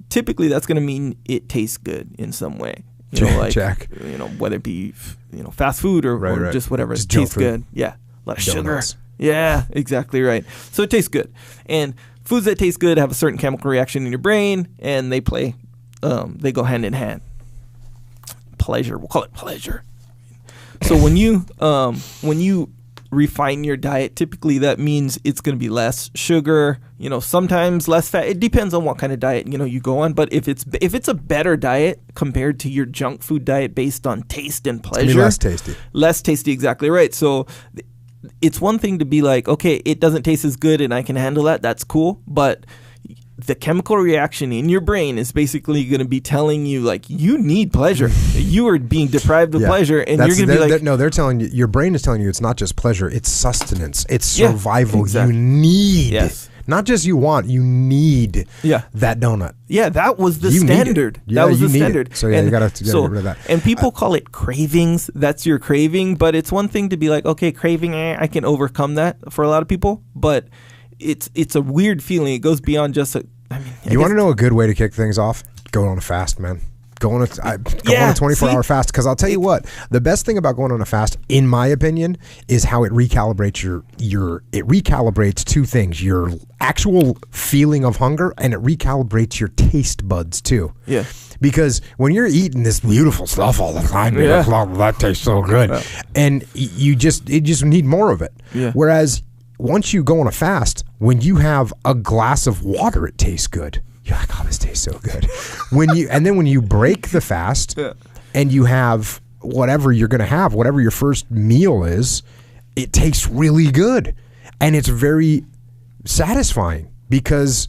typically that's going to mean it tastes good in some way. You know, like, you know, whether it be, you know, fast food or just whatever. Just it tastes good. Yeah. A lot of sugar. Yeah, exactly right. So it tastes good. And foods that taste good have a certain chemical reaction in your brain, and they go hand in hand. Pleasure. We'll call it pleasure. So when you refine your diet, typically that means it's going to be less sugar, you know, sometimes less fat. It depends on what kind of diet, you know, you go on. But if it's a better diet compared to your junk food diet based on taste and pleasure, it's gonna be less tasty, exactly right. So it's one thing to be like, okay, it doesn't taste as good and I can handle that. That's cool. But the chemical reaction in your brain is basically going to be telling you, like, you need pleasure. You are being deprived of pleasure, and you're going to be like... they're telling you, your brain is telling you it's not just pleasure, it's sustenance, it's survival. Exactly. You need, not just you want, you need that donut. Yeah, that was the standard. That was the standard. So, you got to get rid of that. And people call it cravings. That's your craving, but it's one thing to be like, okay, craving, I can overcome that for a lot of people, but... It's a weird feeling. It goes beyond just you want to know a good way to kick things off? Go on a fast, man. Go on a 24-hour fast, because I'll tell you what, the best thing about going on a fast, in my opinion, is how it recalibrates it recalibrates two things: your actual feeling of hunger, and it recalibrates your taste buds too. Yeah. Because when you're eating this beautiful stuff all the time, you're like, oh, that tastes so good, and you just need more of it. Yeah. Whereas once you go on a fast, when you have a glass of water, it tastes good. You're like, oh, this tastes so good. And then when you break the fast and you have whatever you're going to have, whatever your first meal is, it tastes really good. And it's very satisfying because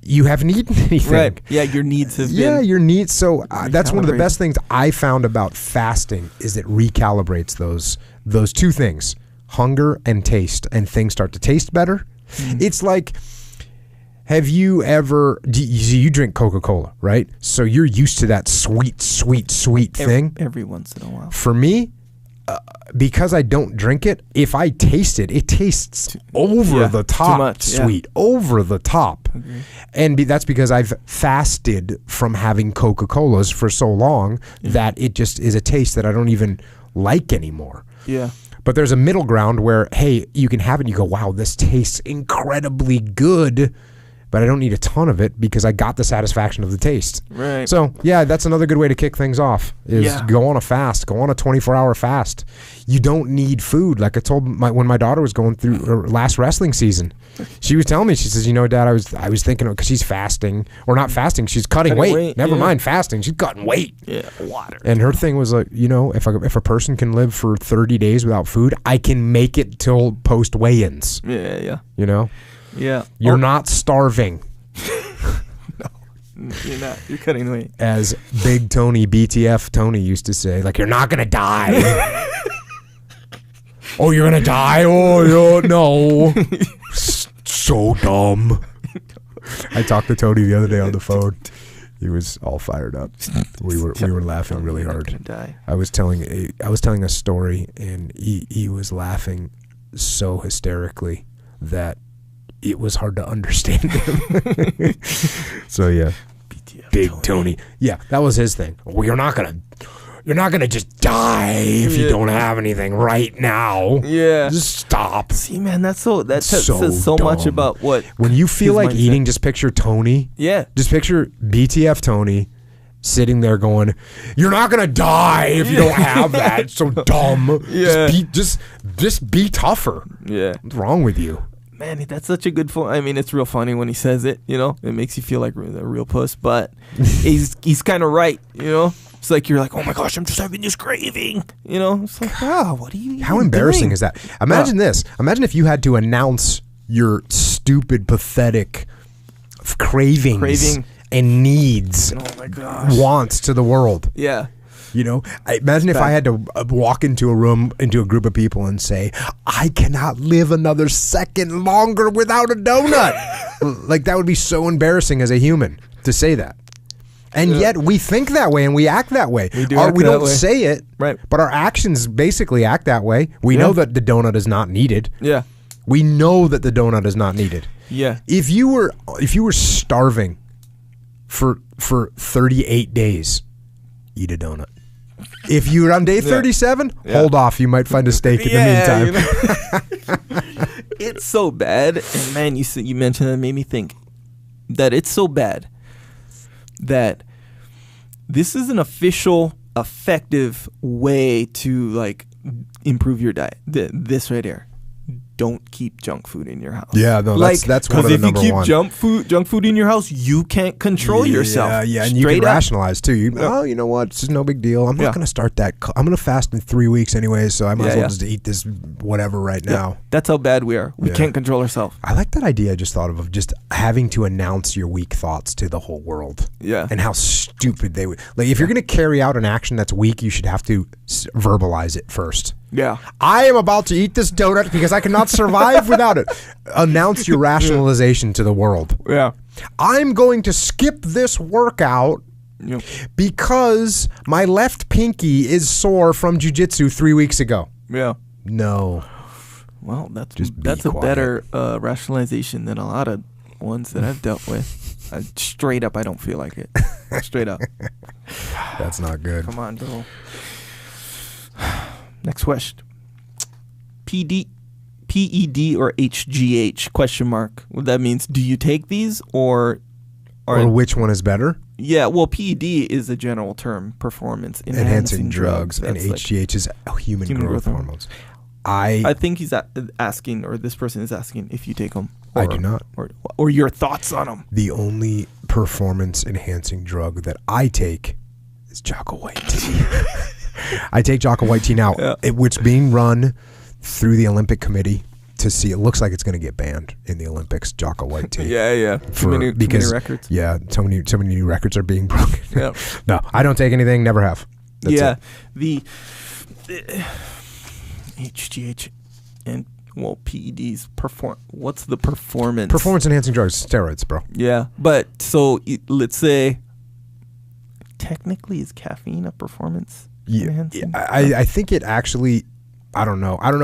you haven't eaten anything. Right. Yeah, your needs have been. Yeah, your needs. So that's one of the best things I found about fasting is it recalibrates those two things. Hunger and taste, and things start to taste better. It's like, have you ever, you drink Coca-Cola, right? So you're used to that sweet thing. Every once in a while. For me, because I don't drink it, if I taste it, it tastes over the top sweet, over the top. And that's because I've fasted from having Coca-Colas for so long that it just is a taste that I don't even like anymore. Yeah. But there's a middle ground where, hey, you can have it and you go, wow, this tastes incredibly good, but I don't need a ton of it because I got the satisfaction of the taste. Right. So, yeah, that's another good way to kick things off is go on a fast, go on a 24-hour fast. You don't need food. Like I told when my daughter was going through her last wrestling season, she was telling me, she says, you know, Dad, I was thinking, because she's fasting, or not fasting, she's cutting weight. Never mind fasting, she's cutting weight. Yeah, water. And her thing was like, you know, if a person can live for 30 days without food, I can make it till post weigh-ins. Yeah. You know? Yeah. You're not starving. No, you're not. You're cutting weight. As Big Tony, BTF Tony used to say, like, you're not going to die. Oh, you're going to die? Oh, no. So dumb. I talked to Tony the other day on the phone. He was all fired up. We were laughing really hard. I was telling a story, and he was laughing so hysterically that it was hard to understand him. So yeah, BTF Big Tony. Yeah, that was his thing. Well, you're not gonna just die if you don't have anything right now. Yeah, just stop. See, man, that says so much about what. When you feel like eating, just picture Tony. Yeah, just picture BTF Tony sitting there going, "You're not gonna die if you don't have that." It's so dumb. Yeah, just be tougher. Yeah, what's wrong with you? Man, that's such a good I mean, it's real funny when he says it, you know? It makes you feel like a real puss, but he's kind of right, you know? It's like you're like, oh my gosh, I'm just having this craving, you know? It's like, what are you How embarrassing doing? Is that? Imagine this. Imagine if you had to announce your stupid, pathetic cravings and needs, Oh my gosh. wants to the world. Yeah. You know, imagine if I had to walk into a group of people and say, I cannot live another second longer without a donut. Like, that would be so embarrassing as a human to say that. And yet we think that way and we act that way. We don't say it, right? But our actions basically act that way. We know that the donut is not needed. Yeah. We know that the donut is not needed. Yeah. If you were starving for 38 days, eat a donut. If you're on day 37, hold off. You might find a steak in the meantime. It's so bad. And man, you mentioned that, it made me think that it's so bad that this is an official, effective way to like improve your diet. This right here. Don't keep junk food in your house. Yeah, no, that's one of the number one. Because if you keep junk food in your house, you can't control yourself. Yeah, and you can rationalize too. You know what? It's just no big deal. I'm not going to start that. I'm going to fast in 3 weeks anyway, so I might as well just eat this whatever right now. That's how bad we are. We can't control ourselves. I like that idea I just thought of just having to announce your weak thoughts to the whole world. Yeah. And how stupid they would. Like, if you're going to carry out an action that's weak, you should have to verbalize it first. Yeah. I am about to eat this donut because I cannot survive without it. Announce your rationalization to the world. Yeah. I'm going to skip this workout because my left pinky is sore from jiu-jitsu 3 weeks ago. Yeah. No. Well, that's a better rationalization than a lot of ones that I've dealt with. Straight up, I don't feel like it. Straight up. That's not good. Come on, Joel. Next question. PED or HGH? Question mark. What that means? Do you take these or which one is better? Yeah. Well, PED is a general term, performance enhancing drugs, and HGH is human growth hormones. I think he's asking, or this person is asking, if you take them. I do not. Or your thoughts on them. The only performance enhancing drug that I take is Jocko White tea. I take Jocko White tea now, which being run through the Olympic Committee to see. It looks like it's going to get banned in the Olympics. Jocko White tea. Yeah. Too many records. Yeah, so many new records are being broken. Yeah. No, I don't take anything. Never have. That's it. The HGH and PEDs What's the performance? Performance enhancing drugs, steroids, bro. Yeah, but so let's say, technically, is caffeine a performance? Yeah, I think it actually. I don't know. I don't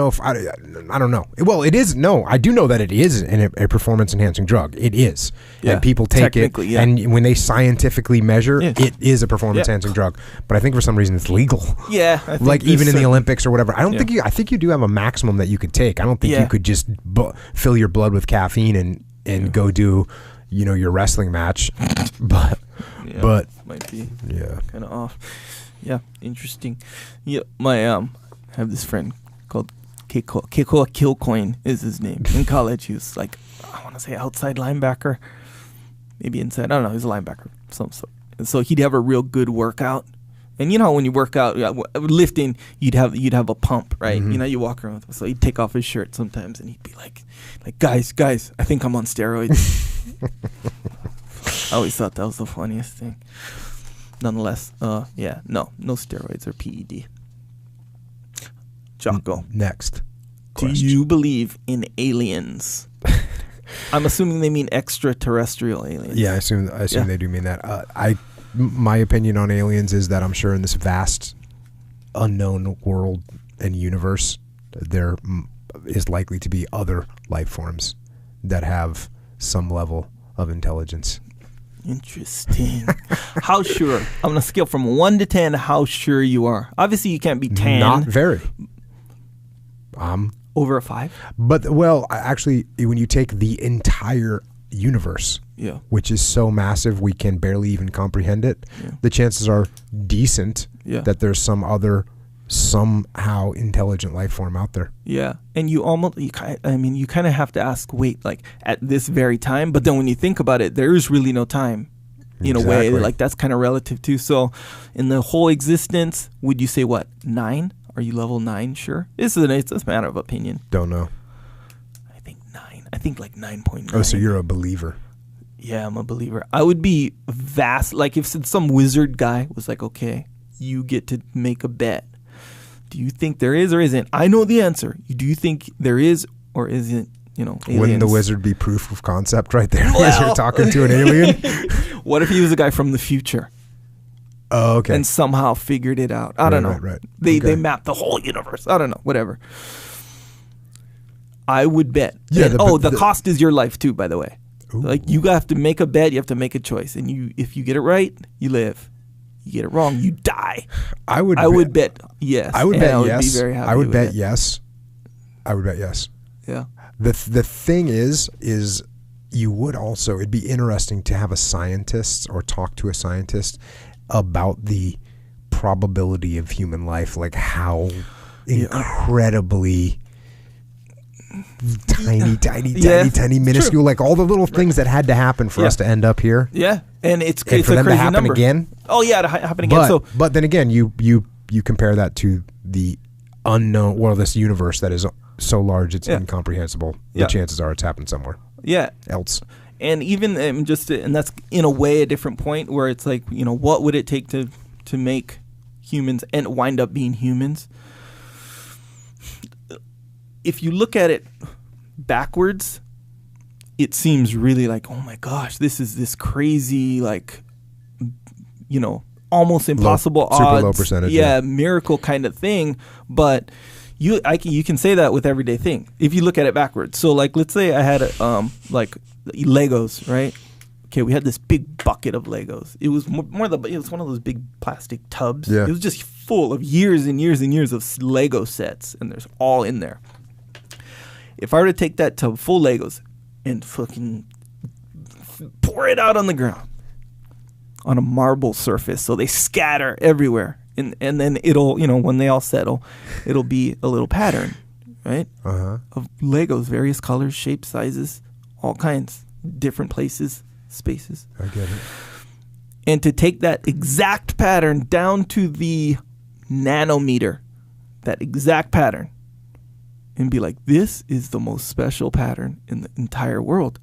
know. Well, it is. No, I do know that it is a performance enhancing drug. It is. Yeah. And people take it. Yeah. And when they scientifically measure, it is a performance enhancing drug. But I think for some reason it's legal. Yeah. I think like even in the Olympics or whatever. I think you do have a maximum that you could take. I don't think you could just fill your blood with caffeine and go do, your wrestling match. but might be kind of off. Yeah, interesting. Yeah, I have this friend called Keiko Killcoin is his name. In college, he was like, I want to say outside linebacker, maybe inside. I don't know. He's a linebacker. So he'd have a real good workout. And you know when you work out, lifting, you'd have a pump, right? Mm-hmm. You walk around with him. So he'd take off his shirt sometimes, and he'd be like, guys, I think I'm on steroids. I always thought that was the funniest thing. Nonetheless, no steroids or PED. Jocko. Next question. Do you believe in aliens? I'm assuming they mean extraterrestrial aliens. Yeah, I assume they do mean that. My opinion on aliens is that I'm sure in this vast unknown world and universe, there is likely to be other life forms that have some level of intelligence. Interesting. How sure? On a scale from 1 to 10, how sure you are? Obviously, you can't be 10. Not very. Over a 5? But, actually, when you take the entire universe, which is so massive we can barely even comprehend it, the chances are decent that there's some other somehow intelligent life form out there. Yeah. And you kind of have to ask, wait, like at this very time, but then when you think about it, there is really no time in a way. Like that's kind of relative too. So in the whole existence, would you say what, 9? Are you level 9 sure? It's a matter of opinion. Don't know. I think 9. I think like 9.9. Oh, so you're a believer. Yeah, I'm a believer. I would be vast. Like if some wizard guy was like, okay, you get to make a bet. Do you think there is or isn't? I know the answer. Do you think there is or isn't, aliens? Wouldn't the wizard be proof of concept right there as you're talking to an alien? What if he was a guy from the future? Oh, okay. And somehow figured it out. I don't know. Right. They mapped the whole universe. I don't know. Whatever. I would bet. Yeah. The cost is your life too, by the way. Ooh. Like you have to make a bet. You have to make a choice. And if you get it right, you live. You get it wrong, you die. I would bet yes. I would bet yes. Be very happy I would with bet it. yes. I would bet yes. Yeah. The thing is you would also, it'd be interesting to have a scientist or talk to a scientist about the probability of human life, like how incredibly tiny, minuscule, true. like all the little things that had to happen for us to end up here. Yeah, and it's for a them crazy to happen number. again. Oh yeah, to happen again. But then again, you compare that to the unknown, well, this universe that is so large it's incomprehensible. The chances are it's happened somewhere. Yeah. Else. And even and that's in a way a different point where it's like, what would it take to make humans and wind up being humans? If you look at it backwards, it seems really like, oh my gosh, this is this crazy, like, almost impossible odds, super low percentage, miracle kind of thing. But you can say that with everyday thing if you look at it backwards. So like, let's say I had like Legos, right? Okay, we had this big bucket of Legos. It was it was one of those big plastic tubs. Yeah. It was just full of years and years and years of Lego sets, and there's all in there. If I were to take that tub full Legos and fucking pour it out on the ground on a marble surface so they scatter everywhere, and then it'll, when they all settle, it'll be a little pattern, right? Of Legos, various colors, shapes, sizes, all kinds, different places, spaces. I get it. And to take that exact pattern down to the nanometer, that exact pattern, and be like, this is the most special pattern in the entire world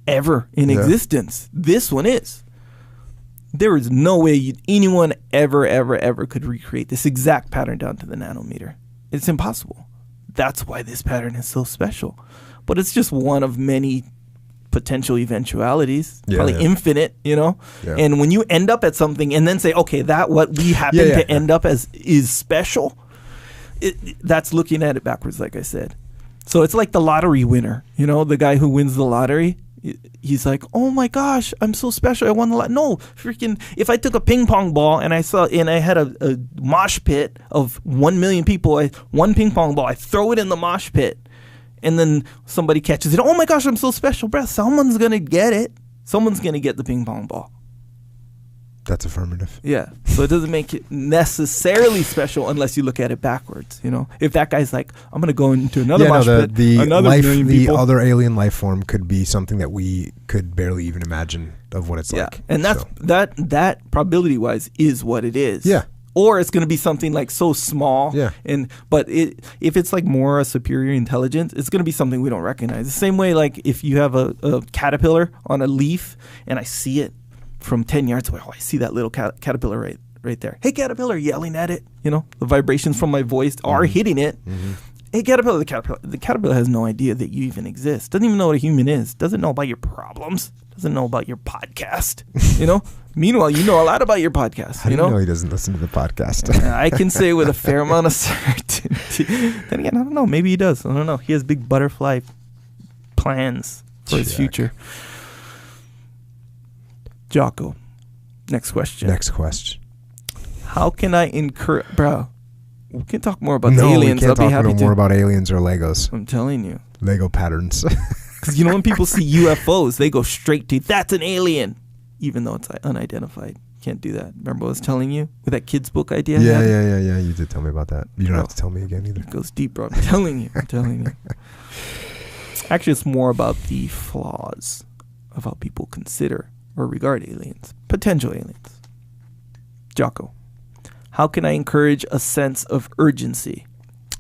ever in existence. This one is. There is no way anyone ever could recreate this exact pattern down to the nanometer. It's impossible. That's why this pattern is so special. But it's just one of many potential eventualities, probably infinite, Yeah. And when you end up at something and then say, okay, that what we happen to end up as is special, that's looking at it backwards, like I said. So it's like the lottery winner, the guy who wins the lottery. He's like, oh my gosh, I'm so special. I won the lottery. No, freaking, if I took a ping pong ball and I had a mosh pit of 1 million people, one ping pong ball, I throw it in the mosh pit, and then somebody catches it. Oh my gosh, I'm so special, bro. Someone's going to get it. Someone's going to get the ping pong ball. That's affirmative. Yeah. So it doesn't make it necessarily special unless you look at it backwards. If that guy's like, I'm going to go into another mosh pit, another million people. The other alien life form could be something that we could barely even imagine of what it's like. And that's that probability wise is what it is. Yeah. Or it's going to be something like so small. Yeah. But if it's like more a superior intelligence, it's going to be something we don't recognize. The same way, like if you have a caterpillar on a leaf and I see it from 10 yards away, I see that little caterpillar right there. Hey, caterpillar, yelling at it. The vibrations from my voice are hitting it. Mm-hmm. Hey, caterpillar, the caterpillar has no idea that you even exist. Doesn't even know what a human is. Doesn't know about your problems. Doesn't know about your podcast. Meanwhile, you know a lot about your podcast. How do you know he doesn't listen to the podcast? I can say with a fair amount of certainty. Then again, I don't know. Maybe he does. I don't know. He has big butterfly plans for his future. Jocko, next question. How can I encourage... Bro, we can talk more about the aliens. I'll be happy to. More about aliens or Legos. I'm telling you. Lego patterns. Because when people see UFOs, they go straight to, that's an alien, even though it's unidentified. Can't do that. Remember what I was telling you with that kid's book idea? Yeah. You did tell me about that. You don't have to tell me again either. It goes deep, bro. I'm telling you. Actually, it's more about the flaws of how people consider or regard aliens, potential aliens. Jocko, how can I encourage a sense of urgency?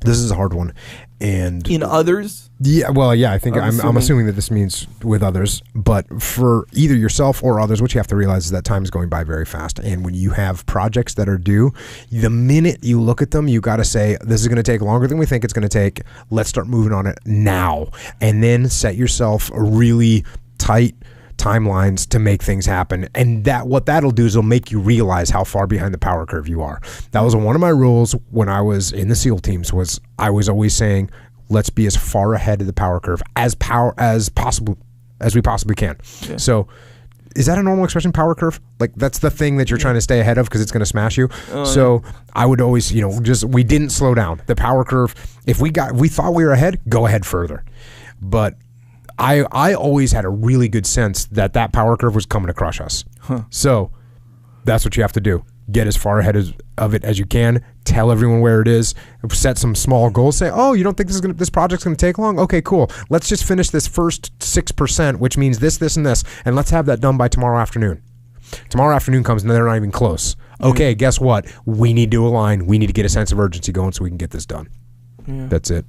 This is a hard one. And in others? Yeah, well, yeah, I think I'm assuming that this means with others, but for either yourself or others, what you have to realize is that time is going by very fast. And when you have projects that are due, the minute you look at them, you got to say, this is going to take longer than we think it's going to take. Let's start moving on it now. And then set yourself a really tight timelines to make things happen. And that what that'll do is it'll make you realize how far behind the power curve you are. That was one of my rules when I was in the SEAL teams, was I was always saying, let's be as far ahead of the power curve as we possibly can. Yeah. So is that a normal expression, power curve? Like that's the thing that you're trying to stay ahead of because it's going to smash you. So I would always, we didn't slow down. The power curve, if we thought we were ahead, go ahead further. But I always had a really good sense that power curve was coming to crush us. So that's what you have to do. Get as far ahead of it as you can. Tell everyone where it is. Set some small goals. Say, oh, you don't think this project's going to take long? Okay, cool. Let's just finish this first 6%, which means this, and this, and let's have that done by tomorrow afternoon. Tomorrow afternoon comes and they're not even close. Okay, guess what? We need to align. We need to get a sense of urgency going so we can get this done. Yeah. That's it.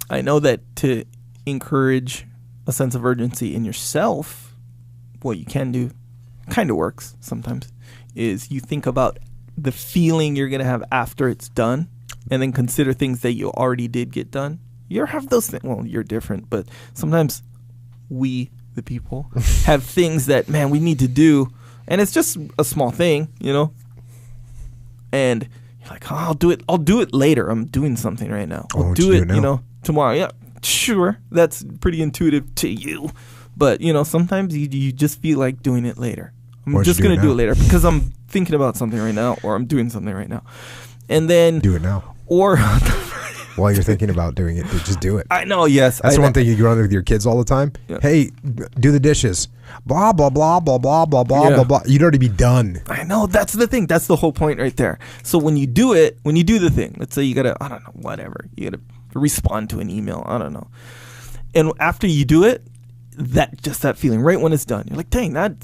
I know that to encourage a sense of urgency in yourself, what you can do kind of works sometimes, is you think about the feeling you're going to have after it's done and then consider things that you already did get done. You have those things. Well, you're different, but sometimes we, the people, have things that, man, we need to do, and it's just a small thing, and you're like, oh, I'll do it later. I'm doing something right now. I'll do it, tomorrow. Yeah, sure. That's pretty intuitive to you. But, sometimes you just feel like doing it later. I'm just going to do it later because I'm thinking about something right now, or I'm doing something right now. And then do it now. Or while you're thinking about doing it, just do it. I know, yes. That's the one thing you run with your kids all the time. Yeah. Hey, do the dishes. Blah, blah, blah, blah, blah, blah, blah, blah, blah. You'd already be done. I know. That's the thing. That's the whole point right there. So when you do the thing, let's say you got to, I don't know, whatever. You got to respond to an email. I don't know. And after you do it, that feeling right when it's done, you're like, dang, that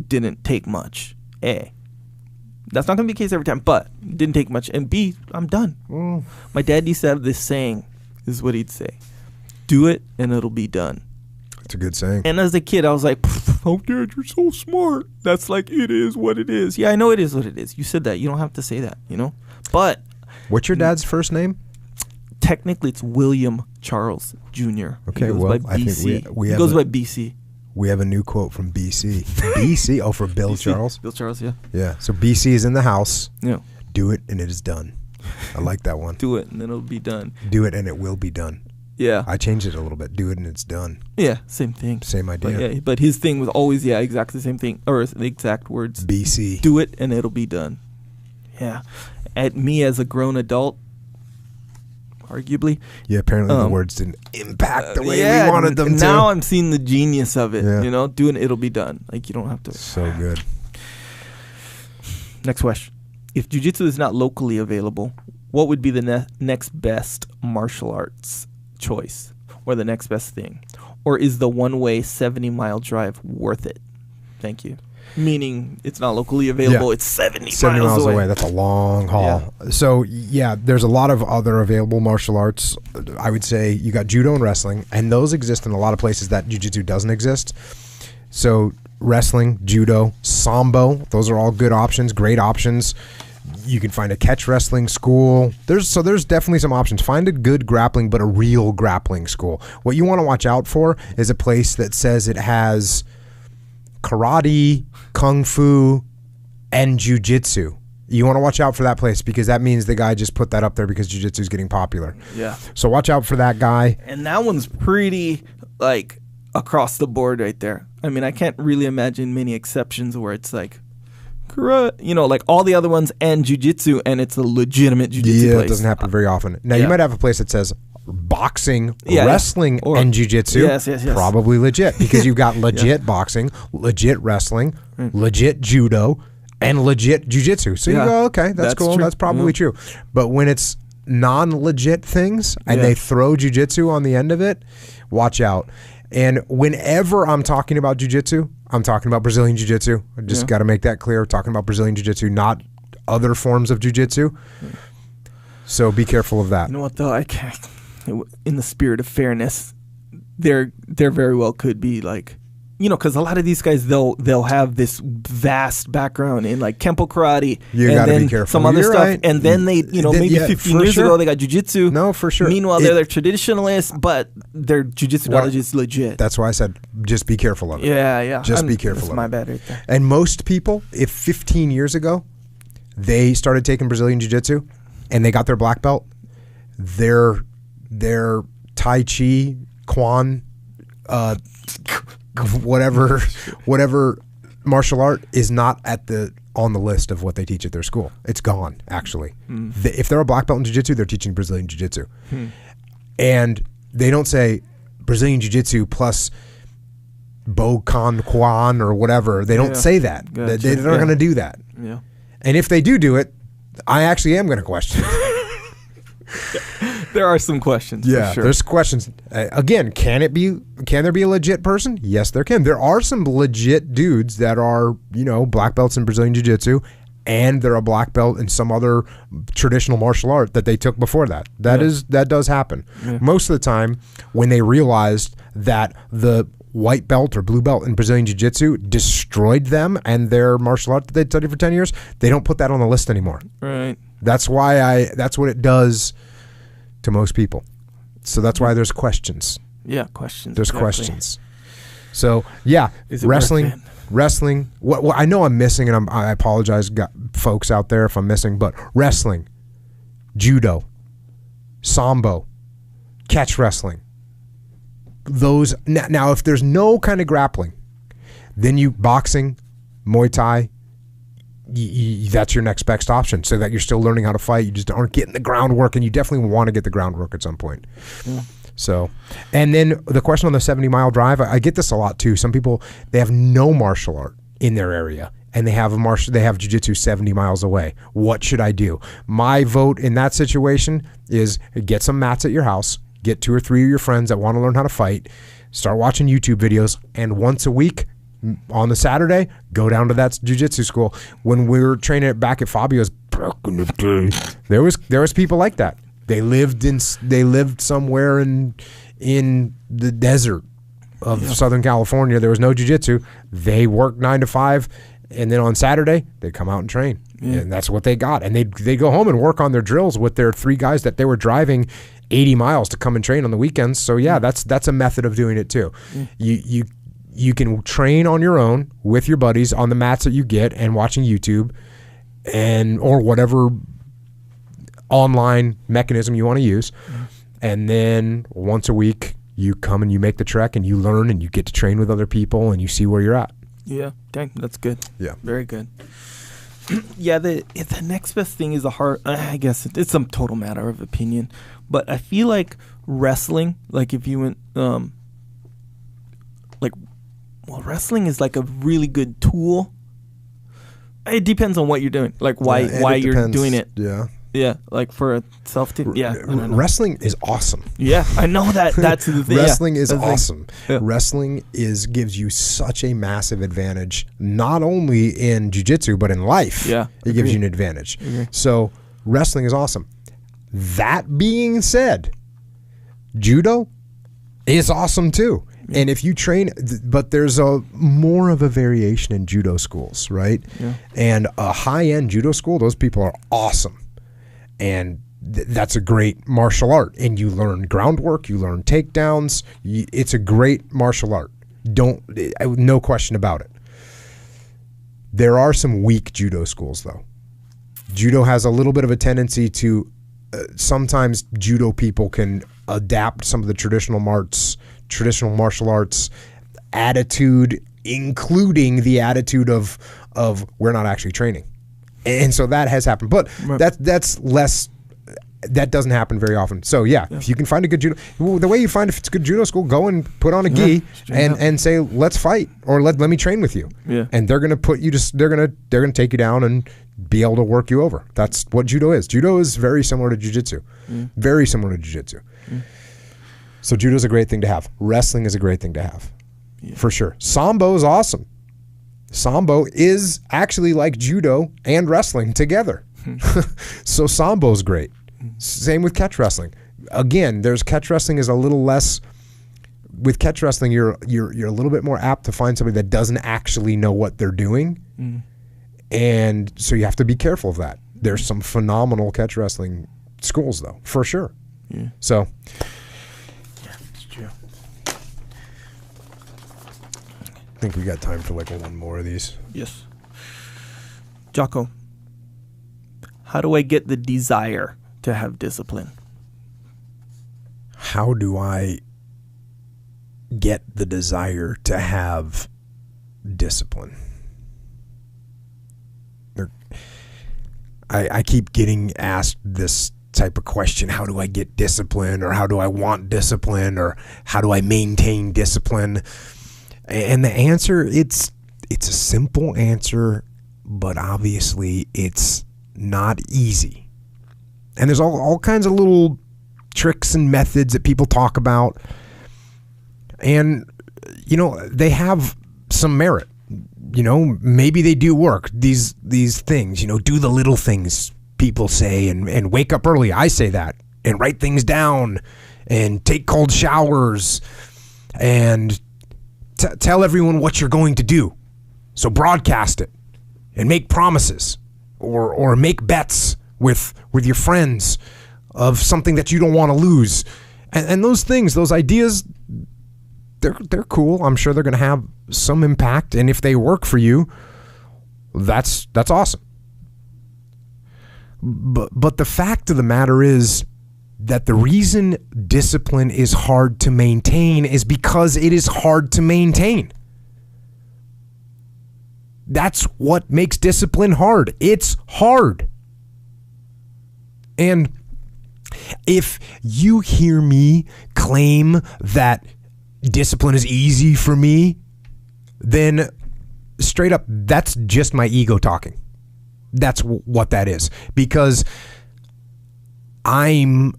didn't take much. That's not gonna be the case every time, but it didn't take much. And B, I'm done. My dad used to have this saying. This is what he'd say: do it and it'll be done. It's a good saying. And as a kid, I was like, oh, Dad, you're so smart. That's like, it is what it is. Yeah, I know it is what it is. You said that. You don't have to say that, But what's your dad's first name? Technically, it's William Charles Jr. Okay, well, I think we goes by BC. We have a new quote from BC. BC? Oh, for Bill BC. Charles? Bill Charles, yeah. Yeah, so BC is in the house. Yeah. Do it and it is done. I like that one. Do it and then it'll be done. Do it and it will be done. Yeah. I changed it a little bit. Do it and it's done. Yeah, same thing. Same idea. But his thing was always, exactly the same thing. Or the exact words. BC. Do it and it'll be done. Yeah. Me as a grown adult, arguably. Yeah, apparently the words didn't impact the way we wanted them to. Now I'm seeing the genius of it, doing it'll be done. Like, you don't have to. So good. Next question. If jiu-jitsu is not locally available, what would be the next best martial arts choice or the next best thing? Or is the one-way 70-mile drive worth it? Thank you. Meaning it's not locally available. It's 70 miles away. That's a long haul. Yeah. So, there's a lot of other available martial arts. I would say you got judo and wrestling, and those exist in a lot of places that jiu-jitsu doesn't exist. So wrestling, judo, sambo, those are all good options, great options. You can find a catch wrestling school. There's definitely some options. Find a good grappling, but a real grappling school. What you want to watch out for is a place that says it has karate, kung fu, and jiu-jitsu. You want to watch out for that place because that means the guy just put that up there because jiu-jitsu is getting popular. Yeah. So watch out for that guy. And that one's pretty like across the board right there. I mean, I can't really imagine many exceptions where it's like karate, like all the other ones and jiu-jitsu, and it's a legitimate jiu-jitsu place. It doesn't happen very often. Now you might have a place that says boxing, wrestling, and jiu-jitsu. Yes. Probably legit because you've got legit boxing, legit wrestling, legit judo, and legit jiu-jitsu. So you go, okay, that's cool. True. That's probably true. But when it's non-legit things and they throw jiu-jitsu on the end of it, watch out. And whenever I'm talking about jiu-jitsu, I'm talking about Brazilian jiu-jitsu. I just got to make that clear. Talking about Brazilian jiu-jitsu, not other forms of jiu-jitsu. So be careful of that. You know what though? I can't. In the spirit of fairness, there very well could be like, you know, because a lot of these guys they'll have this vast background in like Kempo karate, You and gotta then be careful. some other You're stuff, right. and then they, you know, Then, maybe yeah, 15 for years sure. ago they got jujitsu. No, for sure. Meanwhile, they're traditionalists, but their jujitsu knowledge is legit. That's why I said just be careful of it. Yeah. Just be careful That's of my it. bad right there. And most people, if 15 years ago they started taking Brazilian jiu-jitsu and they got their black belt, their Tai Chi, Quan, whatever martial art is not on the list of what they teach at their school. It's gone, actually. If they're a black belt in jiu-jitsu, they're teaching Brazilian jiu-jitsu. And they don't say Brazilian jiu-jitsu plus Bokan Quan or whatever. They don't say that. Gotcha. They're not going to do that. Yeah. And if they do it, I actually am going to question it. There are some questions. Yeah, for sure. there's questions. Again, can there be a legit person? Yes, there can. There are some legit dudes that are, you know, black belts in Brazilian Jiu-Jitsu, and they're a black belt in some other traditional martial art that they took before that. That does happen. Yeah. Most of the time, when they realized that the white belt or blue belt in Brazilian Jiu-Jitsu destroyed them and their martial art that they studied for 10 years, they don't put that on the list anymore. Right. That's what it does to most people. So that's why there's questions. Yeah, questions. There's exactly. questions. So yeah, Is it wrestling. What I know I'm missing, and I apologize, folks out there, if I'm missing, but wrestling, judo, sambo, catch wrestling. Those now, if there's no kind of grappling, then boxing, Muay Thai. That's your next best option, so that you're still learning how to fight. You just aren't getting the groundwork, and you definitely want to get the groundwork at some point. Yeah. So, and then the question on the 70-mile drive, I get this a lot too. Some people, they have no martial art in their area, and they have jiu-jitsu 70 miles away. What should I do? My vote in that situation is get some mats at your house, get 2 or 3 of your friends that want to learn how to fight, start watching YouTube videos, and once a week, on the Saturday, go down to that jiu-jitsu school. When we were training back at Fabio's back in the day, there was people like that. They lived somewhere in the desert of Southern California. There was no jiu-jitsu. They worked 9 to 5, and then on Saturday they'd come out and train. Yeah. And that's what they got. And they'd go home and work on their drills with their 3 guys that they were driving 80 miles to come and train on the weekends. So yeah, that's a method of doing it too. You can train on your own with your buddies on the mats that you get and watching YouTube or whatever online mechanism you want to use. And then once a week you come and you make the trek and you learn and you get to train with other people and you see where you're at. Yeah, dang, that's good. Yeah. Very good. Yeah, the next best thing is I guess it's a total matter of opinion, but I feel like wrestling, like if you went, wrestling is like a really good tool. It depends on what you're doing, like why you're doing it. Yeah. Yeah, like for a wrestling is awesome. Yeah, I know that. That's the thing. Wrestling is awesome. Yeah. Wrestling gives you such a massive advantage, not only in jiu-jitsu but in life. Yeah, it gives you an advantage. So wrestling is awesome. That being said, judo is awesome too. And if you train, but there's more of a variation in judo schools, right? Yeah. And a high-end judo school, those people are awesome. And that's a great martial art. And you learn groundwork, you learn takedowns. It's a great martial art. No question about it. There are some weak judo schools, though. Judo has a little bit of a tendency to, sometimes judo people can adapt some of the traditional martial arts attitude, including the attitude of we're not actually training. And so that has happened, but that's less. That doesn't happen very often. So yeah, if you can find a good judo, the way you find if it's a good judo school, go and put on a gi and say let's fight or let me train with you. Yeah. And they're gonna put you they're gonna take you down and be able to work you over. That's what judo is. Judo is very similar to jiu-jitsu. Very similar to jiu-jitsu. So judo is a great thing to have. Wrestling is a great thing to have, for sure. Sambo is awesome. Sambo is actually like judo and wrestling together. So Sambo's great. Same with catch wrestling. Again, there's catch wrestling is a little less. With catch wrestling, you're a little bit more apt to find somebody that doesn't actually know what they're doing, and so you have to be careful of that. There's some phenomenal catch wrestling schools, though, for sure. Yeah. So, yeah, it's true. I think we got time for like one more of these. Yes. Jocko, how do I get the desire to have discipline? How do I get the desire to have discipline? I keep getting asked this type of question. How do I get discipline? Or how do I want discipline? Or how do I maintain discipline? And the answer, it's a simple answer, but obviously it's not easy. And there's all kinds of little tricks and methods that people talk about. And, they have some merit. Maybe they do work. These things, do the little things people say and wake up early. I say that. And write things down and take cold showers and tell everyone what you're going to do. So broadcast it and make promises or make bets with your friends of something that you don't want to lose. And those things, those ideas, they're cool. I'm sure they're going to have some impact, and if they work for you, that's awesome. But the fact of the matter is that the reason discipline is hard to maintain is because it is hard to maintain. That's what makes discipline hard. It's hard. And if you hear me claim that discipline is easy for me, then straight up, that's just my ego talking. That's what that is. Because I'm,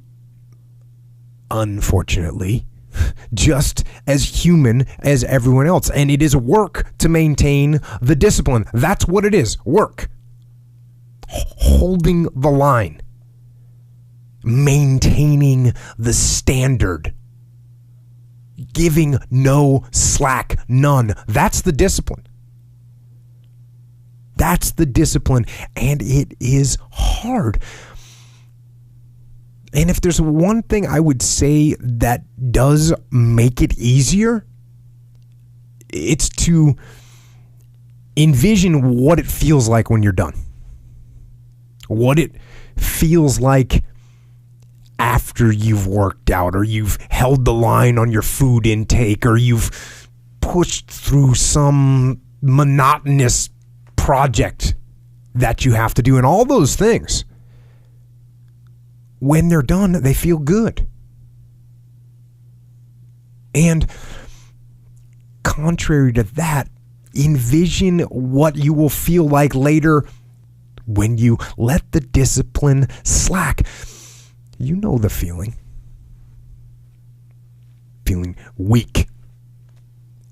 unfortunately, just as human as everyone else. And it is work to maintain the discipline. That's what it is. Work. Holding the line. Maintaining the standard. Giving no slack, none. That's the discipline. That's the discipline, and it is hard. And if there's one thing I would say that does make it easier, it's to envision what it feels like when you're done. What it feels like after you've worked out, or you've held the line on your food intake, or you've pushed through some monotonous project that you have to do, and all those things. When they're done, they feel good. And contrary to that, envision what you will feel like later when you let the discipline slack. You know the feeling. Feeling weak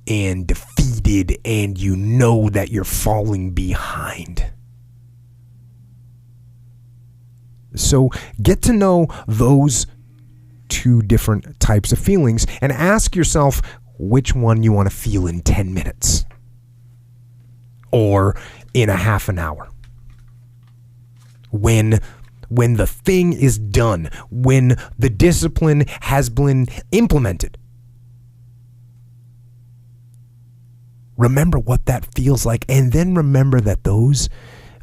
and defeated, and you know that you're falling behind. So get to know those two different types of feelings and ask yourself which one you want to feel in 10 minutes or in a half an hour. When the thing is done, when the discipline has been implemented. Remember what that feels like, and then remember that those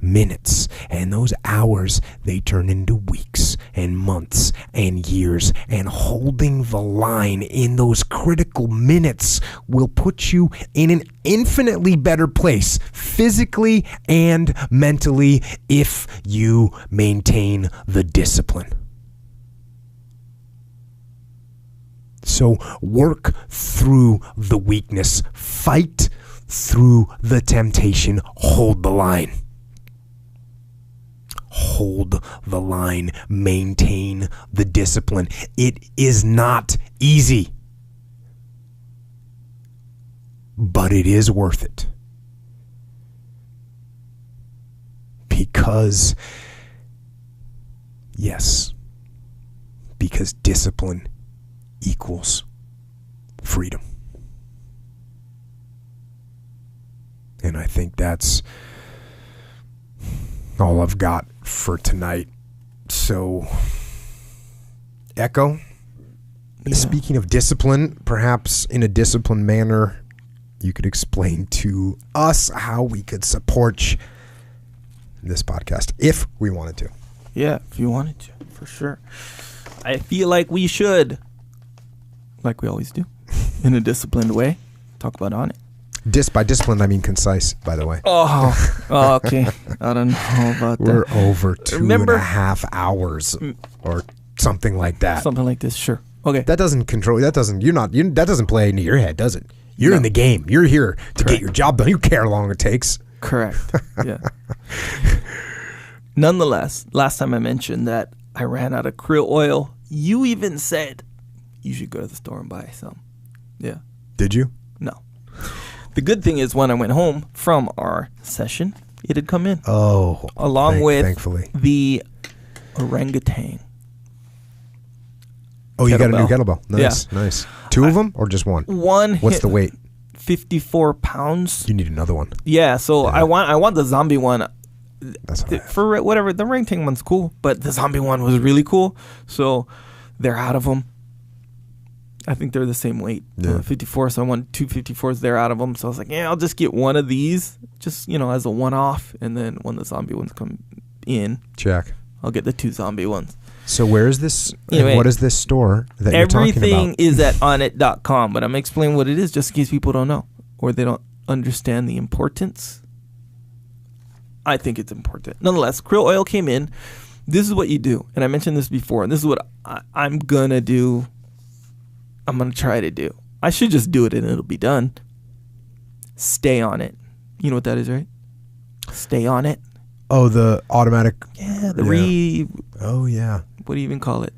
minutes and those hours, they turn into weeks and months and years, and holding the line in those critical minutes will put you in an infinitely better place, physically and mentally, if you maintain the discipline. So work through the weakness, fight through the temptation, hold the line. Hold the line, maintain the discipline. It is not easy, but it is worth it. Because, yes, because discipline equals freedom. And I think that's all I've got for tonight. So, Echo, speaking of discipline, perhaps in a disciplined manner, you could explain to us how we could support this podcast if we wanted to. Yeah, if you wanted to, for sure. I feel like we should, like we always do, in a disciplined way, talk about on it. By discipline, I mean concise, by the way. Oh, okay. I don't know about that. We're over 2.5 hours or something like that. Something like this, sure. Okay. That doesn't play into your head, does it? You're in the game. You're here to get your job done. You care how long it takes. Correct. Yeah. Nonetheless, last time I mentioned that I ran out of krill oil, you even said you should go to the store and buy some. Yeah. Did you? No. The good thing is when I went home from our session, it had come in. Oh. Along with thankfully. The orangutan. Oh, you got a new kettlebell. Nice, yeah. Nice. Two of them or just one? One. What's the weight? 54 pounds. You need another one. Yeah, so yeah. I want the zombie one. That's for whatever. The orangutan one's cool, but the zombie one was really cool. So they're out of them. I think they're the same weight, 54. So I want 2 54s. They're out of them. So I was like, yeah, I'll just get one of these, just as a one-off, and then when the zombie ones come in, check. I'll get the 2 zombie ones. So where is this? Anyway, what is this store that you're talking about? Everything is at onit.com, but I'm explaining what it is just in case people don't know or they don't understand the importance. I think it's important. Nonetheless, krill oil came in. This is what you do, and I mentioned this before, and this is what I'm going to do. I'm going to try to do. I should just do it and it'll be done. Stay on it. You know what that is, right? Stay on it. Oh, the automatic. Yeah, Oh, yeah. What do you even call it?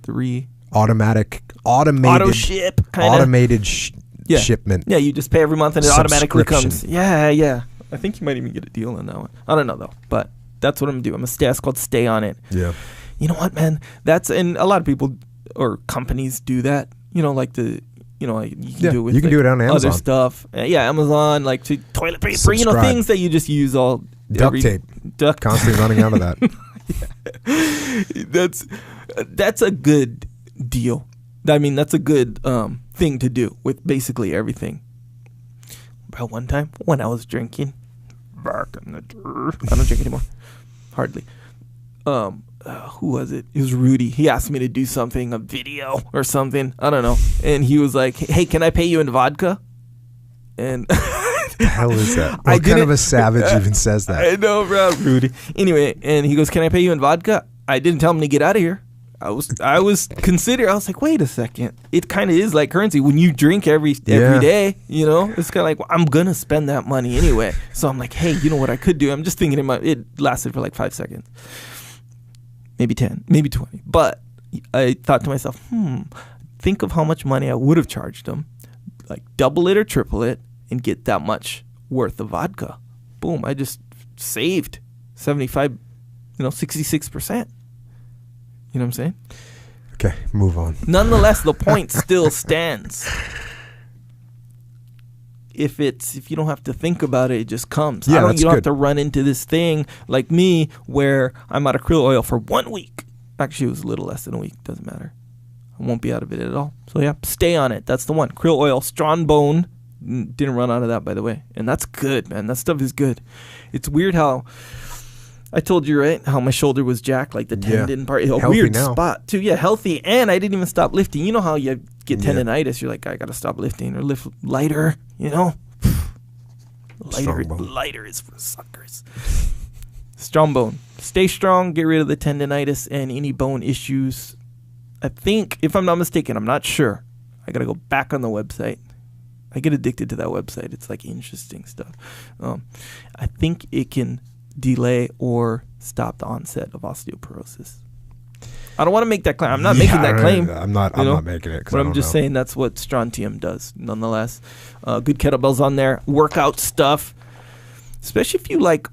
Automated. Auto ship. Automated shipment. Yeah, you just pay every month and it automatically comes. Yeah. I think you might even get a deal on that one. I don't know, though. But that's what I'm going to do. It's called Stay on It. Yeah. You know what, man? And a lot of people or companies do that. Like you can do it with do it on Amazon. Other stuff. Amazon, like toilet paper, things that you just use all. Duct tape. Constantly running out of that. That's a good deal. I mean, that's a good thing to do with basically everything. About one time when I was drinking, I don't drink anymore, hardly. Who was it? It was Rudy. He asked me to do something, a video or something. I don't know. And he was like, "Hey, can I pay you in vodka?" And what the hell is that? What kind of a savage even says that? I know, bro, Rudy. Anyway, and he goes, "Can I pay you in vodka?" I didn't tell him to get out of here. I was considering. I was like, wait a second. It kind of is like currency when you drink every day. It's kind of like, well, I'm gonna spend that money anyway. So I'm like, hey, you know what I could do? I'm just thinking it lasted for like 5 seconds, maybe 10, maybe 20. But I thought to myself, think of how much money I would have charged them, like double it or triple it, and get that much worth of vodka. Boom! I just saved 75, 66%. You know what I'm saying? Okay, move on. Nonetheless, the point still stands. If you don't have to think about it, it just comes. Yeah, you don't have to run into this thing like me where I'm out of krill oil for 1 week. Actually, it was a little less than a week. Doesn't matter. I won't be out of it at all. So yeah, stay on it. That's the one. Krill oil, strong bone. Didn't run out of that, by the way. And that's good, man. That stuff is good. It's weird how I told you, right, how my shoulder was jacked, like the tendon part. A weird now. Spot, too. Yeah, healthy. And I didn't even stop lifting. You know how you get tendinitis? You're like, I got to stop lifting or lift lighter, Lighter is for suckers. Strong bone. Stay strong. Get rid of the tendinitis and any bone issues. I think, if I'm not mistaken, I'm not sure. I got to go back on the website. I get addicted to that website. It's like interesting stuff. I think it can delay or stop the onset of osteoporosis. I don't want to make that claim. I'm not making that claim. I'm not making it. But I'm just saying that's what Strontium does. Nonetheless, good kettlebells on there. Workout stuff. especially if you like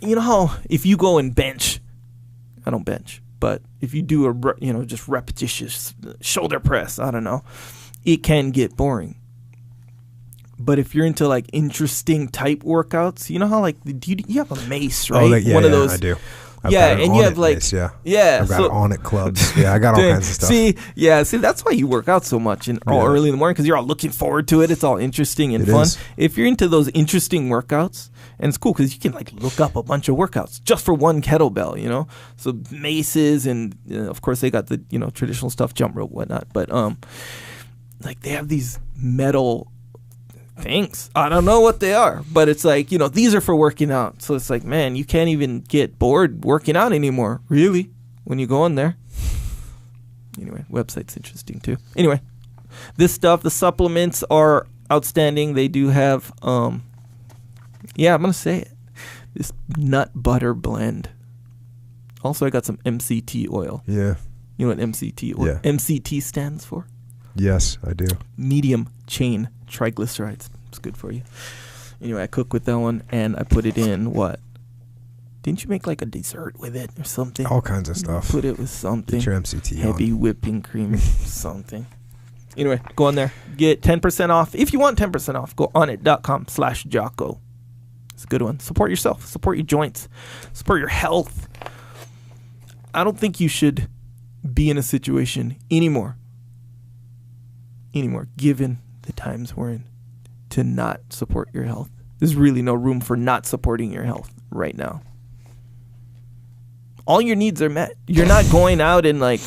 you know how if you go and bench, I don't bench, but if you do just repetitious shoulder press, I don't know, it can get boring. But if you're into like interesting type workouts, you know how like you have a mace, right? One of those. I do. I've and you have like mace, yeah, I've got on it clubs. Yeah, I got all kinds of stuff. See, that's why you work out so much all early in the morning, because you're all looking forward to it. It's all interesting and fun. If you're into those interesting workouts, and it's cool because you can like look up a bunch of workouts just for one kettlebell, you know. So maces and of course they got the traditional stuff, jump rope, whatnot. But like they have these metal things. I don't know what they are, but it's like, these are for working out. So it's like, man, you can't even get bored working out anymore, really, when you go in there. Anyway, website's interesting too. Anyway, this stuff, the supplements are outstanding. They do have, I'm going to say it, this nut butter blend. Also, I got some MCT oil. Yeah. You know what MCT oil? Yeah. MCT stands for? Yes, I do. Medium chain triglycerides. It's good for you. Anyway, I cook with that one, and I put it in what? Didn't you make like a dessert with it or something? All kinds of stuff. Put it with something. Get your MCT heavy whipping cream, something. Anyway, go on there. Get 10% off. If you want 10% off, go onit.com/Jocko. It's a good one. Support yourself. Support your joints. Support your health. I don't think you should be in a situation anymore, given the times we're in, to not support your health. There's really no room for not supporting your health right now. All your needs are met. You're not going out and like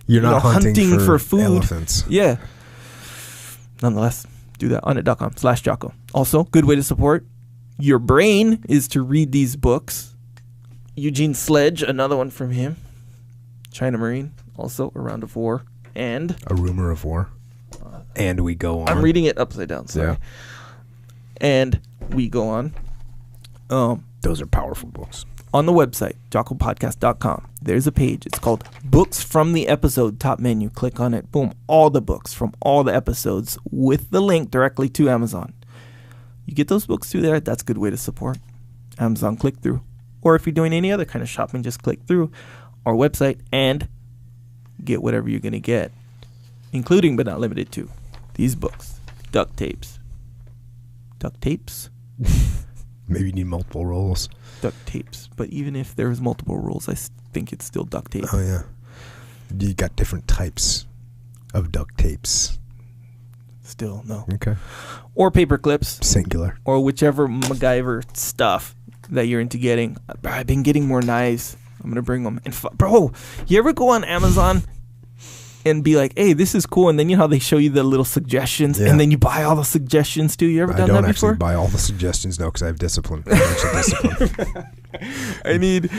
you're not hunting for food. Elephants. Yeah. Nonetheless, do that on it.com/Jocko. Also, good way to support your brain is to read these books. Eugene Sledge, another one from him. China Marine, also A Round of War, and A Rumor of War. And We Go On. I'm reading it upside down, sorry. Yeah. And We Go On. Those are powerful books. On the website, jockopodcast.com, there's a page. It's called Books from the Episode, top menu. Click on it. Boom. All the books from all the episodes with the link directly to Amazon. You get those books through there. That's a good way to support Amazon click-through. Or if you're doing any other kind of shopping, just click through our website and get whatever you're going to get, including but not limited to these books. Duct tapes. Duct tapes? Maybe you need multiple rolls. Duct tapes. But even if there's multiple rolls, I think it's still duct tape. Oh, yeah. You got different types of duct tapes. Still, no. Okay. Or paper clips. Singular. Or whichever MacGyver stuff that you're into getting. I've been getting more knives. I'm going to bring them. And bro, you ever go on Amazon and be like, hey, this is cool, and then you know how they show you the little suggestions, and then you buy all the suggestions too? You ever done that before? I don't actually buy all the suggestions, no, because I have discipline. I need...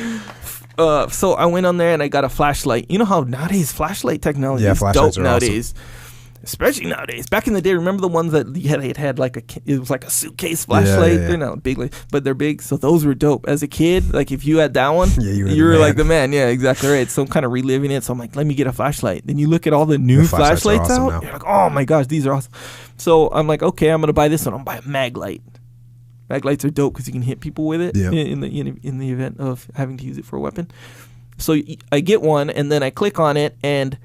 so I went on there and I got a flashlight. You know how nowadays flashlight technology is dope nowadays. Awesome. Especially nowadays. Back in the day, remember the ones that it had like it was like a suitcase flashlight? Yeah. They're not big, but they're big. So those were dope. As a kid, like if you had that one, you were like the man. Yeah, exactly right. So I'm kind of reliving it. So I'm like, let me get a flashlight. Then you look at all the new flashlights awesome out. You're like, oh my gosh, these are awesome. So I'm like, okay, I'm gonna buy this one. I'm gonna buy a mag light. Mag lights are dope because you can hit people with it in the event of having to use it for a weapon. So I get one and then I click on it and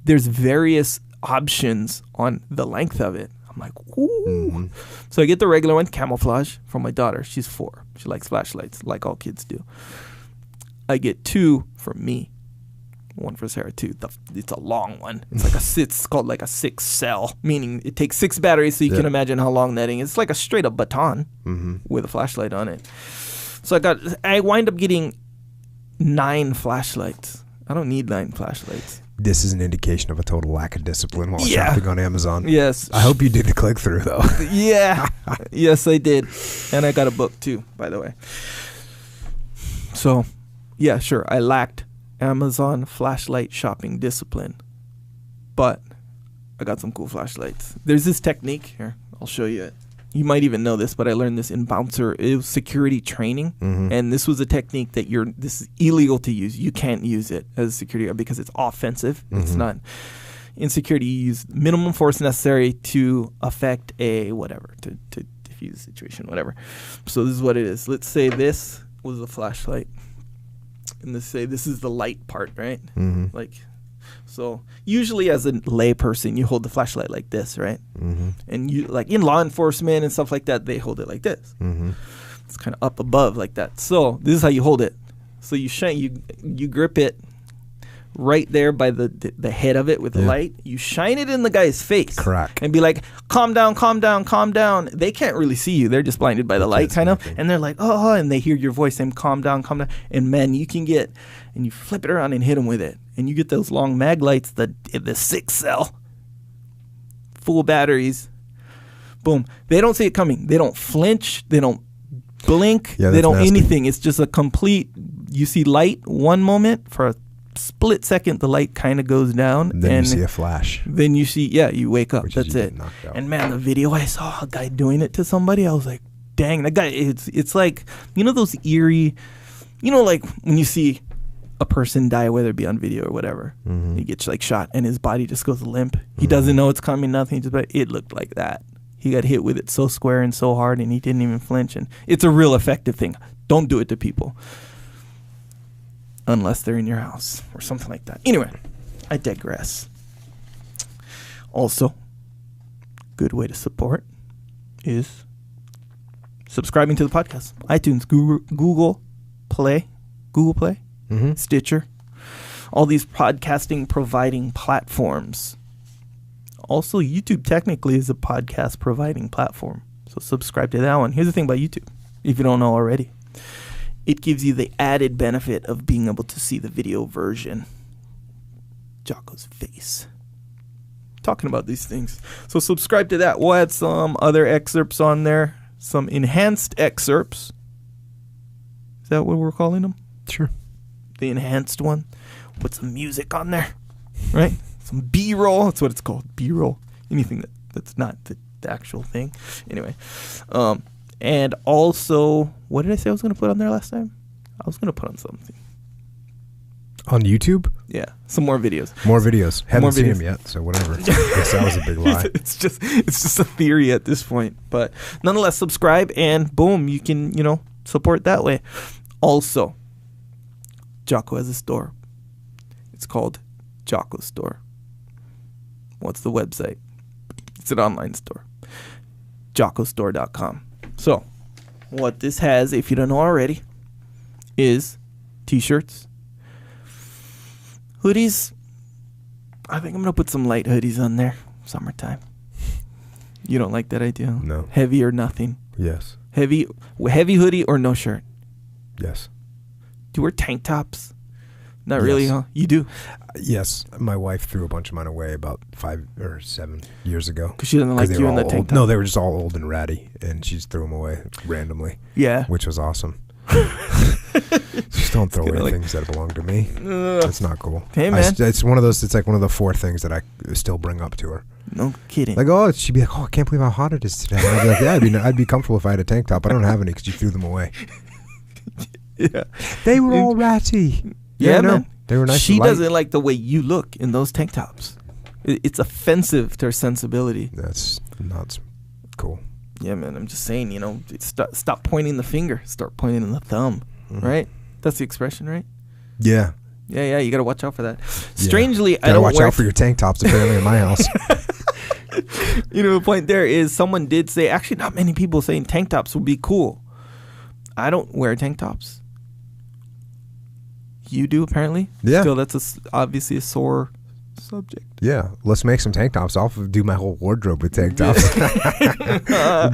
there's various options on the length of it. I'm like, ooh. Mm-hmm. So I get the regular one, camouflage, from my daughter. She's 4. She likes flashlights, like all kids do. I get 2 from me. 1 for Sarah too. It's a long one. It's called like a 6 cell, meaning it takes 6 batteries. So you can imagine how long that is. It's like a straight up baton with a flashlight on it. So I wind up getting 9 flashlights. I don't need 9 flashlights. This is an indication of a total lack of discipline while shopping on Amazon. Yes. I hope you did the click through though. Yeah. Yes, I did. And I got a book too, by the way. So, yeah, sure. I lacked Amazon flashlight shopping discipline. But I got some cool flashlights. There's this technique here. I'll show you it. You might even know this, but I learned this in bouncer. It was security training, and this was a technique that this is illegal to use. You can't use it as a security guard because it's offensive. It's not. In security, you use minimum force necessary to affect a whatever. To if defuse the situation, whatever. So this is what it is. Let's say this was a flashlight, and let's say this is the light part, right? Mm-hmm. Like, so usually as a lay person, you hold the flashlight like this, right? Mm-hmm. And you, like in law enforcement and stuff like that, they hold it like this. Mm-hmm. It's kind of up above like that. So this is how you hold it. So you you grip it right there by the head of it with the light. You shine it in the guy's face. Crack. And be like, calm down, calm down, calm down. They can't really see you. They're just blinded by the light, kind of. And they're like, oh, and they hear your voice saying, calm down, calm down. And man, you can get, and you flip it around and hit them with it. And you get those long mag lights, the 6 cell, full batteries. Boom. They don't see it coming. They don't flinch. They don't blink. They don't anything. It's just a complete, you see light one moment for a split second, the light kind of goes down, and then you see a flash. Then you see, you wake up. That's it. And man, the video, I saw a guy doing it to somebody. I was like, dang, that guy. It's like, you know, those eerie, you know, like when you see a person die, whether it be on video or whatever, he gets like shot and his body just goes limp. He doesn't know it's coming. Nothing. But it looked like that. He got hit with it so square and so hard, and he didn't even flinch. And it's a real effective thing. Don't do it to people. Unless they're in your house or something like that. Anyway, I digress. Also, good way to support is subscribing to the podcast. iTunes, Google Play, Stitcher, all these podcasting providing platforms. Also, YouTube technically is a podcast providing platform. So subscribe to that one. Here's the thing about YouTube, if you don't know already. It gives you the added benefit of being able to see the video version. Jocko's face. Talking about these things. So subscribe to that. We'll add some other excerpts on there. Some enhanced excerpts. Is that what we're calling them? Sure. The enhanced one. Put some music on there. Right? Some B-roll. That's what it's called. B-roll. Anything that's not the actual thing. Anyway. And also, what did I say I was going to put on there last time? I was going to put on something. On YouTube? Yeah, some more videos. More videos. Haven't seen them yet, so whatever. Guess that was a big lie. It's just a theory at this point. But nonetheless, subscribe and boom, you can, support that way. Also, Jocko has a store. It's called Jocko Store. What's the website? It's an online store. JockoStore.com. So, what this has, if you don't know already, is t-shirts, hoodies. I think I'm going to put some light hoodies on there. Summertime. You don't like that idea? No. Heavy or nothing? Yes. Heavy hoodie or no shirt? Yes. Do you wear tank tops? Not really, huh? You do? Yes. My wife threw a bunch of mine away about 5 or 7 years ago. Because she doesn't like you in the tank top? No, they were just all old and ratty, and she just threw them away randomly. Yeah. Which was awesome. Just don't throw away things that belong to me. That's not cool. Hey, man. It's one of those, it's like one of the 4 things that I still bring up to her. No kidding. Like, she'd be like, I can't believe how hot it is today. And I'd be like, yeah, I'd be comfortable if I had a tank top. I don't have any because you threw them away. Yeah. They were all ratty. Yeah, man. They were nice. She doesn't like the way you look in those tank tops. It's offensive to her sensibility. That's not cool. Yeah, man. I'm just saying, stop pointing the finger. Start pointing the thumb. Mm-hmm. Right? That's the expression, right? Yeah. Yeah. You got to watch out for that. Strangely, I don't watch out for your tank tops apparently in my house. The point there is someone did say, actually not many people saying tank tops would be cool. I don't wear tank tops. You do, apparently? Yeah. Still, that's obviously a sore subject. Yeah. Let's make some tank tops. I'll do my whole wardrobe with tank tops.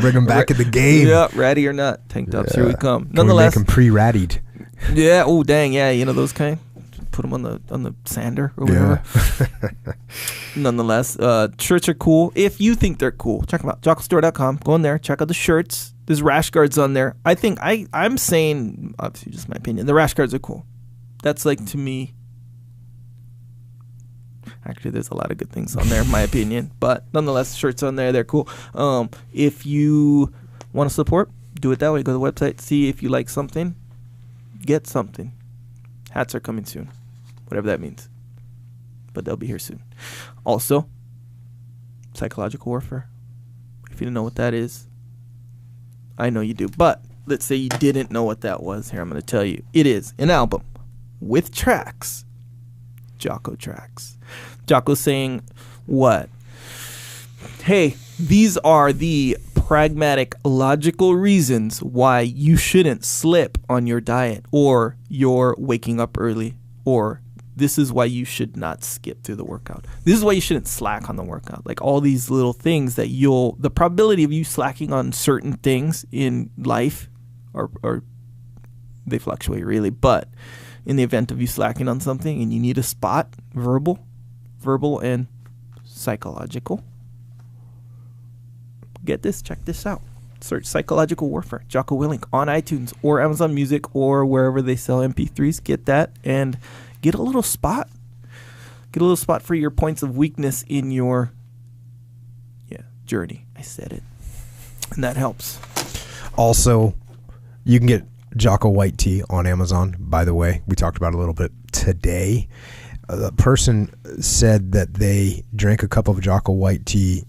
Bring them back in the game. Yeah, ratty or not. Tank tops, here we come. Nonetheless. Can we make them pre-rattied? Yeah. Oh, dang. Yeah, those kind. Put them on the sander or whatever. Yeah. Nonetheless, shirts are cool. If you think they're cool, check them out. JockoStore.com. Go in there. Check out the shirts. There's rash guards on there. I think I'm saying, obviously just my opinion, the rash guards are cool. That's like, to me, actually there's a lot of good things on there in my opinion, but nonetheless, shirts on there, they're cool. If you want to support, do it that way. Go to the website, see if you like something, get something. Hats are coming soon, whatever that means, but they'll be here soon. Also, psychological warfare, if you don't know what that is, I know you do. But let's say you didn't know what that was. Here, I'm going to tell you. It is an album with tracks. Jocko tracks. Jocko's saying what? Hey, these are the pragmatic, logical reasons why you shouldn't slip on your diet, or you're waking up early, or this is why you should not skip through the workout. This is why you shouldn't slack on the workout. Like all these little things that the probability of you slacking on certain things in life or they fluctuate really, but in the event of you slacking on something and you need a spot, verbal and psychological. Get this, check this out. Search Psychological Warfare, Jocko Willink on iTunes or Amazon Music or wherever they sell MP3s. Get that and get a little spot. Get a little spot for your points of weakness in your journey. I said it. And that helps. Also, you can get Jocko white tea on Amazon, by the way. We talked about it a little bit today. The person said that they drank a cup of Jocko white tea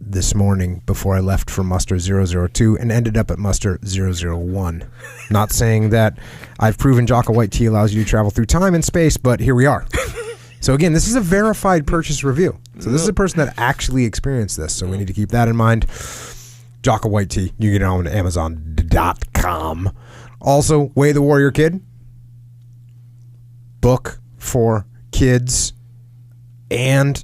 this morning before I left for muster 002 and ended up at muster 001. Not saying that I've proven Jocko white tea allows you to travel through time and space, but here we are. So again, this is a verified purchase review. So this is a person that actually experienced this. So we need to keep that in mind. Jocko white tea, you can get it on Amazon.com. Also, Way the Warrior Kid, book for kids and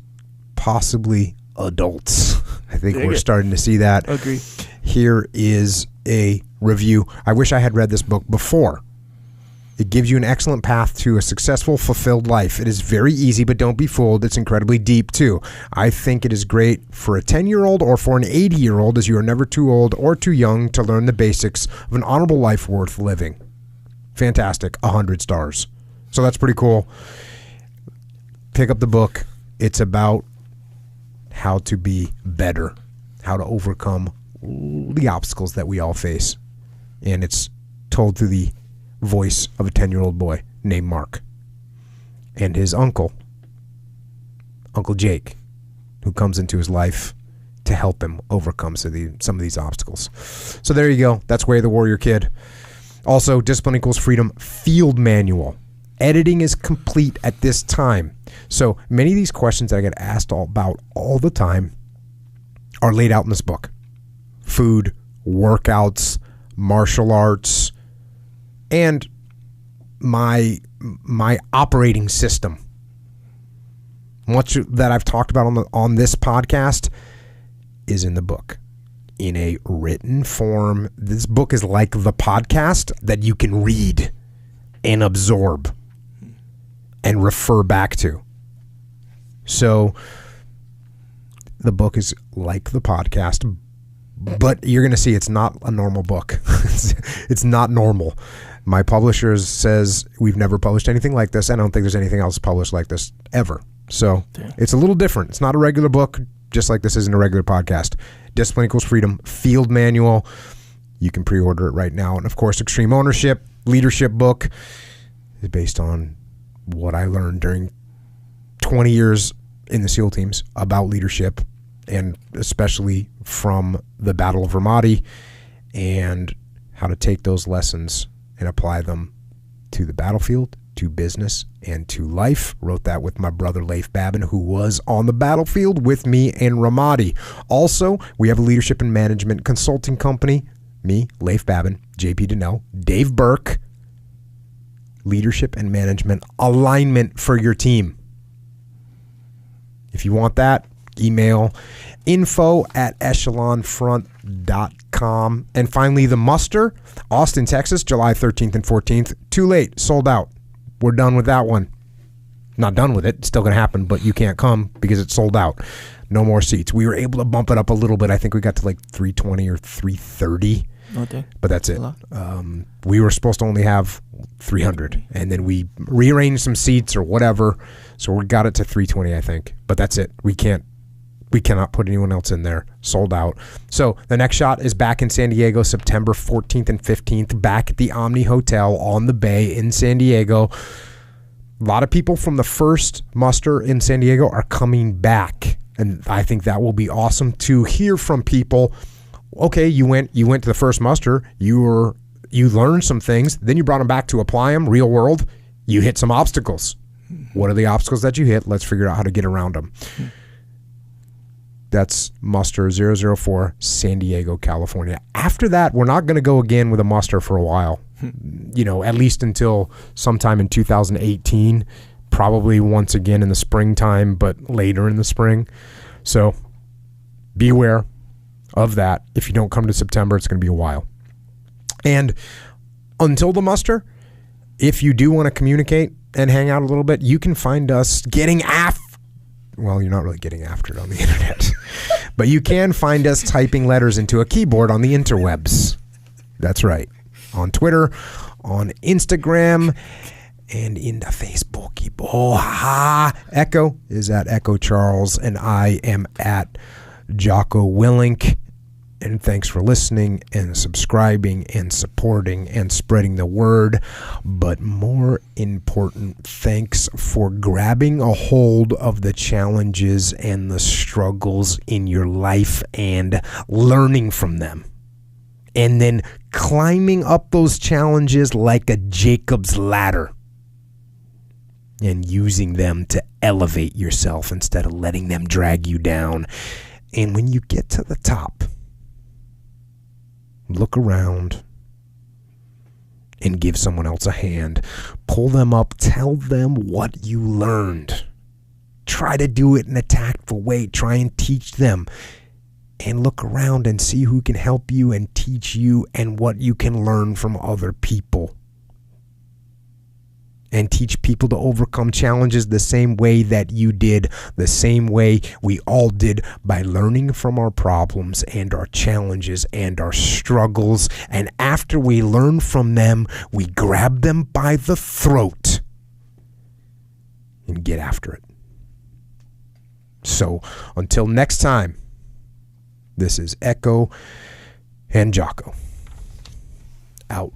possibly adults. I think we're starting to see that. Agree. Here is a review. I wish I had read this book before. It gives you an excellent path to a successful, fulfilled life. It is very easy, but don't be fooled. It's incredibly deep, too. I think it is great for a 10-year-old or for an 80-year-old, as you are never too old or too young to learn the basics of an honorable life worth living. Fantastic. 100 stars. So that's pretty cool. Pick up the book. It's about how to be better, how to overcome the obstacles that we all face. And it's told through the voice of a 10-year-old boy named Mark and his uncle, Uncle Jake, who comes into his life to help him overcome some of these obstacles. So there you go. That's Way the Warrior Kid. Also, Discipline Equals Freedom Field Manual. Editing is complete at this time. So many of these questions that I get asked about all the time are laid out in this book. Food, workouts, martial arts, and my operating system. Much that I've talked about on this podcast is in the book. In a written form, this book is like the podcast that you can read and absorb and refer back to. So the book is like the podcast, but you're going to see it's not a normal book. It's not normal. My publisher says we've never published anything like this. I don't think there's anything else published like this ever. So it's a little different. It's not a regular book, just like this isn't a regular podcast. Discipline Equals Freedom Field Manual. You can pre-order it right now. And of course, Extreme Ownership Leadership book is based on what I learned during 20 years in the SEAL teams about leadership, and especially from the Battle of Ramadi, and how to take those lessons and apply them to the battlefield, to business, and to life. Wrote that with my brother Leif Babin, who was on the battlefield with me in Ramadi. Also, we have a leadership and management consulting company. Me, Leif Babin, JP Donnell, Dave Burke. Leadership and management alignment for your team. If you want that, email info@echelonfront.com. And finally, the muster, Austin, Texas, July 13th and 14th. Too late, sold out. We're done with that one. Not done with it. It's still going to happen, but you can't come because it's sold out. No more seats. We were able to bump it up a little bit. I think we got to like 320 or 330. Okay. But that's it. We were supposed to only have 300, and then we rearranged some seats or whatever, so we got it to 320, I think. But that's it. We cannot put anyone else in there. Sold out. So the next shot is back in San Diego, September 14th and 15th, back at the Omni Hotel on the Bay in San Diego. A lot of people from the first muster in San Diego are coming back, and I think that will be awesome to hear from people okay, you went to the first muster, you learned some things, then you brought them back to apply them, real world, you hit some obstacles. What are the obstacles that you hit? Let's figure out how to get around them. That's muster 004, San Diego, California. After that, we're not going to go again with a muster for a while. At least until sometime in 2018, probably once again in the springtime, but later in the spring. So beware of that. If you don't come to September, it's going to be a while. And until the muster, if you do want to communicate and hang out a little bit, you can find us getting well, you're not really getting after it on the internet, but you can find us typing letters into a keyboard on the interwebs. That's right. On Twitter, on Instagram, and in the Facebook. Echo is at Echo Charles, and I am at Jocko Willink. And thanks for listening and subscribing and supporting and spreading the word. But more important, thanks for grabbing a hold of the challenges and the struggles in your life and learning from them. And then climbing up those challenges like a Jacob's ladder. And using them to elevate yourself instead of letting them drag you down. And when you get to the top, look around and give someone else a hand. Pull them up. Tell them what you learned. Try to do it in a tactful way. Try and teach them. And look around and see who can help you and teach you and what you can learn from other people. And teach people to overcome challenges the same way that you did, the same way we all did, by learning from our problems and our challenges and our struggles. And after we learn from them, we grab them by the throat and get after it. So until next time, this is Echo and Jocko. Out.